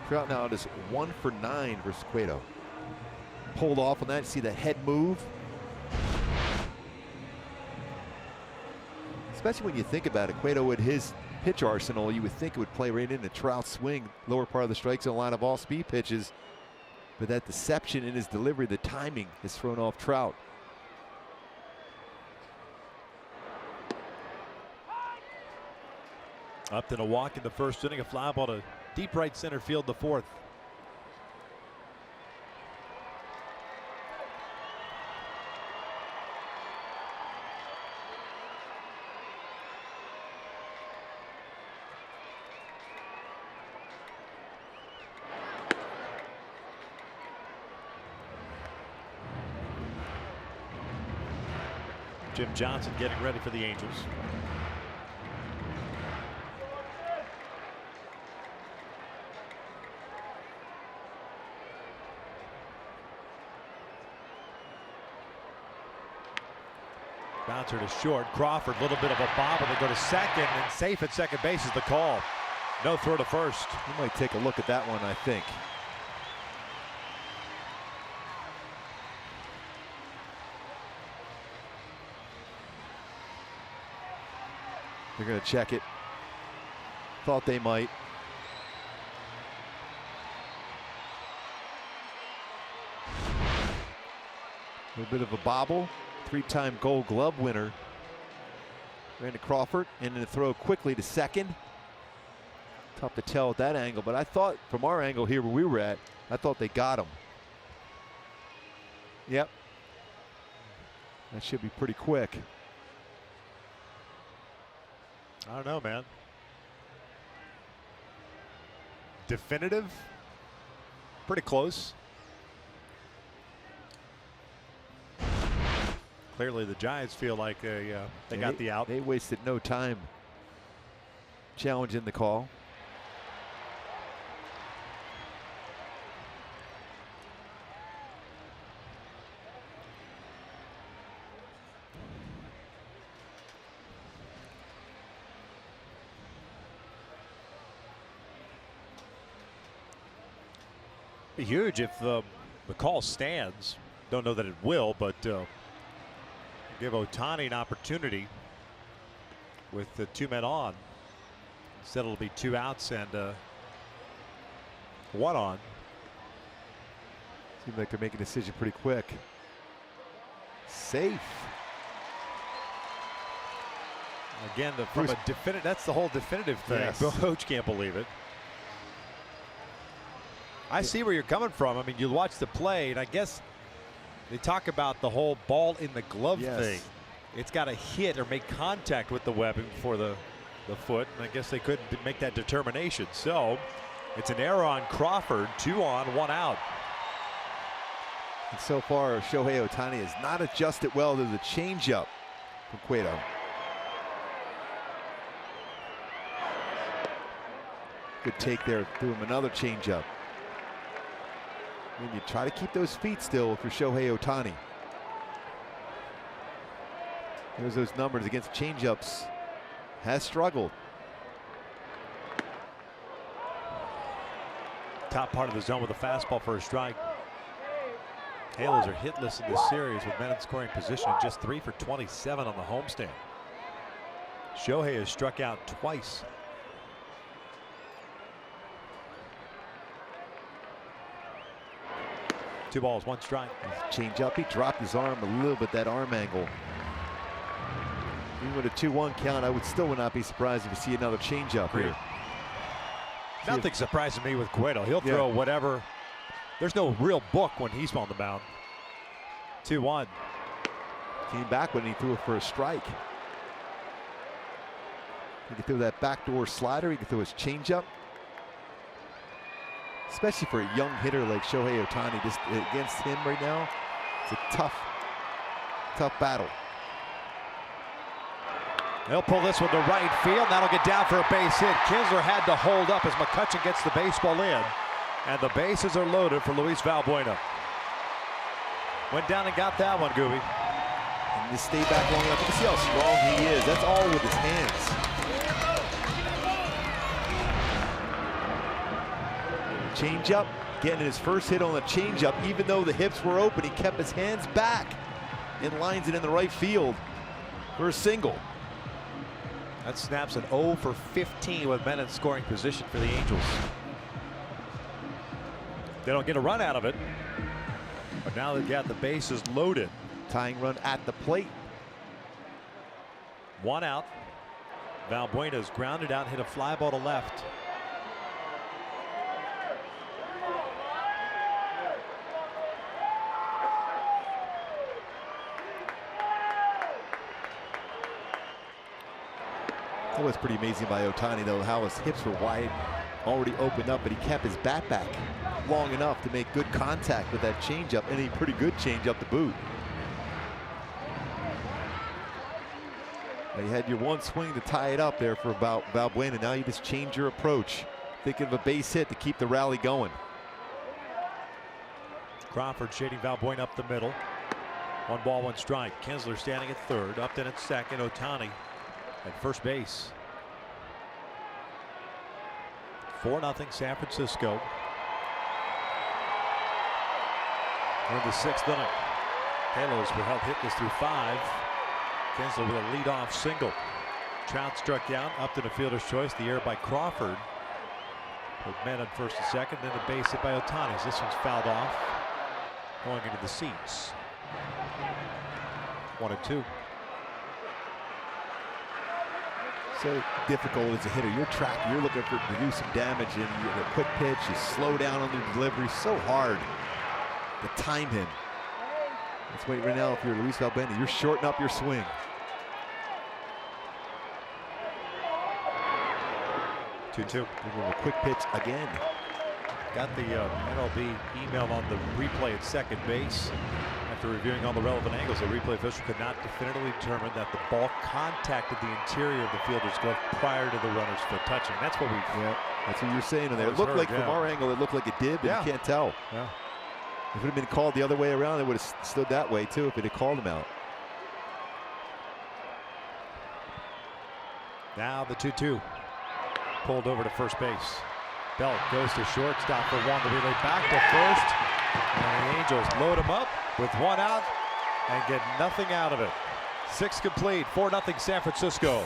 Trout now just 1 for 9 versus Cueto. Pulled off on that. See the head move. Especially when you think about it, Cueto with his pitch arsenal, you would think it would play right into Trout's swing, lower part of the strike zone line of off-speed pitches. But that deception in his delivery, the timing, has thrown off Trout. Upton a walk in the first inning, a fly ball to deep right center field the fourth. Jim Johnson getting ready for the Angels. Bouncer to short. Crawford, little bit of a bobble. They go to second, and safe at second base is the call. No throw to first. You might take a look at that one, I think. They're going to check it. Thought they might. A little bit of a bobble. Three-time Gold Glove winner. Ran to Crawford and then the throw quickly to second. Tough to tell at that angle, but I thought from our angle here where we were at, I thought they got him. Yep. That should be pretty quick. I don't know, man. Definitive? Pretty close. Clearly the Giants feel like they got the out. They wasted no time challenging the call. Be huge if the call stands. Don't know that it will, but give Ohtani an opportunity with the 2 men on. Instead it'll be 2 outs and 1 on. Seems like they're making a decision pretty quick. Safe. Again, from a definitive, that's the whole definitive thing. Yes. Bill Hoach can't believe it. I see where you're coming from. I mean, you watch the play, and I guess they talk about the whole ball in the glove thing. It's got to hit or make contact with the webbing before the foot, and I guess they couldn't make that determination. So it's an error on Crawford. 2 on, 1 out. And so far, Shohei Ohtani has not adjusted well to the changeup from Cueto. Good take there. Threw him another changeup. And you try to keep those feet still for Shohei Ohtani. There's those numbers against changeups. Has struggled. Top part of the zone with a fastball for a strike. Halos are hitless in this series with men in scoring position, and just 3 for 27 on the homestand. Shohei has struck out twice. Two balls, 1 strike. Change up. He dropped his arm a little bit, that arm angle. Even with a 2-1 count, I would not be surprised if we see another changeup here. Nothing surprises me with Cueto. He'll throw whatever. There's no real book when he's on the mound. 2-1. Came back when he threw it for a strike. He can throw that backdoor slider. He can throw his changeup. Especially for a young hitter like Shohei Ohtani, just against him right now, it's a tough battle. They'll pull this one to right field. That'll get down for a base hit. Kinsler had to hold up as McCutchen gets the baseball in. And the bases are loaded for Luis Valbuena. Went down and got that one, Gooby. And just stay back long enough. You can see how strong he is. That's all with his hands. Changeup, getting his first hit on the changeup. Even though the hips were open, he kept his hands back and lines it in the right field for a single. That snaps an 0 for 15 with men in scoring position for the Angels. They don't get a run out of it, but now they've got the bases loaded. Tying run at the plate. 1 out. Valbuena's grounded out, hit a fly ball to left. That was pretty amazing by Ohtani, though, how his hips were wide, already opened up, but he kept his bat back long enough to make good contact with that changeup, and a pretty good changeup to boot. Now you had your one swing to tie it up there for about Valbuena. Now you just change your approach, thinking of a base hit to keep the rally going. Crawford shading Valbuena up the middle. 1 ball, 1 strike. Kinsler standing at third. Upton at second. Ohtani at first base. 4-0 San Francisco. We're in the 6th inning. Halos were held hitless through 5. Kinsler with a leadoff single. Trout struck out. Upton a fielder's choice. The error by Crawford. With men on first and second. Then a base hit by Ohtani. This one's fouled off. Going into the seats. 1-2. So difficult as a hitter. You're looking for to do some damage, and you get a quick pitch. You slow down on the delivery. So hard to time him. Let's wait right now. If you're Luis Valbuena, you're shorting up your swing. Give him a quick pitch again. Got the MLB email on the replay at second base. After reviewing all the relevant angles, the replay official could not definitively determine that the ball contacted the interior of the fielder's glove prior to the runner's foot touching. That's what we. Yeah, that's what you're saying in there. It looked like from our angle, it looked like it did, but you can't tell. Yeah. If it had been called the other way around, it would have stood that way too. If it had called him out. Now the 2-2. Pulled over to first base. Belt goes to shortstop for 1. The relay back to first. And the Angels load him up with 1 out and get nothing out of it. 6 complete. 4-0 San Francisco.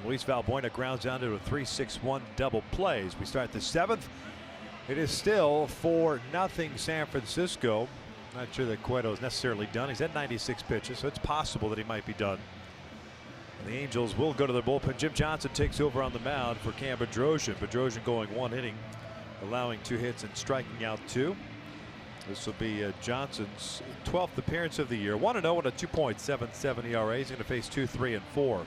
Luis Valbuena grounds down to a 3-6-1 double plays. We start the 7th. It is still 4-0 San Francisco. Not sure that Cueto is necessarily done. He's had 96 pitches, so it's possible that he might be done. And the Angels will go to their bullpen. Jim Johnson takes over on the mound for Cam Bedrosian. Bedrosian going 1 inning, allowing 2 hits and striking out 2. This will be Johnson's 12th appearance of the year. 1-0 and a 2.77 ERA. He's going to face 2, 3, and 4.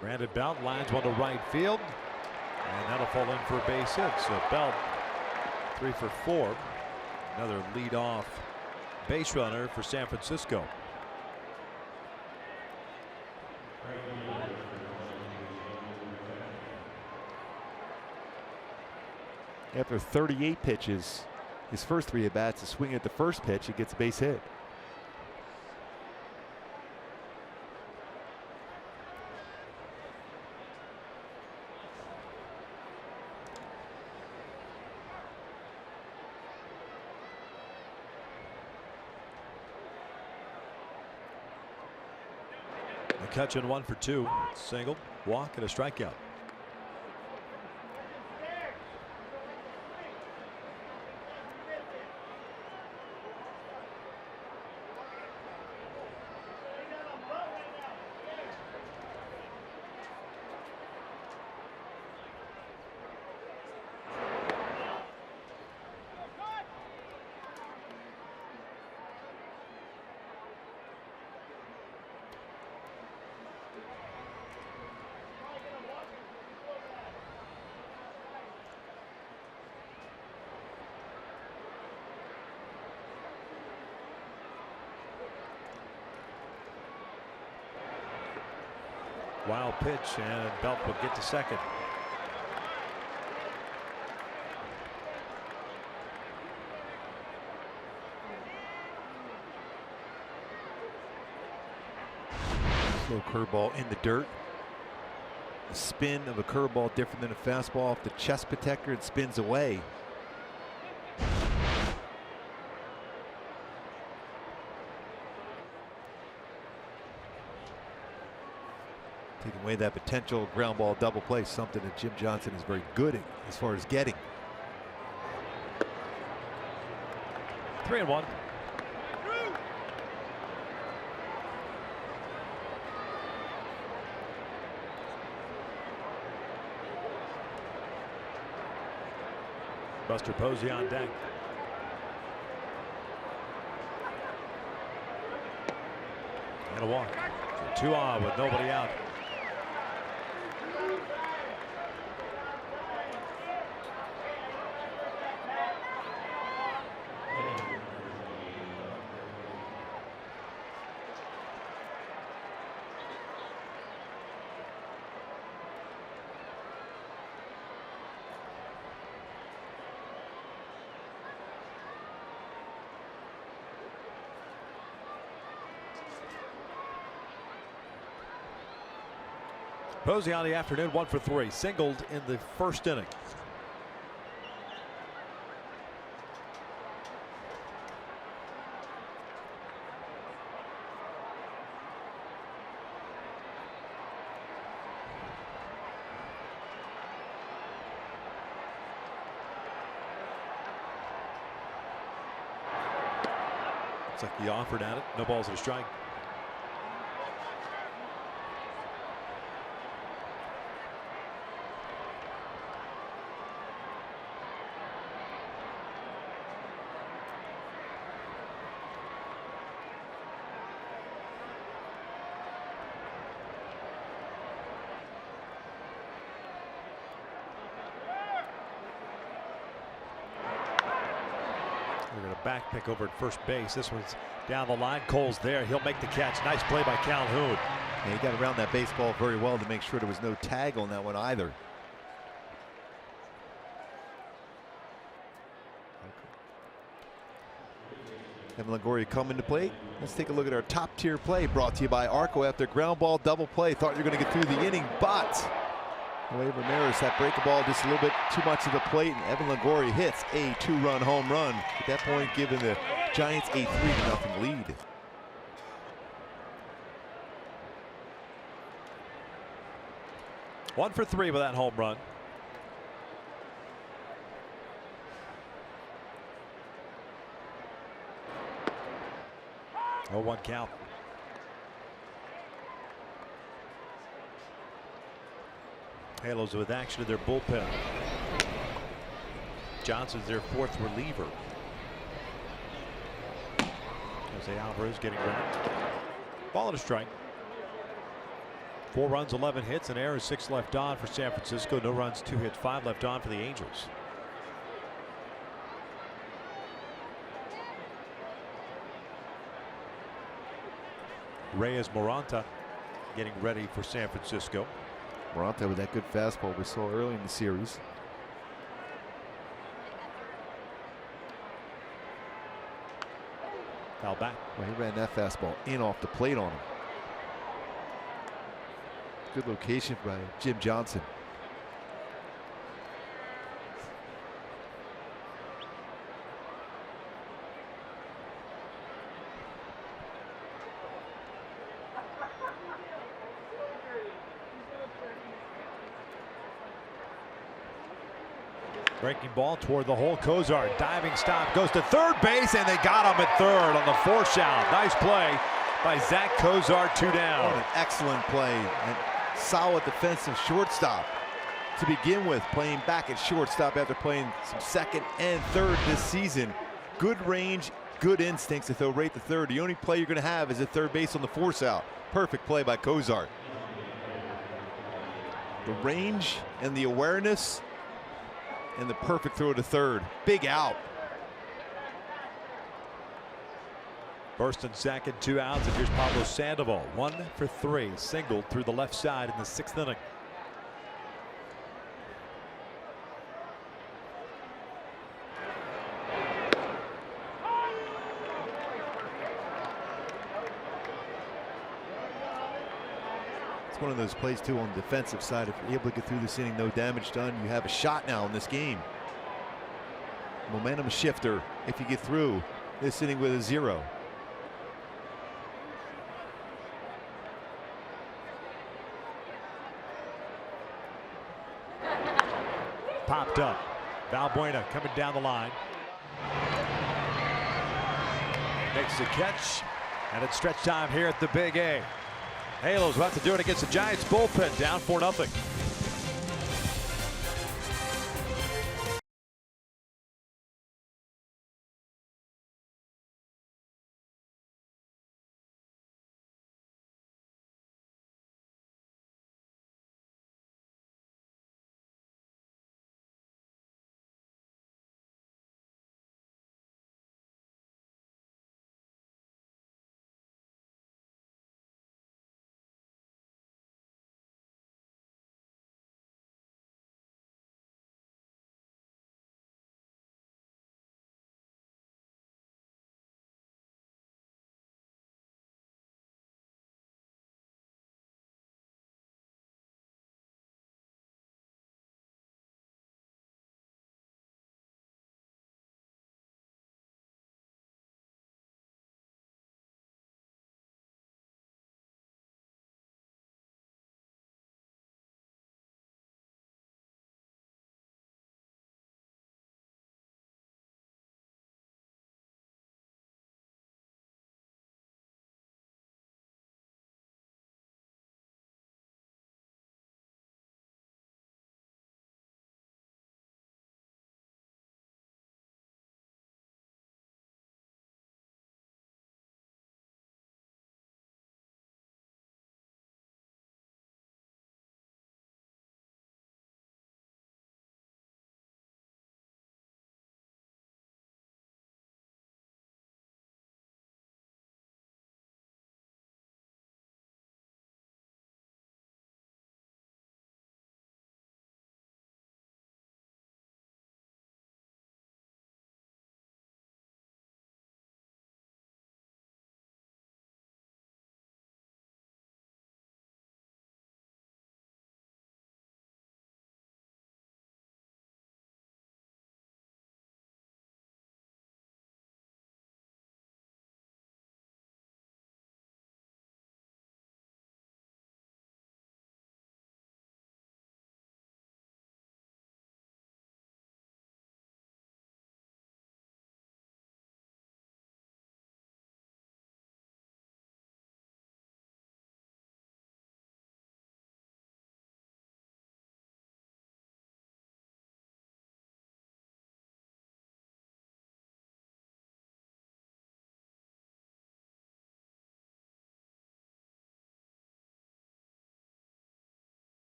Brandon Belt lines 1 to right field, and that'll fall in for a base hit. So Belt 3 for 4. Another leadoff base runner for San Francisco. After 38 pitches, his first 3 at bats, a swing at the first pitch, he gets a base hit. McCutchen 1 for 2. Single, walk, and a strikeout. Wild pitch, and Belt will get to second. Slow curveball in the dirt. The spin of a curveball different than a fastball off the chest protector. It spins away. Taking away that potential ground ball double play, something that Jim Johnson is very good at as far as getting. 3-1. Buster Posey on deck. And a walk. 2 on with nobody out. Posey on the afternoon, 1 for 3, singled in the first inning. Looks like he offered at it. No balls and a strike. We're going to back pick over at first base. This one's down the line. Cole's there. He'll make the catch. Nice play by Calhoun. Yeah, he got around that baseball very well to make sure there was no tag on that one either. Evan Longoria coming to plate. Let's take a look at our top tier play brought to you by Arco after ground ball double play. Thought you were going to get through the inning, but Wade Ramirez had break a ball just a little bit too much of the plate, and Evan Longoria hits a 2-run home run. At that point, giving the Giants a 3-0 lead. One for 3 with that home run. Oh, 1 count. Halos with action in their bullpen. Johnson's their 4th reliever. Jose Alvarez getting ready. Ball and a strike. 4 runs, 11 hits, an error, 6 left on for San Francisco. No runs, 2 hits, 5 left on for the Angels. Reyes Moranta getting ready for San Francisco. Moranta with that good fastball we saw early in the series. Foul back. Well, he ran that fastball in off the plate on him. Good location by Jim Johnson. Breaking ball toward the hole. Kozar diving stop, goes to third base, and they got him at third on the force out. Nice play by Zach Kozar, 2 down. What an excellent play, and solid defensive shortstop to begin with, playing back at shortstop after playing some second and third this season. Good range, good instincts to throw right to third. The only play you're going to have is at third base on the force out. Perfect play by Kozar. The range and the awareness and the perfect throw to third. Big out. First and second, 2 outs, and here's Pablo Sandoval, 1 for 3, singled through the left side in the 6th inning. It's one of those plays too on the defensive side. If you're able to get through this inning, no damage done, you have a shot now in this game. Momentum shifter if you get through this inning with a 0. Popped up. Valbuena coming down the line. Makes the catch, and it's stretch time here at the Big A. Halos will have to do it against the Giants bullpen, down 4-0.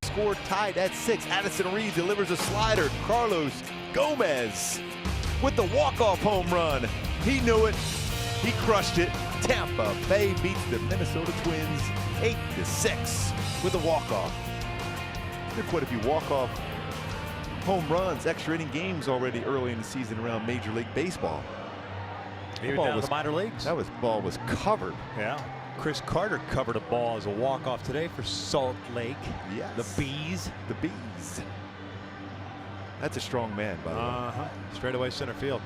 Score tied at 6. Addison Reed delivers a slider. Carlos Gomez with the walk-off home run. He knew it. He crushed it. Tampa Bay beats the Minnesota Twins 8-6 with a walk-off. There are quite a few walk-off home runs, extra inning games already early in the season around Major League Baseball. Even down the minor leagues. That ball was covered. Yeah. Chris Carter covered a ball as a walk-off today for Salt Lake. Yes. The Bees. The Bees. That's a strong man, by the way. Straight away center field.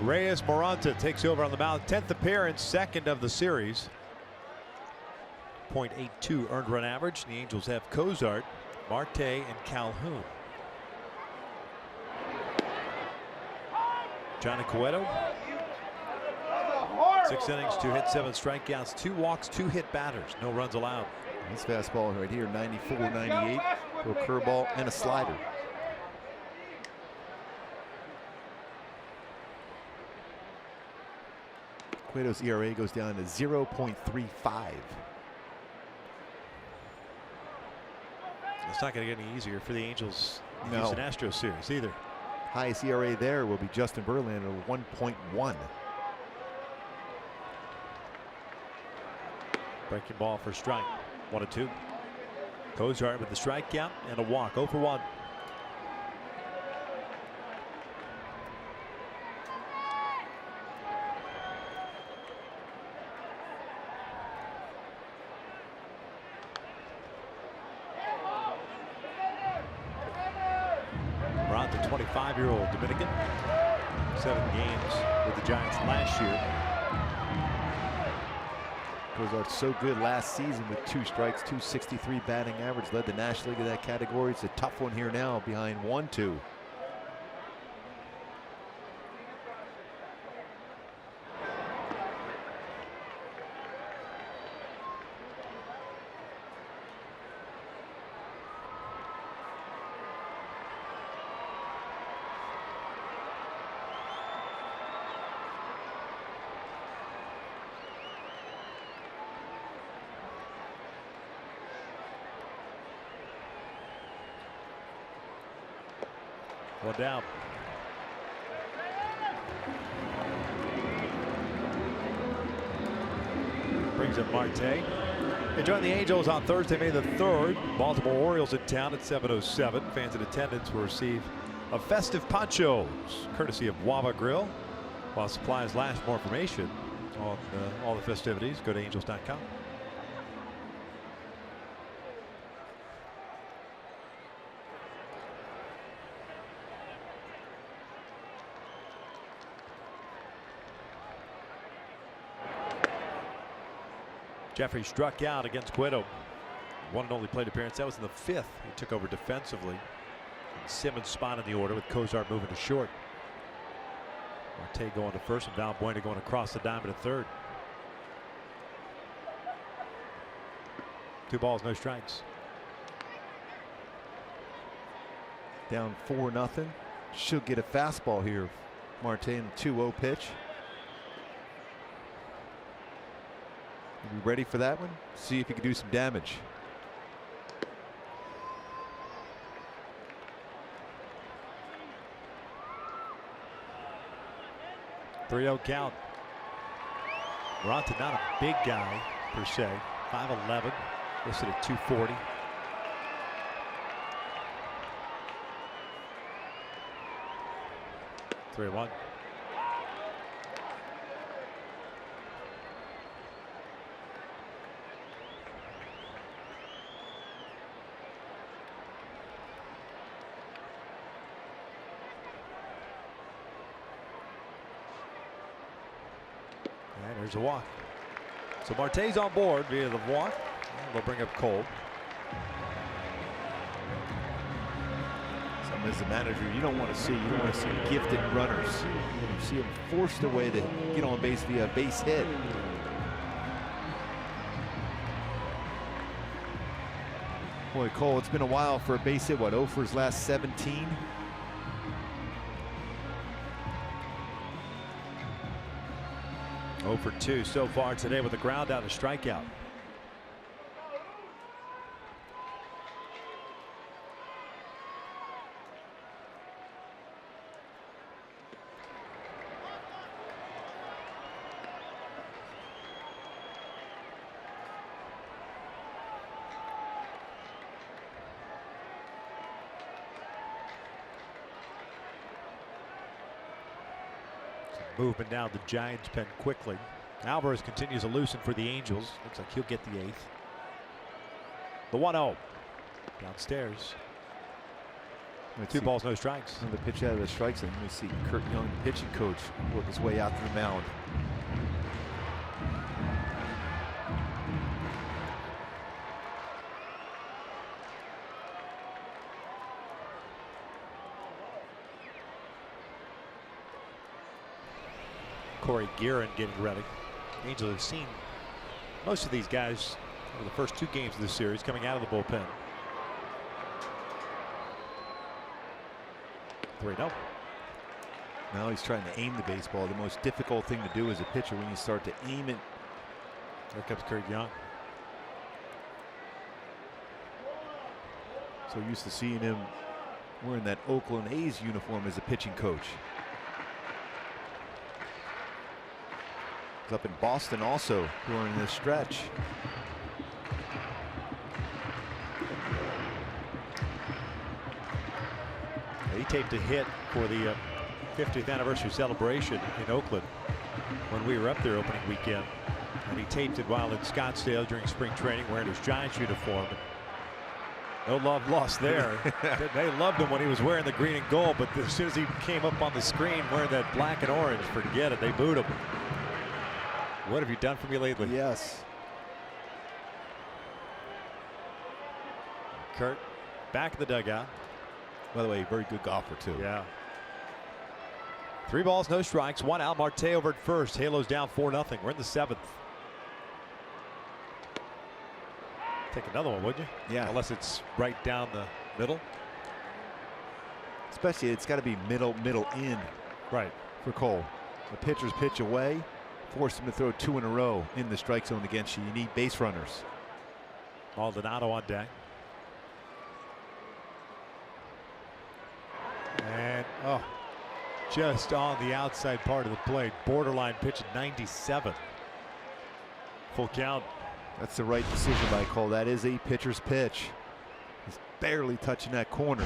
Reyes Moranta takes over on the mound. 10th appearance, second of the series. .82 earned run average. The Angels have Cozart, Marte, and Calhoun. Johnny Cueto. 6 innings, 2 hits, 7 strikeouts, 2 walks, 2 hit batters, no runs allowed. This fastball right here, 94, 98, to a curveball and a slider. Cueto's ERA goes down to 0.35. It's not going to get any easier for the Angels in the No. Houston Astros series either. Highest ERA there will be Justin Verlander at 1.1. Breaking ball for strike. 1-2. Cozart with the strikeout and a walk. 0 for 1. Brought the 25-year-old Dominican. 7 games with the Giants last year. Cozart's so good last season with 2 strikes, 263 batting average, led the National League in that category. It's a tough one here now behind 1-2. One down. Brings up Marte. They join the Angels on Thursday, May the 3rd. Baltimore Orioles in town at 7:07. Fans in attendance will receive a festive ponchos, courtesy of Wava Grill. While supplies last, more information on all the festivities, go to angels.com. Jeffrey struck out against Cueto. One and only plate appearance. That was in the 5th. He took over defensively. And Simmons spotted the order with Cozart moving to short. Marte going to first and Valbuena going across the diamond to third. 2 balls, no strikes. Down 4-0. Should get a fastball here. Marte in the 2-0 pitch. Are we ready for that one? See if he can do some damage. .30 count. Ronta not a big guy per se. 5'11", listed at 240. .31. And there's a walk. So Marte's on board via the walk. And they'll bring up Cole. Some as a manager, you don't want to see. You don't want to see gifted runners. You want to see them forced away to get on base via a base hit. Boy, Cole, it's been a while for a base hit. What, 0 for his last 17? Oh for 2 so far today with a ground out and a strikeout. Movement now the Giants pen quickly. Alvarez continues to loosen for the Angels. Looks like he'll get the 8th. The 1-0 downstairs. 2 balls, no strikes. The pitch out of the strikes, and we see Kurt Young, the pitching coach, work his way out to the mound. Corey Guerin getting ready. Angels have seen most of these guys over the first 2 games of the series coming out of the bullpen. 3-0. Now he's trying to aim the baseball. The most difficult thing to do as a pitcher when you start to aim it. Here comes Kurt Young. So used to seeing him wearing that Oakland A's uniform as a pitching coach. He's up in Boston also during this stretch. He taped a hit for the 50th anniversary celebration in Oakland when we were up there opening weekend. And he taped it while in Scottsdale during spring training wearing his Giants uniform. No love lost there. They loved him when he was wearing the green and gold, but as soon as he came up on the screen wearing that black and orange, forget it. They booed him. What have you done for me lately? Yes. Kurt back in the dugout. By the way, very good golfer too. Yeah. 3 balls, no strikes, 1 out. Marte over at first. Halos down 4-0. We're in the 7th. Take another one, would you? Yeah. Unless it's right down the middle. Especially it's got to be middle in. Right. For Cole. The pitcher's pitch away. Force him to throw 2 in a row in the strike zone against you. You need base runners. Maldonado on deck. And just on the outside part of the plate. Borderline pitch at 97. Full count. That's the right decision by Cole. That is a pitcher's pitch. He's barely touching that corner.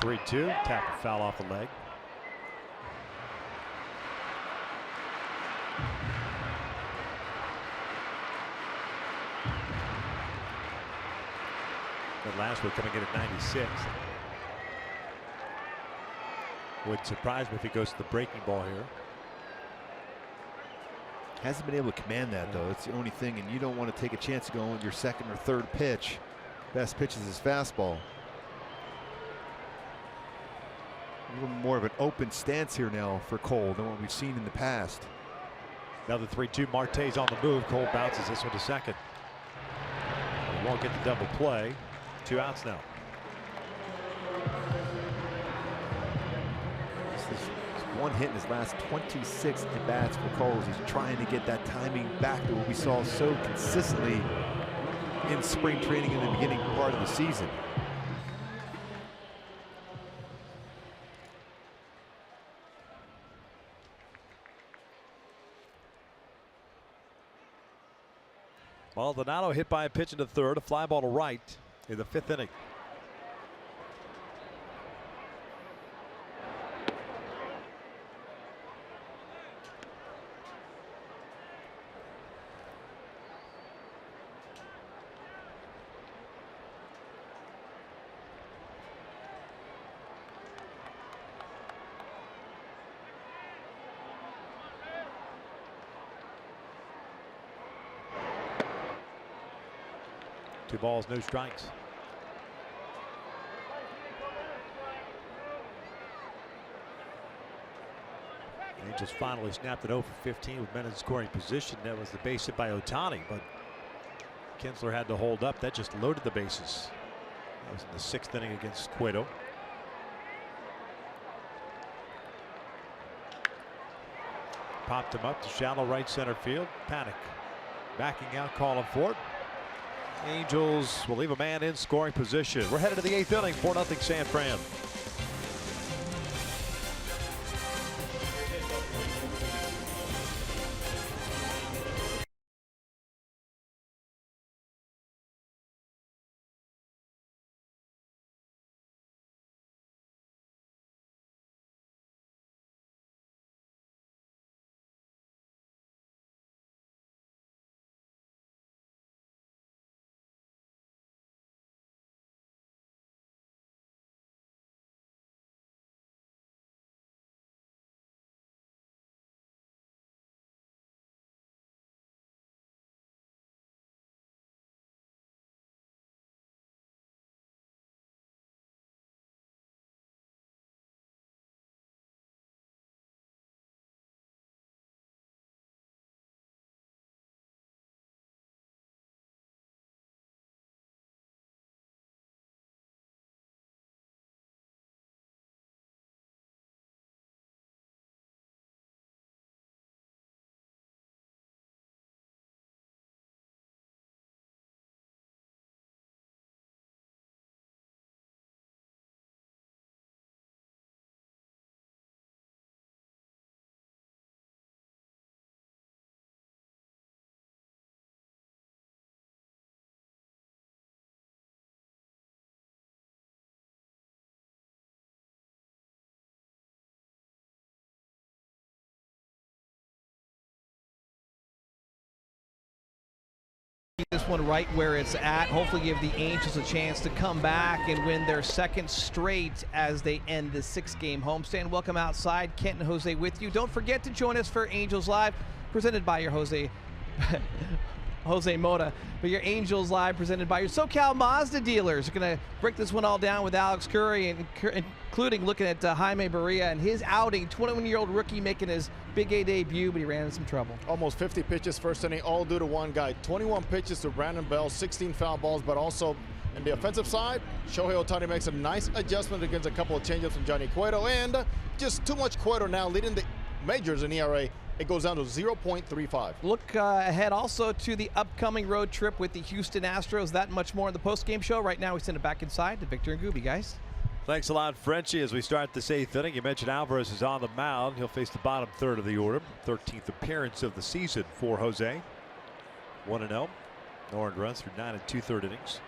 Three-two. Tap and foul off the leg. The last one coming in at 96. Would surprise me if he goes to the breaking ball here. Hasn't been able to command that though. That's the only thing, and you don't want to take a chance of going with your second or third pitch. Best pitch is his fastball. A little more of an open stance here now for Cole than what we've seen in the past. Another 3-2. Marte's on the move. Cole bounces this one to second. He won't get the double play. 2 outs now. This is one hit in his last 26 at bats for Cole. He's trying to get that timing back to what we saw so consistently in spring training in the beginning part of the season. Maldonado hit by a pitch into third, a fly ball to right in the 5th inning. Two balls, no strikes. Angels finally snapped it 0 for 15 with men in scoring position. That was the base hit by Ohtani, but Kinsler had to hold up. That just loaded the bases. That was in the 6th inning against Cueto. Popped him up to shallow right center field. Panic backing out, calling for it. Angels will leave a man in scoring position. We're headed to the 8th inning, 4-0 San Fran. keep this one right where it's at. Hopefully give the Angels a chance to come back and win their second straight as they end the 6-game homestand. Welcome outside. Kent and Jose with you. Don't forget to join us for Angels Live, presented by your Jose Mota. But your Angels Live presented by your SoCal Mazda dealers. We're going to break this one all down with Alex Curry, and including looking at Jaime Barria and his outing. 21-year-old rookie making his Big A debut, but he ran into some trouble. Almost 50 pitches first inning, all due to one guy. 21 pitches to Brandon Bell, 16 foul balls, but also in the offensive side, Shohei Ohtani makes a nice adjustment against a couple of changeups from Johnny Cueto, and just too much Cueto now leading the majors in ERA. It goes down to 0.35. Look ahead also to the upcoming road trip with the Houston Astros. That and much more in the post-game show. Right now, we send it back inside to Victor and Gooby, guys. Thanks a lot, Frenchie. As we start this 8th inning, you mentioned Alvarez is on the mound. He'll face the bottom third of the order. 13th appearance of the season for Jose. 1-0. No earned runs through 9 2/3 innings.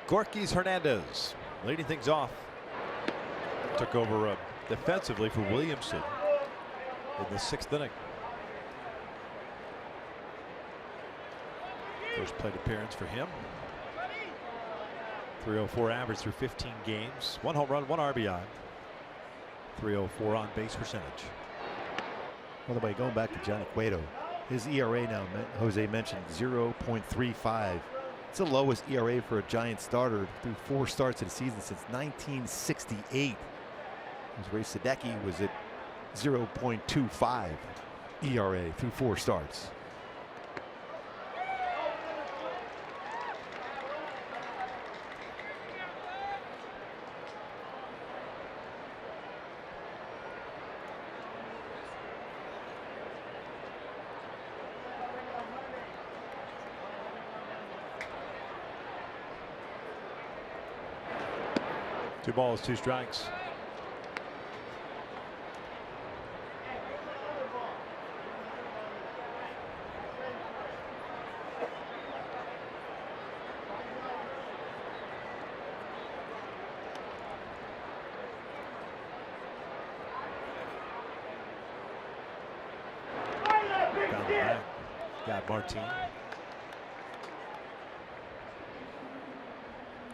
Gorkys Hernandez leading things off. Took over defensively for Williamson in the 6th inning. First plate appearance for him. 304 average through 15 games. 1 home run, 1 RBI. 304 on base percentage. By the way, going back to Johnny Cueto, his ERA now, Jose mentioned 0.35. It's the lowest ERA for a Giant starter through 4 starts of the season since 1968. Ray Sadecki was at 0.25 ERA through 4 starts. Two balls, 2 strikes. Got Martin.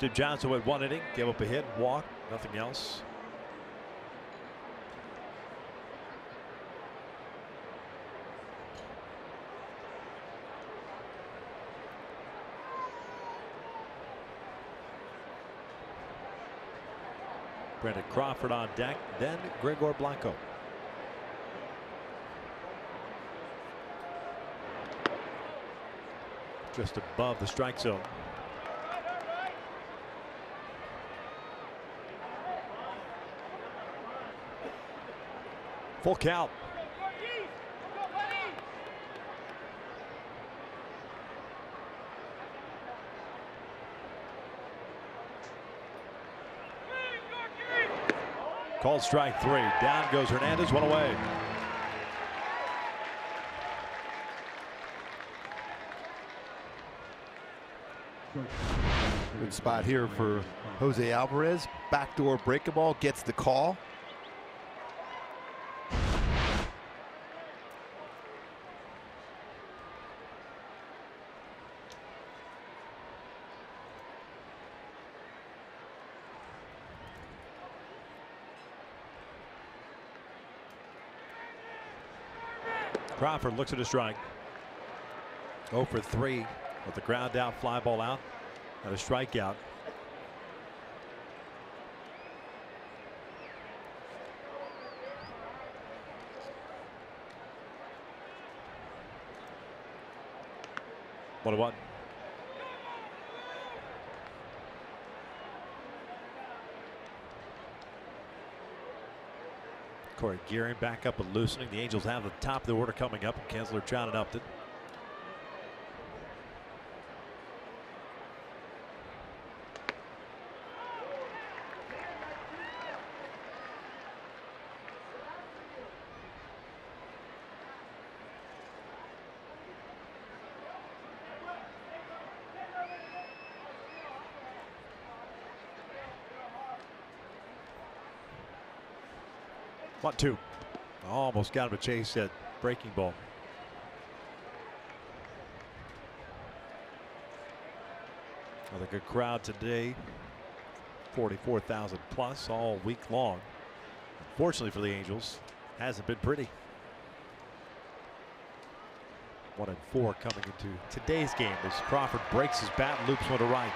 Jim Johnson went 1 inning, gave up a hit, walk, nothing else. Brandon Crawford on deck, then Gregor Blanco. Just above the strike zone. Full count. Called strike 3. Down goes Hernandez, 1 away. Good spot here for Jose Alvarez. Backdoor breakable, gets the call. Crawford looks at a strike. 0 for 3 with the ground out, fly ball out, and a strikeout. What a one. Corey Gearing back up and loosening. The Angels have the top of the order coming up. Kessler, Trout, and Upton. One, two. Almost got him a chase at breaking ball. Another good crowd today. 44,000 plus all week long. Unfortunately for the Angels, hasn't been pretty. 1-4 coming into today's game as Crawford breaks his bat and loops one to right.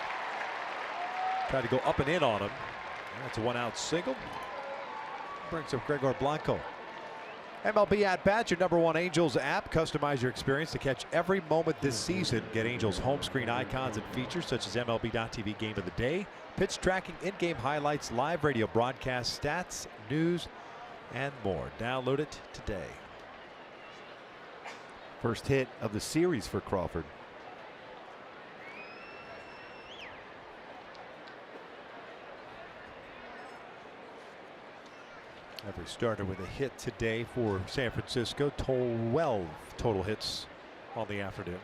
Tried to go up and in on him. That's a 1-out single. Brings up Gregor Blanco. MLB At Bat, your #1 Angels app. Customize your experience to catch every moment this season. Get Angels home screen icons and features such as MLB.TV Game of the Day, pitch tracking, in-game highlights, live radio broadcast, stats, news, and more. Download it today. First hit of the series for Crawford. Every starter with a hit today for San Francisco. 12 total hits on the afternoon.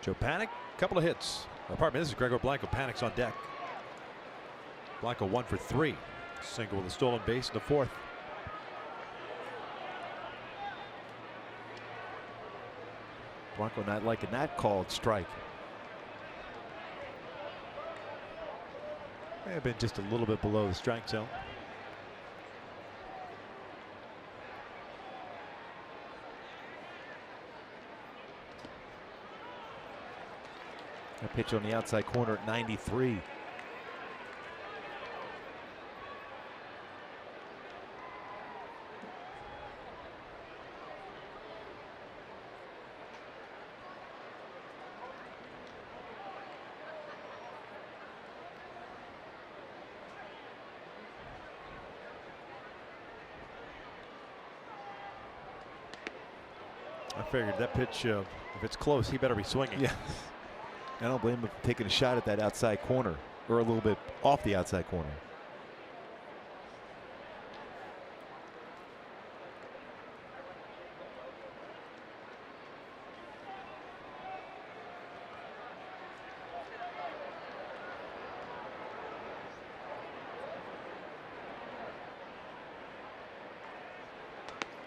Joe Panic, couple of hits. This is Gregor Blanco. Panic's on deck. Blanco 1 for 3. Single with a stolen base in the 4th. Blanco not liking that called strike. May have been just a little bit below the strike zone. A pitch on the outside corner at 93. I figured that pitch, if it's close, he better be swinging. Yeah. I don't blame him for taking a shot at that outside corner, or a little bit off the outside corner.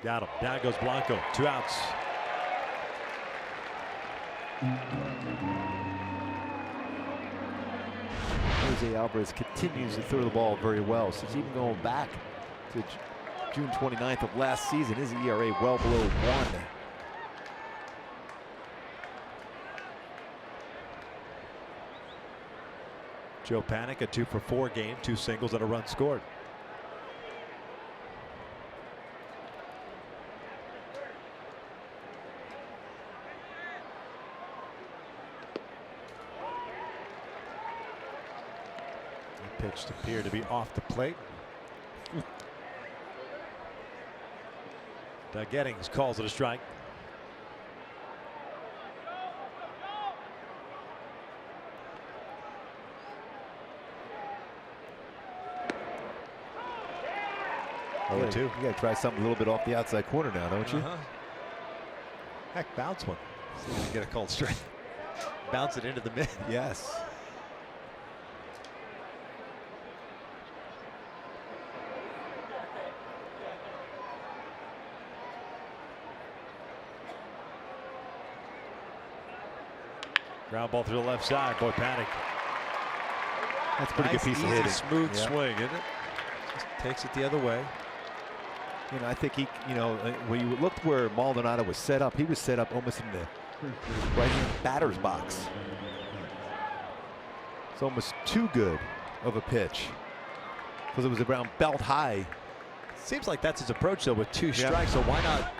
Got him. Down goes Blanco. 2 outs. Jose Alvarez continues to throw the ball very well. Since even going back to June 29th of last season, his ERA well below 1. Joe Panic, a 2 for 4 game, 2 singles and a run scored. Pitch appeared to be off the plate. Doug Gettings calls it a strike. You gotta try something a little bit off the outside corner now, don't you? Heck, bounce one. See if you can get a called strike. Bounce it into the mid. Yes. Ground ball through the left side. Boy, Panic. That's a pretty Nice, good piece of easy, hitting. smooth swing, isn't it? Just takes it the other way. You know, I think he, when you looked where Maldonado was set up, he was set up almost in the right-hand batter's box. It's almost too good of a pitch because it was around belt high. Seems like that's his approach, though, with 2 strikes. So why not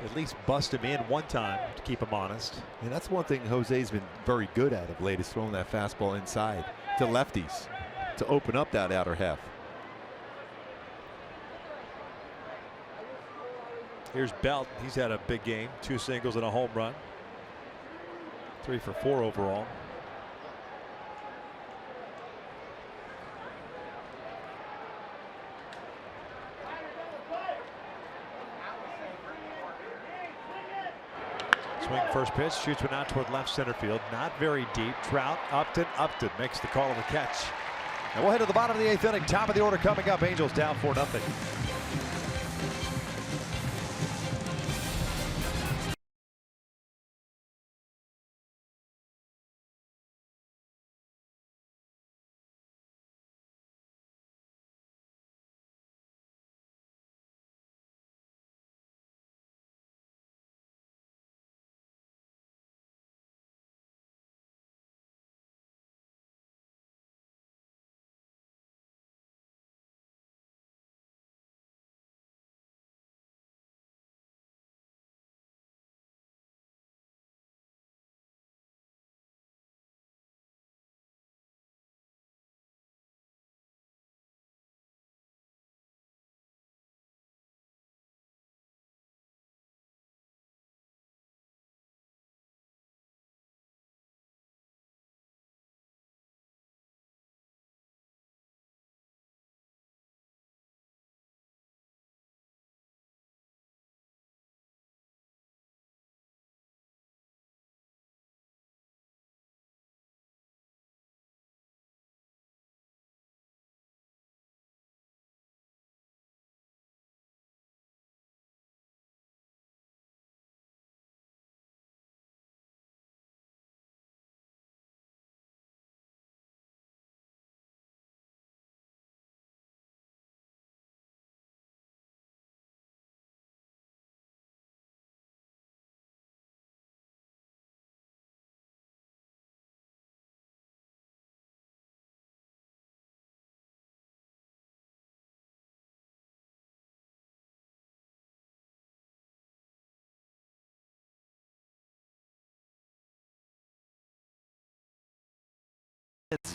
at least bust him in one time to keep him honest? And that's one thing Jose's been very good at of late, is throwing that fastball inside to lefties to open up that outer half. Here's Belt. He's had a big game. 2 singles and a home run. 3 for 4 overall. Swing first pitch, shoots one out toward left center field. Not very deep. Trout, Upton makes the call of the catch. And we'll head to the bottom of the 8th inning. Top of the order coming up. Angels down 4-0.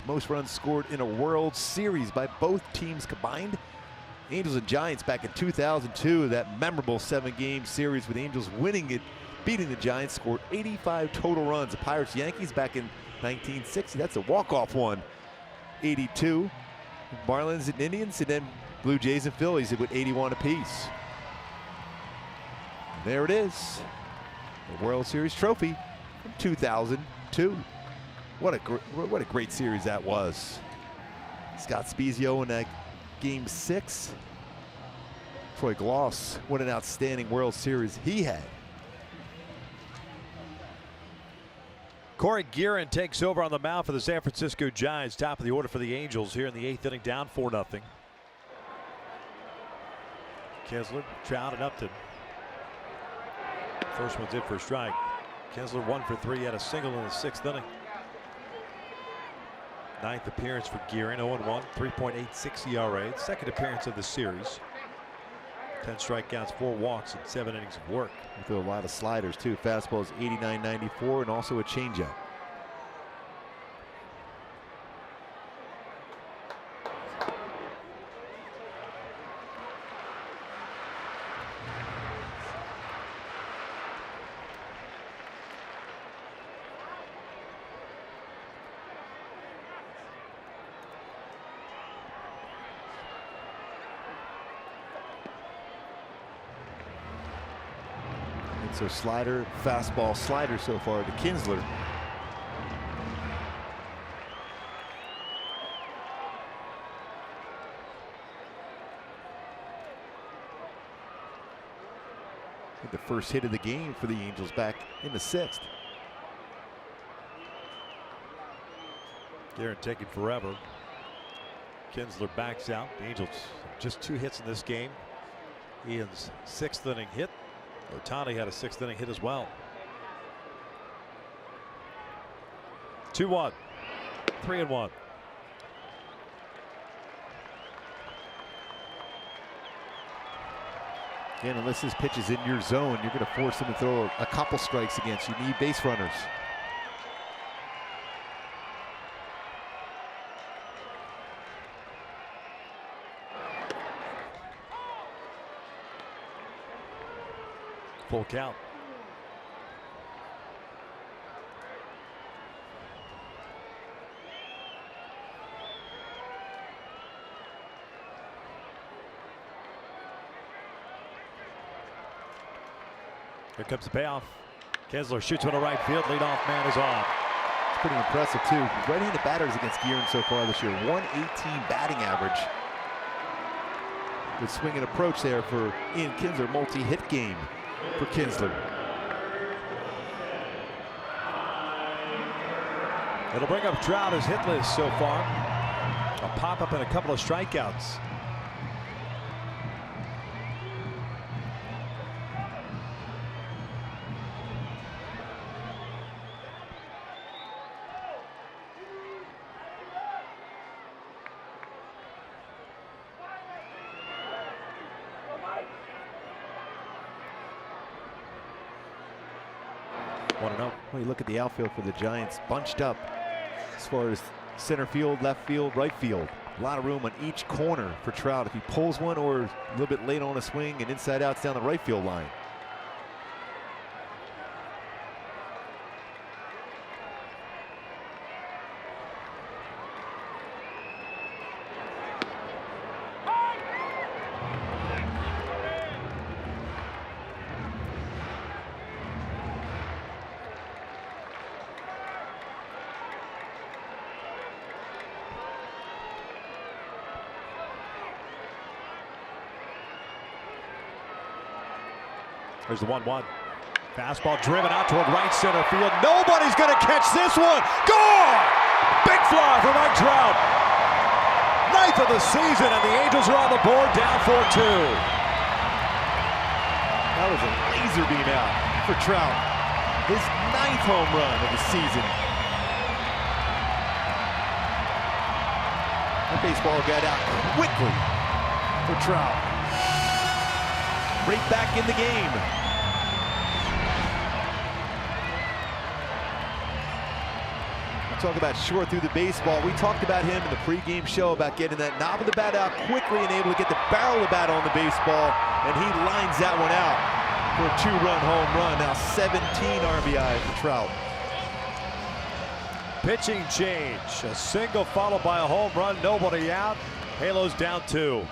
Most runs scored in a World Series by both teams combined. Angels and Giants back in 2002, that memorable 7-game series with Angels winning it, beating the Giants, scored 85 total runs. The Pirates Yankees back in 1960, that's a walk-off one. 82. Marlins and Indians, and then Blue Jays and Phillies with 81 apiece. There it is, the World Series trophy from 2002. What a great series that was. Scott Spezio in that Game 6. Troy Gloss, what an outstanding World Series he had. Corey Guerin takes over on the mound for the San Francisco Giants. Top of the order for the Angels here in the 8th inning, down 4-0. Kessler, Trout, and Upton. First one's in for a strike. Kessler 1 for 3, had a single in the 6th inning. 9th appearance for Guerin, 0-1, 3.86 ERA. Second appearance of the series. 10 strikeouts, 4 walks, and 7 innings of work. We threw a lot of sliders too. Fastballs 89-94, and also a changeup. So slider, fastball, slider so far to Kinsler. The first hit of the game for the Angels back in the 6th. Guerin taking forever. Kinsler backs out. The Angels just 2 hits in this game. Ian's 6th inning hit. Otani had a 6th inning hit as well. 2-1, 3-1. Again, unless this pitch is in your zone, you're going to force him to throw a couple strikes against you. You need base runners. Full count. Here comes the payoff. Kessler shoots one to right field. Leadoff man is on. It's pretty impressive too. Right-handed batters against Guerin so far this year. 118 batting average. Good swing and approach there for Ian Kinsler. Multi-hit game for Kinsler. It'll bring up Trout, his hit list so far. A pop-up and a couple of strikeouts. Well, you look at the outfield for the Giants, bunched up as far as center field, left field, right field. A lot of room on each corner for Trout if he pulls one or a little bit late on a swing and inside outs down the right field line. There's the 1-1. Fastball driven out toward right center field. Nobody's going to catch this one. Gone! Big fly for Mike Trout. 9th of the season, and the Angels are on the board, down 4-2. That was a laser beam out for Trout. His 9th home run of the season. The baseball got out quickly for Trout. Right back in the game. Talk about short through the baseball. We talked about him in the pregame show about getting that knob of the bat out quickly and able to get the barrel of the bat on the baseball, and he lines that one out for a 2-run home run. Now 17 RBI for Trout. Pitching change. A single followed by a home run. Nobody out. Halos down 2.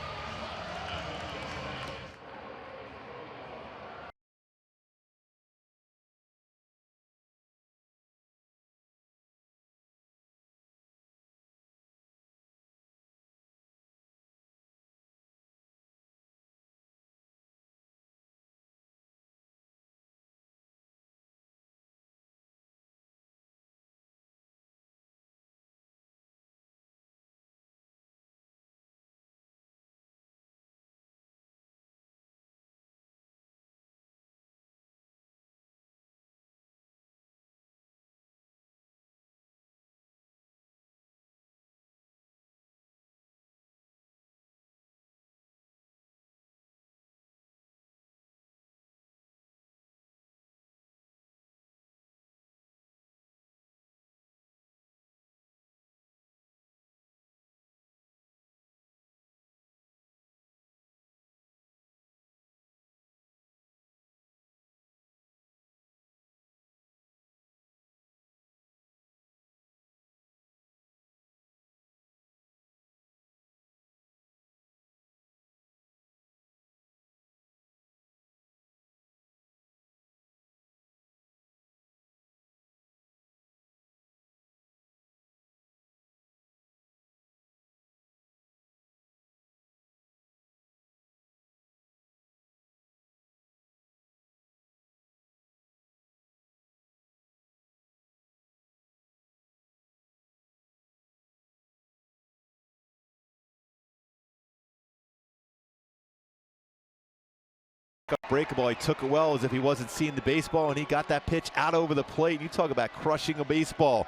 Breakable, he took it well as if he wasn't seeing the baseball, and he got that pitch out over the plate. You talk about crushing a baseball.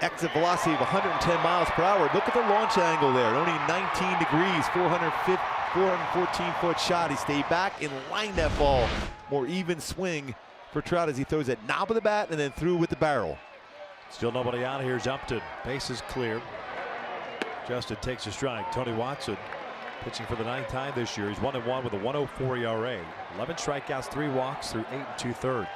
Exit velocity of 110 miles per hour. Look at the launch angle there, only 19 degrees, 414-foot shot. He stayed back and lined that ball. More even swing for Trout as he throws that knob of the bat and then through with the barrel. Still nobody out. Here's Upton. Base is clear. Justin takes a strike. Tony Watson pitching for the 9th time this year. He's 1-1 with a 1.04 ERA. 11 strikeouts, 3 walks through 8 2/3.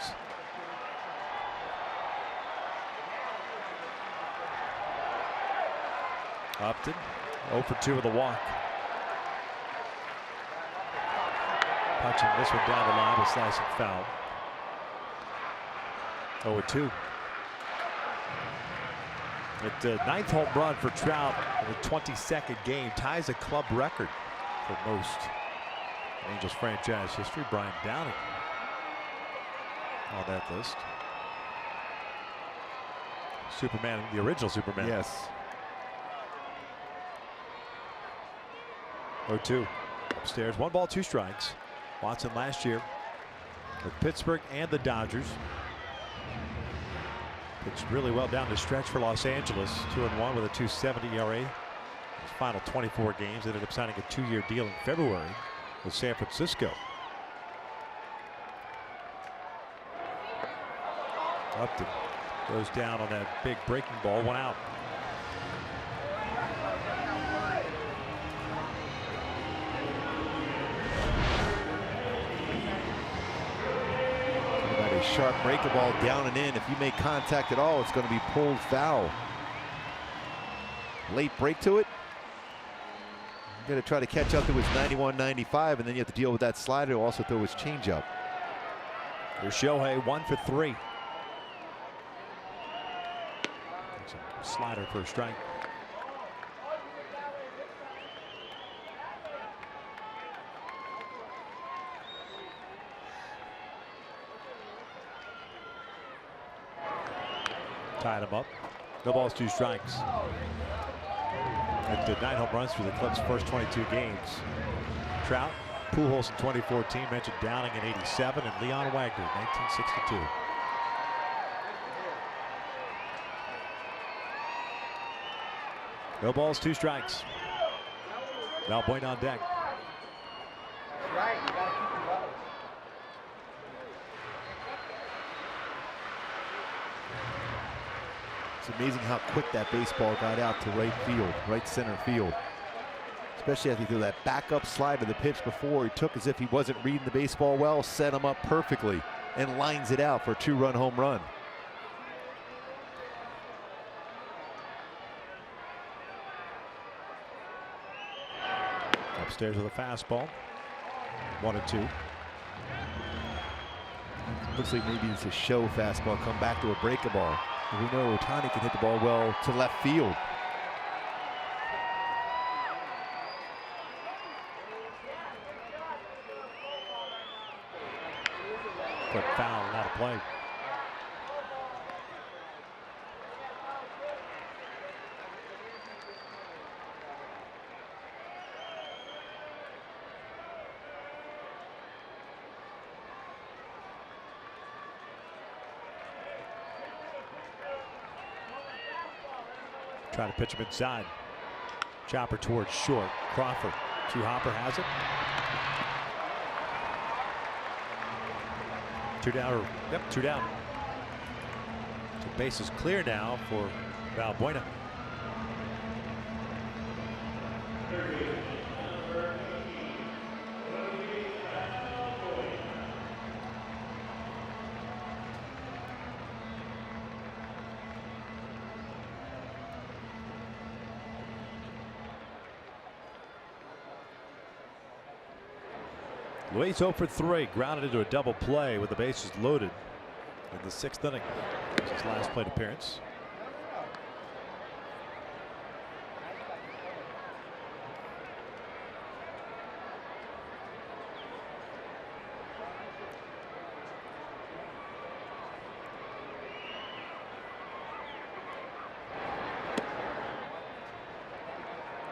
Upton 0 for 2 with a walk. Punching this one down the line with slicing foul. 0-2. The 9th home run for Trout in the 22nd game ties a club record for most in Angels franchise history. Brian Downing on that list. Superman, the original Superman. Yes. 0-2. Upstairs, 1 ball, 2 strikes. Watson last year with Pittsburgh and the Dodgers. Pitched really well down the stretch for Los Angeles. 2-1 with a 2.70 ERA. His final 24 games, ended up signing a 2-year deal in February with San Francisco. Upton goes down on that big breaking ball, 1 out. Sharp breaker ball down and in. If you make contact at all, it's going to be pulled foul. Late break to it. You got to try to catch up to his 91-95, and then you have to deal with that slider. Also throw his changeup. Here's Shohei, 1 for 3. Slider for a strike. Tied him up. No balls, 2 strikes. And 9 home runs through the club's first 22 games. Trout, Pujols in 2014, mentioned Downing in '87, and Leon Wagner in 1962. No balls, 2 strikes. Valbuena on deck. Right, you gotta keep him up. It's amazing how quick that baseball got out to right field, right center field. Especially after he threw that backup slide to the pitch before. He took as if he wasn't reading the baseball well, set him up perfectly, and lines it out for a 2-run home run. Upstairs with a fastball. 1-2. Looks like maybe it's a show fastball, come back to a breaker ball. We know Ohtani can hit the ball well to left field. Quick foul, not a play. Try to pitch him inside. Chopper towards short. Crawford. Hopper has it. 2 down. Yep, 2 down. So base is clear now for Valbuena. Luis 0 for 3, grounded into a double play with the bases loaded in the 6th inning. This is his last plate appearance.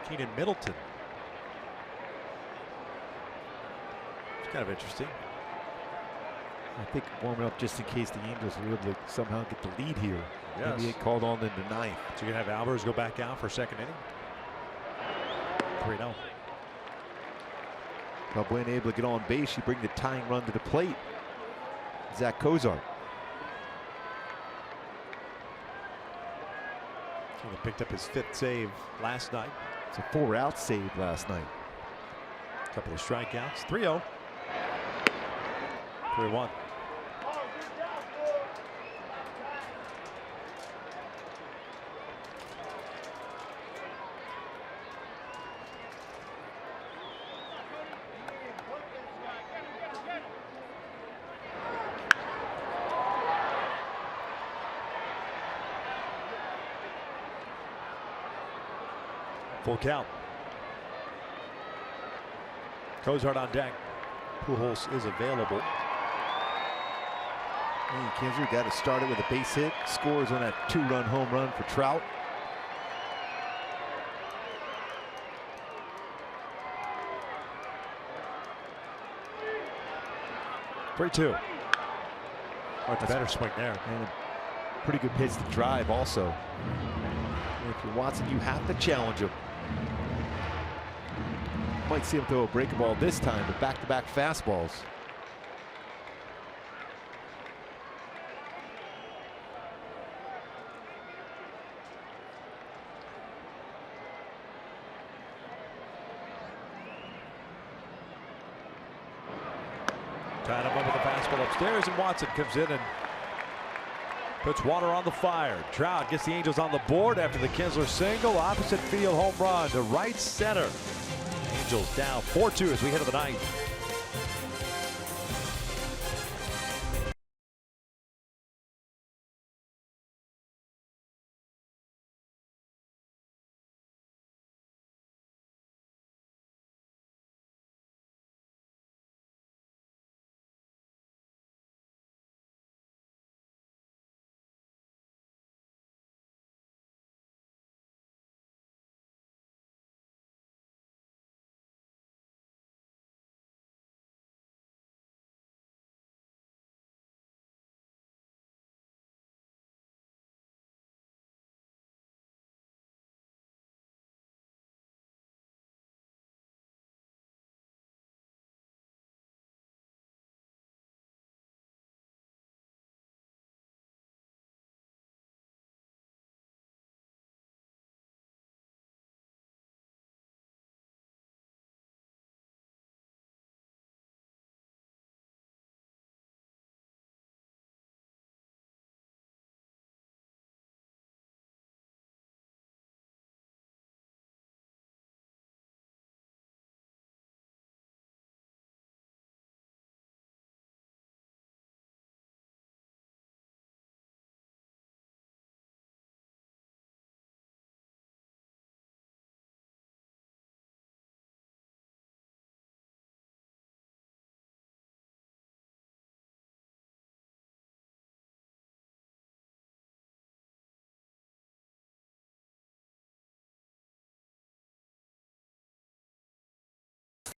Keenan Middleton. Kind of interesting. I think warming up just in case the Angels were able to somehow get the lead here. Yes. Maybe get called on into 9th. So you're going to have Alvarez go back out for 2nd inning. 3-0. Valbuena able to get on base. You bring the tying run to the plate. Zach Cozart. He picked up his 5th save last night. It's a 4-out save last night. A couple of strikeouts. 3-0. 3-1. Full count. Cozart on deck. Pujols is available. Kinsler got to start it with a base hit. Scores on that 2-run home run for Trout. Three-two. Much better swing there. And a pretty good pitch to drive also. And if you're Watson, you have to challenge him. Might see him throw a breaking ball this time, but back-to-back fastballs. Tied him up with a fastball upstairs, and Watson comes in and puts water on the fire. Trout gets the Angels on the board after the Kinsler single. Opposite field home run to right center. Angels down 4-2 as we head to the 9th.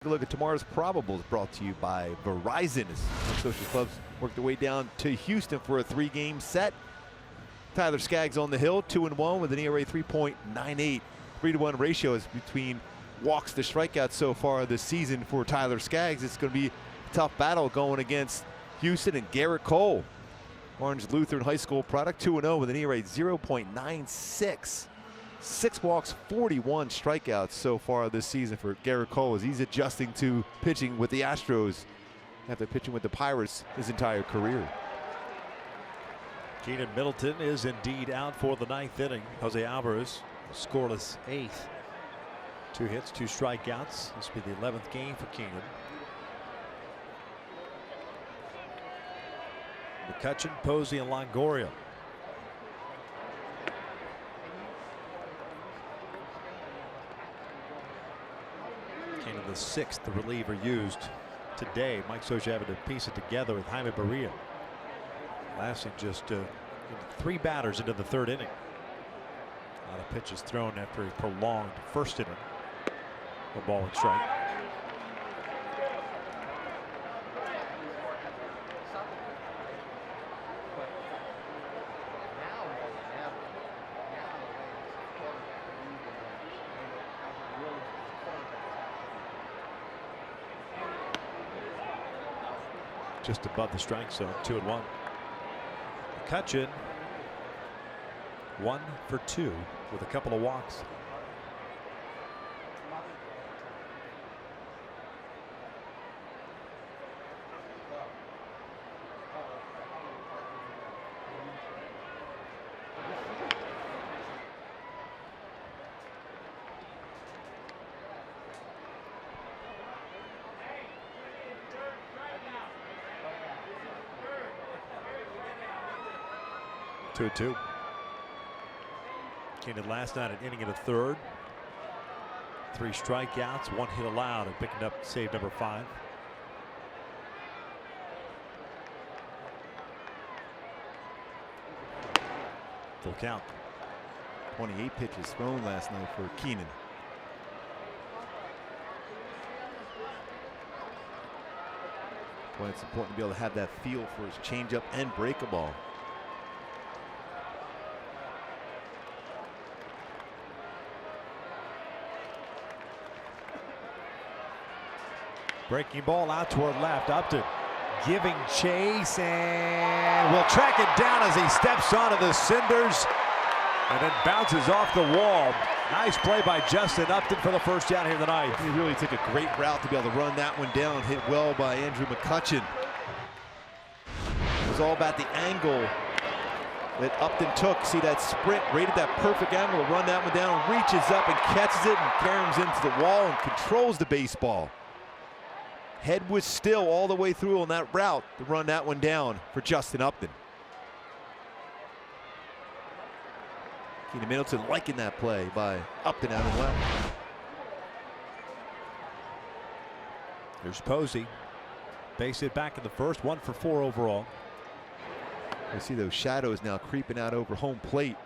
Look at tomorrow's probables, brought to you by Verizon. As social clubs work their way down to Houston for a 3-game set. Tyler Skaggs on the hill, 2-1 with an ERA 3.98. 3-to-1 ratio is between walks to strikeouts so far this season for Tyler Skaggs. It's going to be a tough battle going against Houston and Garrett Cole. Orange Lutheran High School product, 2-0 with an ERA 0.96. 6 walks, 41 strikeouts so far this season for Garrett Cole as he's adjusting to pitching with the Astros after pitching with the Pirates his entire career. Keenan Middleton is indeed out for the 9th inning. Jose Alvarez, scoreless 8th. 2 hits, 2 strikeouts. This will be the 11th game for Keenan. McCutchen, Posey, and Longoria. Keenan, the 6th reliever used today. Mike Soja having to piece it together with Jaime Barria. Lasting just 3 batters into the 3rd inning. A lot of pitches thrown after a prolonged 1st inning. A ball and strike. Just above the strike zone, 2-1. McCutchen 1 for 2 with a couple of walks. Two. Keenan last night an inning and a 3rd. 3 strikeouts, 1 hit allowed, and picking up save number 5. Full count. 28 pitches thrown last night for Keenan. Well, it's important to be able to have that feel for his changeup and break a ball. Breaking ball out toward left. Upton giving chase and will track it down as he steps onto the cinders and then bounces off the wall. Nice play by Justin Upton for the 1st down here tonight. He really took a great route to be able to run that one down. Hit well by Andrew McCutchen. It was all about the angle that Upton took. See that sprint, rated that perfect angle to run that one down, reaches up and catches it and carries into the wall and controls the baseball. Head was still all the way through on that route to run that one down for Justin Upton. Keenan Middleton liking that play by Upton out and left. Here's Posey. Base hit back in the 1st, 1 for 4 overall. We see those shadows now creeping out over home plate.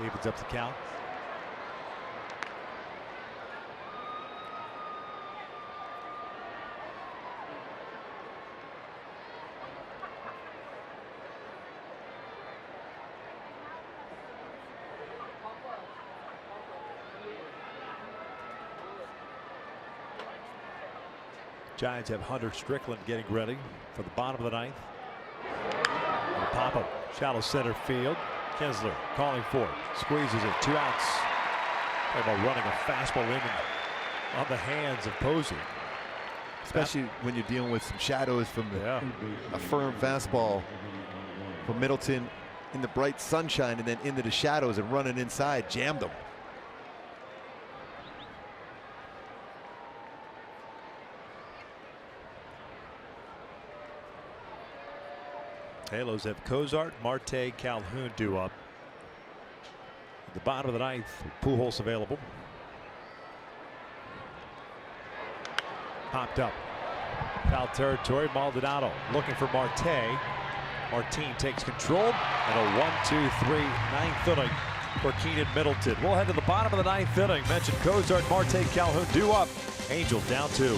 Evens up the count. Giants have Hunter Strickland getting ready for the bottom of the 9th. Pop-up, shallow center field. Kessler calling for it. Squeezes it. 2 outs. Talking about running a fastball in on the hands of Posey. Especially when you're dealing with some shadows from a firm fastball from Middleton in the bright sunshine and then into the shadows and running inside. Jammed them. Halos have Cozart, Marte, Calhoun due up. At the bottom of the ninth, Pujols available. Popped up. Foul territory. Maldonado looking for Marte. Martin takes control. And a 1-2-3 ninth inning for Keenan Middleton. We'll head to the bottom of the ninth inning. Mentioned Cozart, Marte, Calhoun due up. Angels down 2.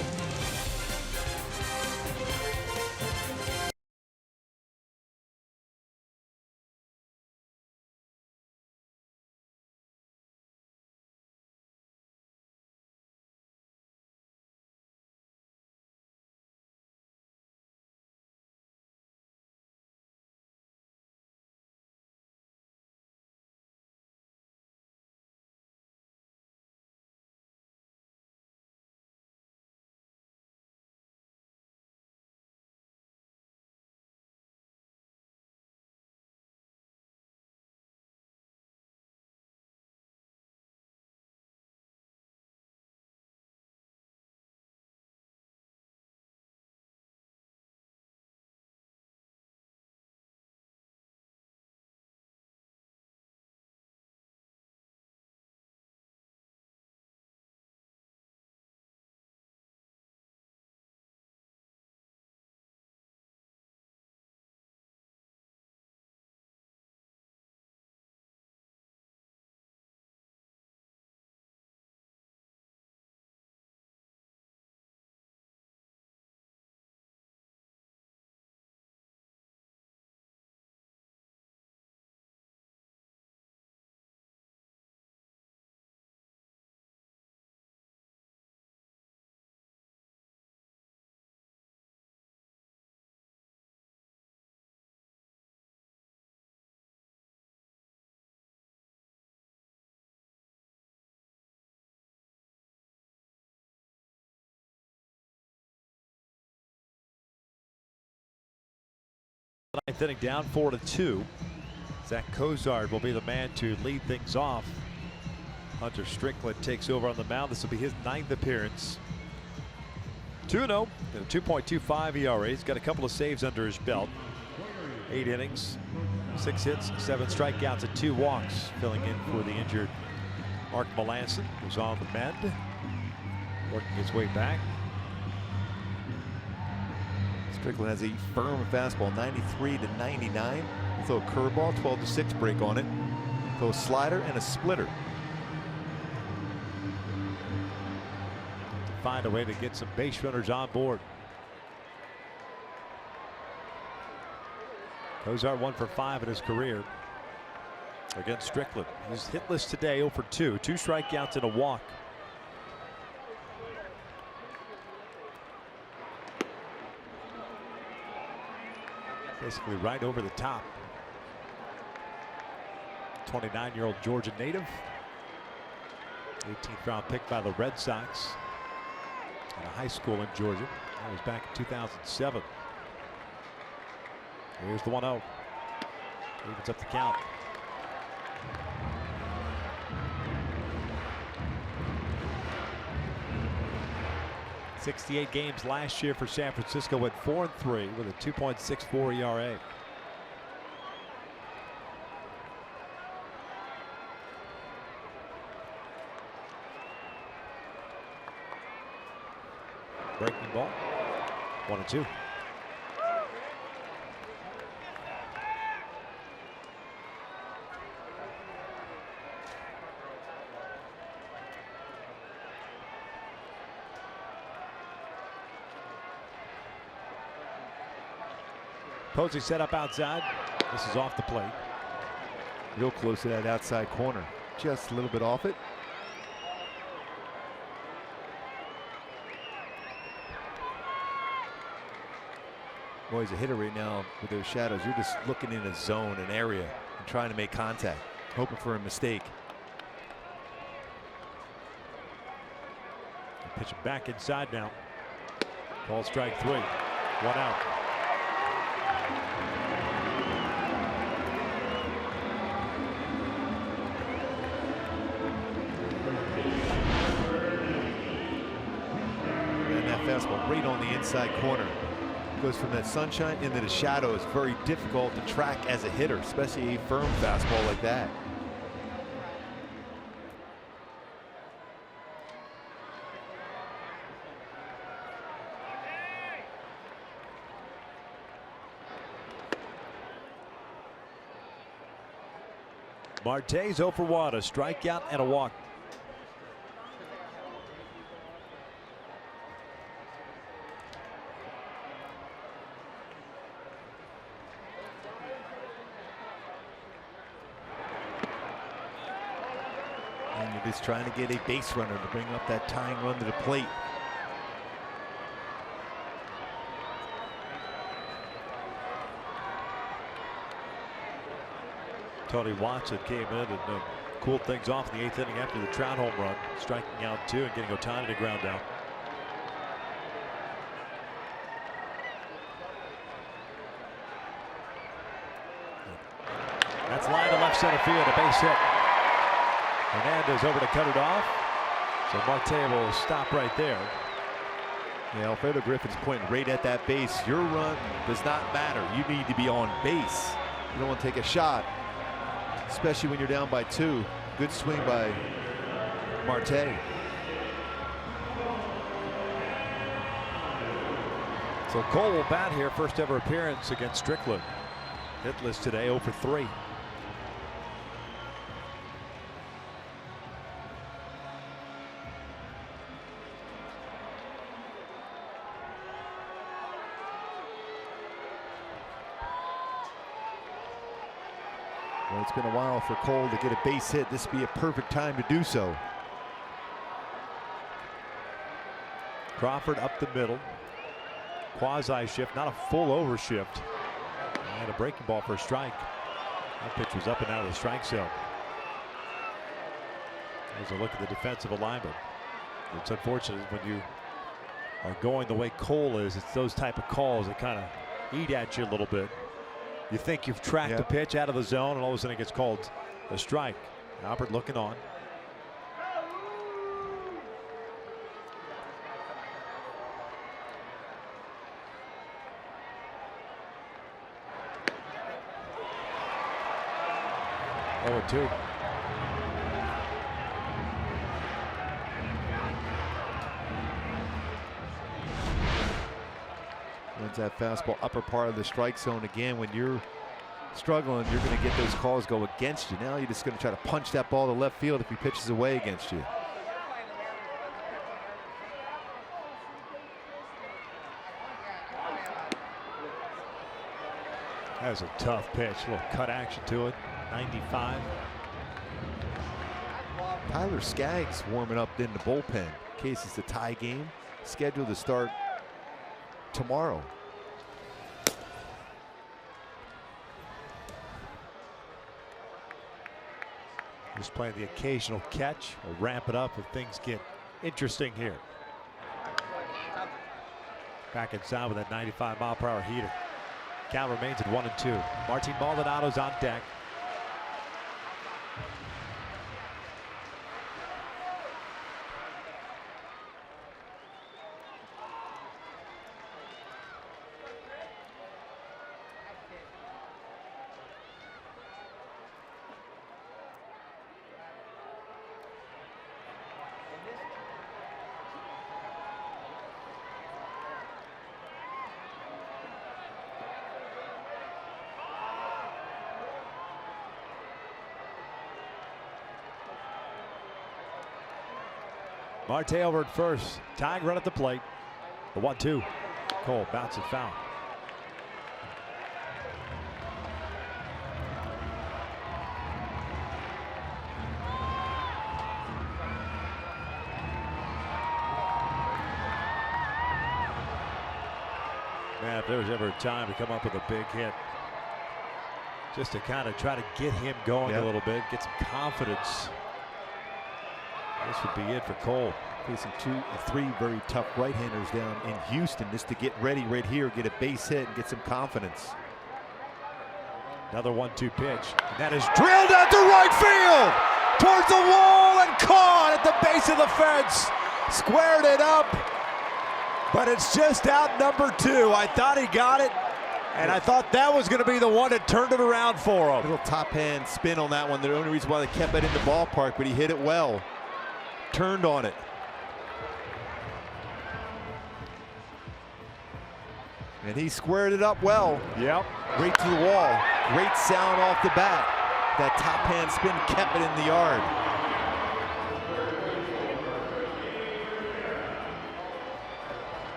Ninth inning, down 4-2. Zach Cozart will be the man to lead things off. Hunter Strickland takes over on the mound. This will be his 9th appearance. 2-0 and a 2.25 ERA. He's got a couple of saves under his belt. 8 innings, 6 hits, 7 strikeouts, and 2 walks. Filling in for the injured Mark Melanson, who's on the mend, working his way back. Strickland has a firm fastball, 93-99. He'll throw a curveball, 12-6 break on it. Throw a slider and a splitter. Find a way to get some base runners on board. Cozart 1 for 5 in his career against Strickland. He's hitless today, 0 for 2. 2 strikeouts and a walk. Basically right over the top. 29-year-old Georgia native. 18th round pick by the Red Sox. In a high school in Georgia. That was back in 2007. Here's the 1-0. Evens up the count. '68 games last year for San Francisco, went 4-3 with a 2.64 ERA. Breaking ball, 1-2. Posey set up outside. This is off the plate. Real close to that outside corner. Just a little bit off it. Boy, he's a hitter right now with those shadows. You're just looking in a zone, an area, and trying to make contact, hoping for a mistake. Pitch it back inside now. Ball strike 3. 1 out. And that fastball right on the inside corner. Goes from that sunshine into the shadow. It's very difficult to track as a hitter, especially a firm fastball like that. Marte's 0 for 1, a strikeout and a walk. And you're just trying to get a base runner to bring up that tying run to the plate. Tony Watson came in and cooled things off in the 8th inning after the Trout home run, striking out 2 and getting Ohtani to ground out. That's line to left center field, a base hit. Hernandez over to cut it off. So Marte will stop right there. Yeah, Alfredo Griffin's pointing right at that base. Your run does not matter. You need to be on base. You don't want to take a shot, especially when you're down by 2. Good swing by Marte. So Cole will bat here, first ever appearance against Strickland. Hitless today, 0 for 3. Well, it's been a while for Cole to get a base hit. This would be a perfect time to do so. Crawford up the middle. Quasi shift, not a full overshift. And a breaking ball for a strike. That pitch was up and out of the strike zone. There's a look at the defensive alignment. It's unfortunate when you are going the way Cole is. It's those type of calls that kind of eat at you a little bit. You think you've tracked the pitch out of the zone, and all of a sudden it gets called a strike. Albert looking on. Oh, 2. Runs that fastball upper part of the strike zone again. When you're struggling, you're going to get those calls go against you. Now you're just going to try to punch that ball to left field if he pitches away against you. That's a tough pitch. A little cut action to it. 95. Tyler Skaggs warming up in the bullpen in case it's a tie game. Scheduled to start tomorrow. Just playing the occasional catch. We'll ramp it up if things get interesting here. Back inside with that 95-mile-per-hour heater. Count remains at 1-2. Martin Maldonado's on deck. Marte over at first, tying run at the plate. The 1-2. Cole bounces foul. Man, if there was ever a time to come up with a big hit, just to kind of try to get him going a little bit, get some confidence, this would be it for Cole. Facing 2 or 3 very tough right-handers down in Houston, just to get ready right here, get a base hit and get some confidence. Another 1-2 pitch. And that is drilled out to right field, towards the wall and caught at the base of the fence. Squared it up, but it's just out number 2. I thought he got it, and I thought that was going to be the one that turned it around for him. A little top hand spin on that one. The only reason why they kept it in the ballpark, but he hit it well. Turned on it. And he squared it up well. Yep. Right to the wall. Great sound off the bat. That top hand spin kept it in the yard.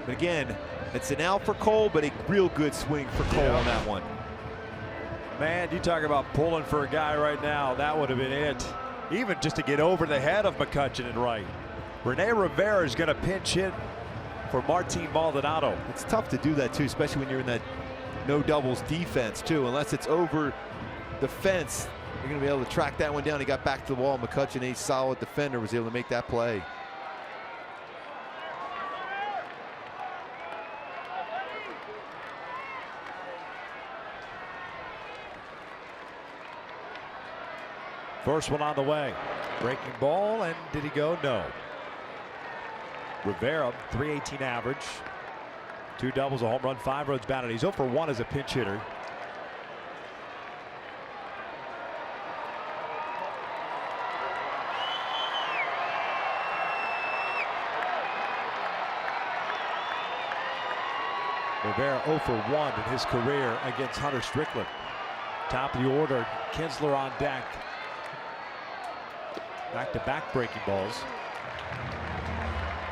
But again, it's an out for Cole, but a real good swing for Cole on that one. Man, you talk about pulling for a guy right now. That would have been it. Even just to get over the head of McCutcheon and right. Rene Rivera is going to pinch hit for Martin Maldonado. It's tough to do that too, especially when you're in that no doubles defense too. Unless it's over the fence, you're going to be able to track that one down. He got back to the wall. McCutcheon, a solid defender, was able to make that play. First one on the way. Breaking ball, and did he go? No. Rivera, .318 average. 2 doubles, a home run, 5 runs batted. He's 0 for 1 as a pinch hitter. Rivera 0 for 1 in his career against Hunter Strickland. Top of the order, Kinsler on deck. Back-to-back breaking balls.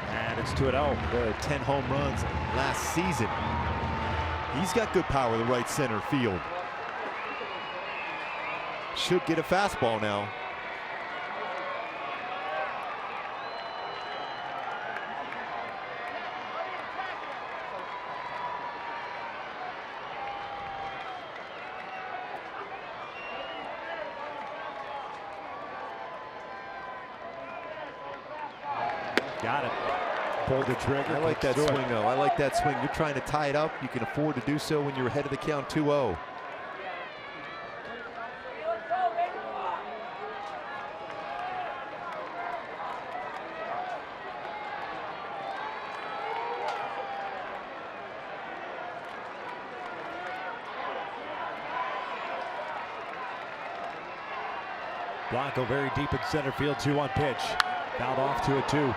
And it's 2-0. There are 10 home runs last season. He's got good power in the right center field. Should get a fastball now. Got it. Pulled the trigger. I like that swing, though. I like that swing. You're trying to tie it up. You can afford to do so when you're ahead of the count 2-0. Blanco very deep in center field. 2-1 pitch. Fouled off to a 2.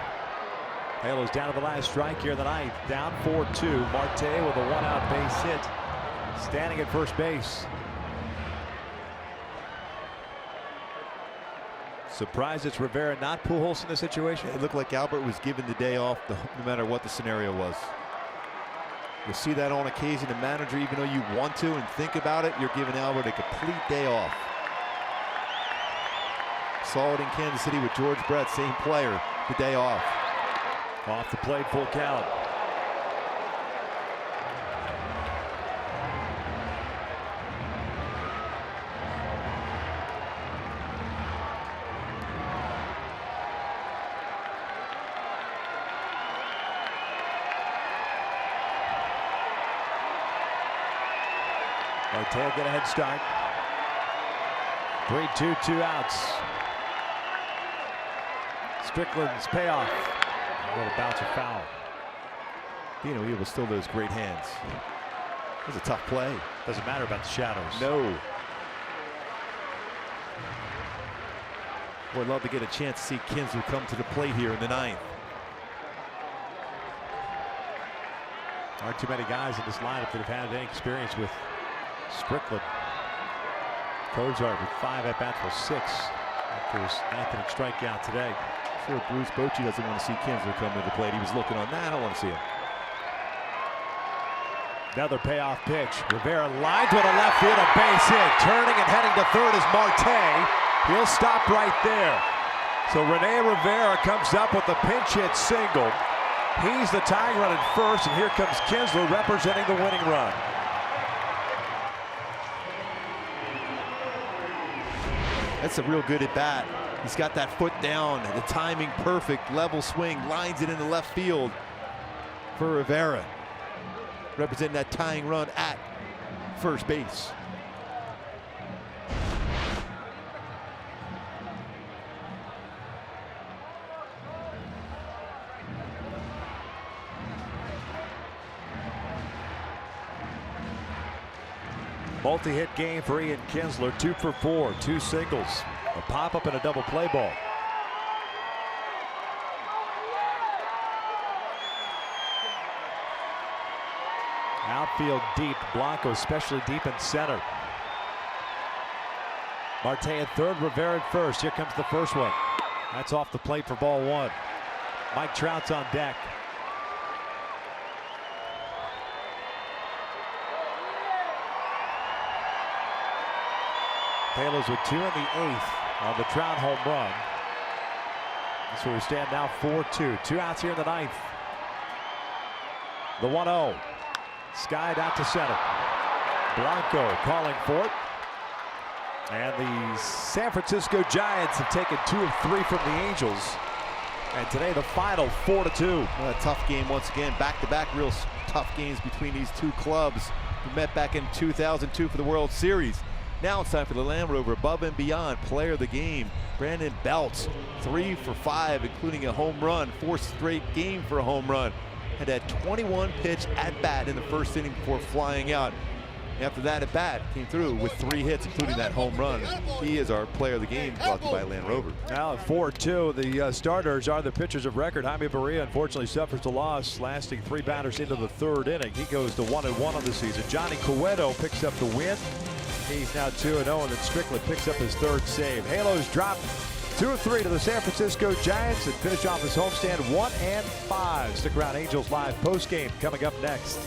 Halos down to the last strike here in the ninth. Down 4-2. Marte with a 1-out base hit. Standing at first base. Surprised it's Rivera, not Pujols in this situation. It looked like Albert was given the day off no matter what the scenario was. You'll see that on occasion. The manager, even though you want to and think about it, you're giving Albert a complete day off. Saw it in Kansas City with George Brett, same player, the day off. Off the plate, full count. Marte get a head start. 3-2, 2 outs. Strickland's payoff. A little bounce of foul. You know, he was still those great hands. It was a tough play. Doesn't matter about the shadows. No. Would love to get a chance to see Kinsler come to the plate here in the ninth. Aren't too many guys in this lineup that have had any experience with Strickland. Kozart with 5 at-bats for 6 after his 9th inning strikeout today. Sure, Bruce Bochy doesn't want to see Kinsler come to the plate. He was looking on that. I don't want to see him. Another payoff pitch. Rivera lines with a left field, a base hit. Turning and heading to third is Marte. He'll stop right there. So Rene Rivera comes up with the pinch hit single. He's the tying run at first, and here comes Kinsler representing the winning run. That's a real good at bat. He's got that foot down, the timing perfect, level swing, lines it into left field for Rivera, representing that tying run at first base. Multi-hit game for Ian Kinsler. 2 for 4, 2 singles, a pop-up and a double play ball. Outfield deep. Blanco especially deep in center. Marte at third, Rivera at first. Here comes the first one. That's off the plate for ball one. Mike Trout's on deck. Taylor's with 2 in the 8th on the Trout home run. That's where we stand now, 4-2. 2 outs here in the 9th. The 1-0. Skied out to center. Blanco calling for it. And the San Francisco Giants have taken 2 of 3 from the Angels. And today the final 4-2. A tough game once again. Back-to-back real tough games between these two clubs who met back in 2002 for the World Series. Now it's time for the Land Rover above and beyond player of the game. Brandon Belt, 3 for 5, including a home run, 4th straight game for a home run. Had that 21 pitch at bat in the first inning before flying out. After that at bat, came through with 3 hits, including that home run. He is our player of the game, brought to you by Land Rover. Now at 4-2, the starters are the pitchers of record. Jaime Barria unfortunately suffers the loss, lasting 3 batters into the 3rd inning. He goes to 1-1 on the season. Johnny Cueto picks up the win. He's now 2-0, and then Strickland picks up his 3rd save. Halos drop 2 of 3 to the San Francisco Giants and finish off this homestand 1-5. Stick around, Angels Live postgame coming up next.